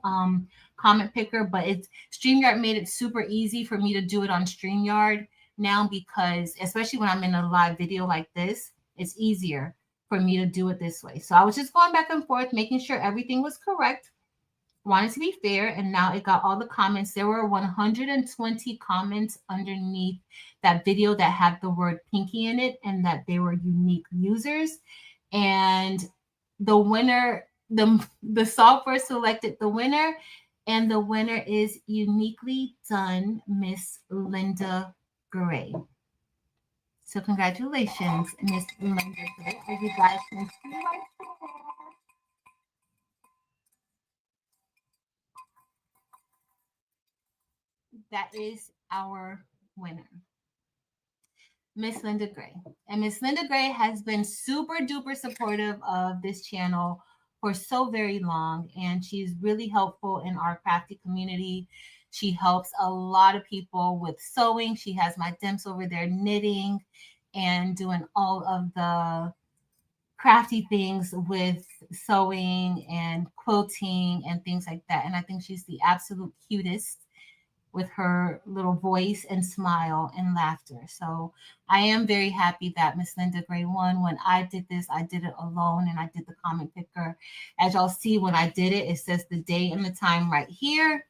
Comment Picker, but StreamYard made it super easy for me to do it on StreamYard now, because especially when I'm in a live video like this, it's easier for me to do it this way. So I was just going back and forth, making sure everything was correct. Wanted to be fair, and now it got all the comments. There were 120 comments underneath that video that had the word Pinky in it and that they were unique users. And the winner, the software selected the winner, and the winner is Uniquely Done Miss Linda Gray. So congratulations, Miss Linda Gray. As you guys can see right there. That is our winner, Miss Linda Gray. And Miss Linda Gray has been super duper supportive of this channel for so very long, and she's really helpful in our crafty community. She helps a lot of people with sewing. She has my Dimps over there knitting and doing all of the crafty things with sewing and quilting and things like that. And I think she's the absolute cutest with her little voice and smile and laughter. So I am very happy that Miss Linda Gray won. When I did this, I did it alone, and I did the comment picker. As y'all see, when I did it, it says the day and the time right here.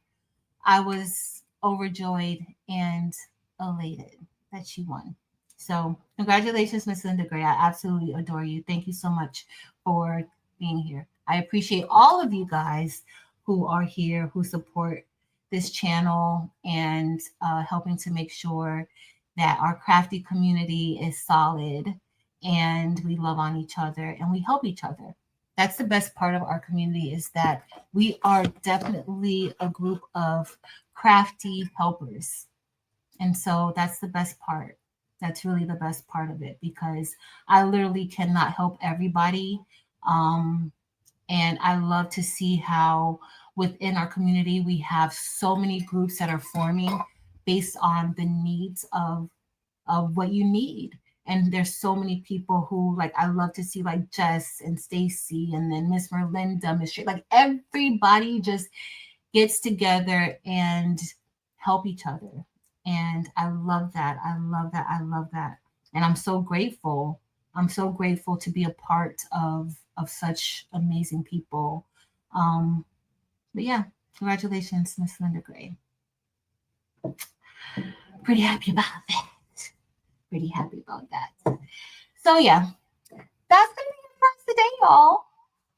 I was overjoyed and elated that she won. So congratulations, Miss Linda Gray. I absolutely adore you. Thank you so much for being here. I appreciate all of you guys who are here, who support this channel, and helping to make sure that our crafty community is solid, and we love on each other and we help each other. That's the best part of our community, is that we are definitely a group of crafty helpers. And so that's the best part. That's really the best part of it, because I literally cannot help everybody. And I love to see how within our community, we have so many groups that are forming based on the needs of what you need. And there's so many people who, like, I love to see, like Jess and Stacy, and then Miss Merlinda, Miss Shay, like everybody just gets together and help each other. And I love that. I love that. I love that. And I'm so grateful. I'm so grateful to be a part of such amazing people. But yeah, congratulations, Miss Linda Gray. Pretty happy about that. Pretty happy about that. So yeah, that's gonna be it for today, y'all.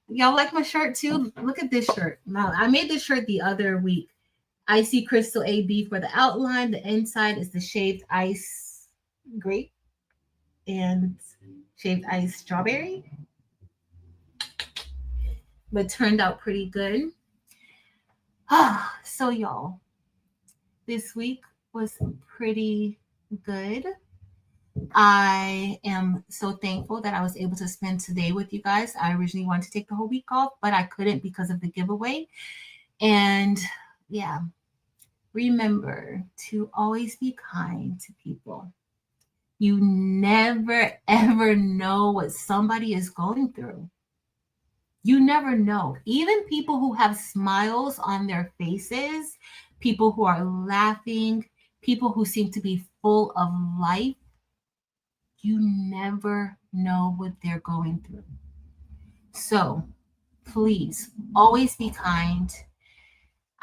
Y'all like my shirt too? Look at this shirt. Now, I made this shirt the other week. Icy Crystal AB for the outline. The inside is the shaved ice grape and shaved ice strawberry. But turned out pretty good. So y'all, this week was pretty good. I am so thankful that I was able to spend today with you guys. I originally wanted to take the whole week off, but I couldn't because of the giveaway. And yeah, remember to always be kind to people. You never, ever know what somebody is going through. You never know. Even people who have smiles on their faces, people who are laughing, people who seem to be full of life, you never know what they're going through. So please always be kind.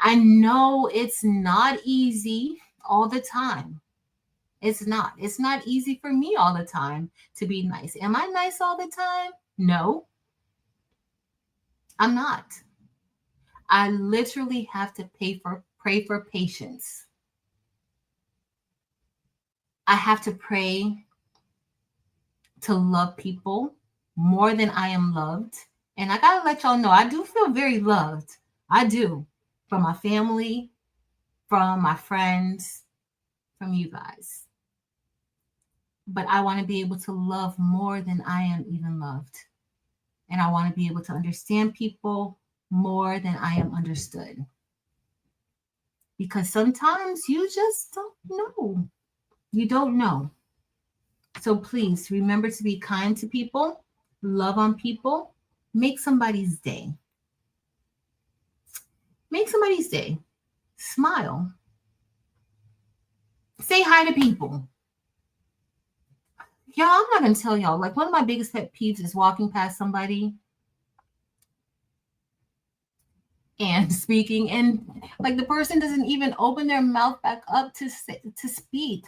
I know it's not easy all the time. It's not. It's not easy for me all the time to be nice. Am I nice all the time? No, I'm not. I literally have to pray for patience. I have to pray to love people more than I am loved. And I got to let y'all know, I do feel very loved. I do. From my family, from my friends, from you guys. But I want to be able to love more than I am even loved. And I want to be able to understand people more than I am understood. Because sometimes you just don't know. You don't know. So please remember to be kind to people, love on people, make somebody's day. Make somebody's day. Smile. Say hi to people. Y'all, I'm not going to tell y'all, like one of my biggest pet peeves is walking past somebody and speaking, and like the person doesn't even open their mouth back up to speak.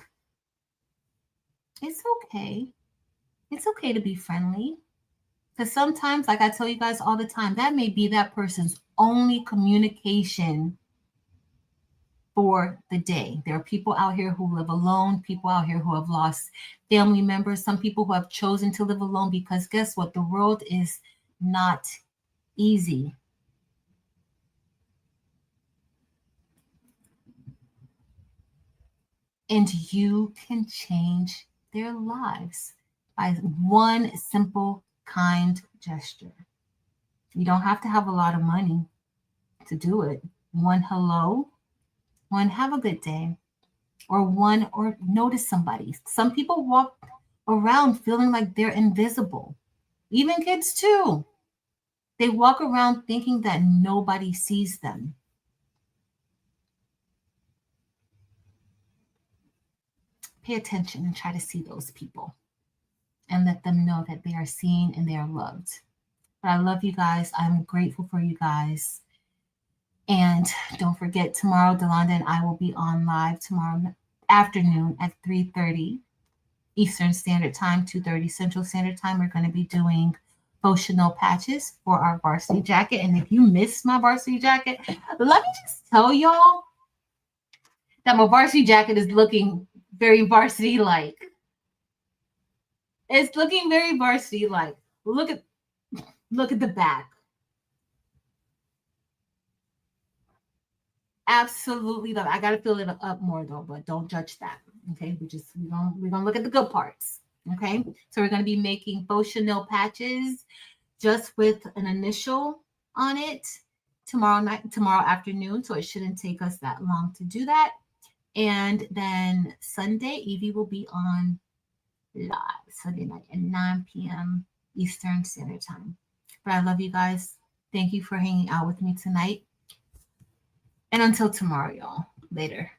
It's okay. It's okay to be friendly. Because sometimes, like I tell you guys all the time, that may be that person's only communication for the day. There are people out here who live alone, people out here who have lost family members, some people who have chosen to live alone because guess what? The world is not easy. And you can change their lives by one simple, kind gesture. You don't have to have a lot of money to do it. One hello, one have a good day, or notice somebody. Some people walk around feeling like they're invisible. Even kids too. They walk around thinking that nobody sees them. Pay attention and try to see those people and let them know that they are seen and they are loved. But I love you guys. I'm grateful for you guys. And don't forget, tomorrow, Delonda and I will be on live tomorrow afternoon at 3:30 Eastern Standard Time, 2:30 Central Standard Time. We're going to be doing faux Chanel patches for our varsity jacket. And if you missed my varsity jacket, let me just tell y'all that my varsity jacket is looking very varsity-like. It's looking very varsity-like. Look at the back. Absolutely love it. I gotta fill it up more though, but don't judge that. Okay, we're gonna look at the good parts. Okay, so we're gonna be making faux Chanel patches just with an initial on it tomorrow afternoon. So it shouldn't take us that long to do that. And then Sunday, Evie will be on live Sunday night at 9 p.m. Eastern Standard Time. But I love you guys. Thank you for hanging out with me tonight. And until tomorrow, y'all. Later.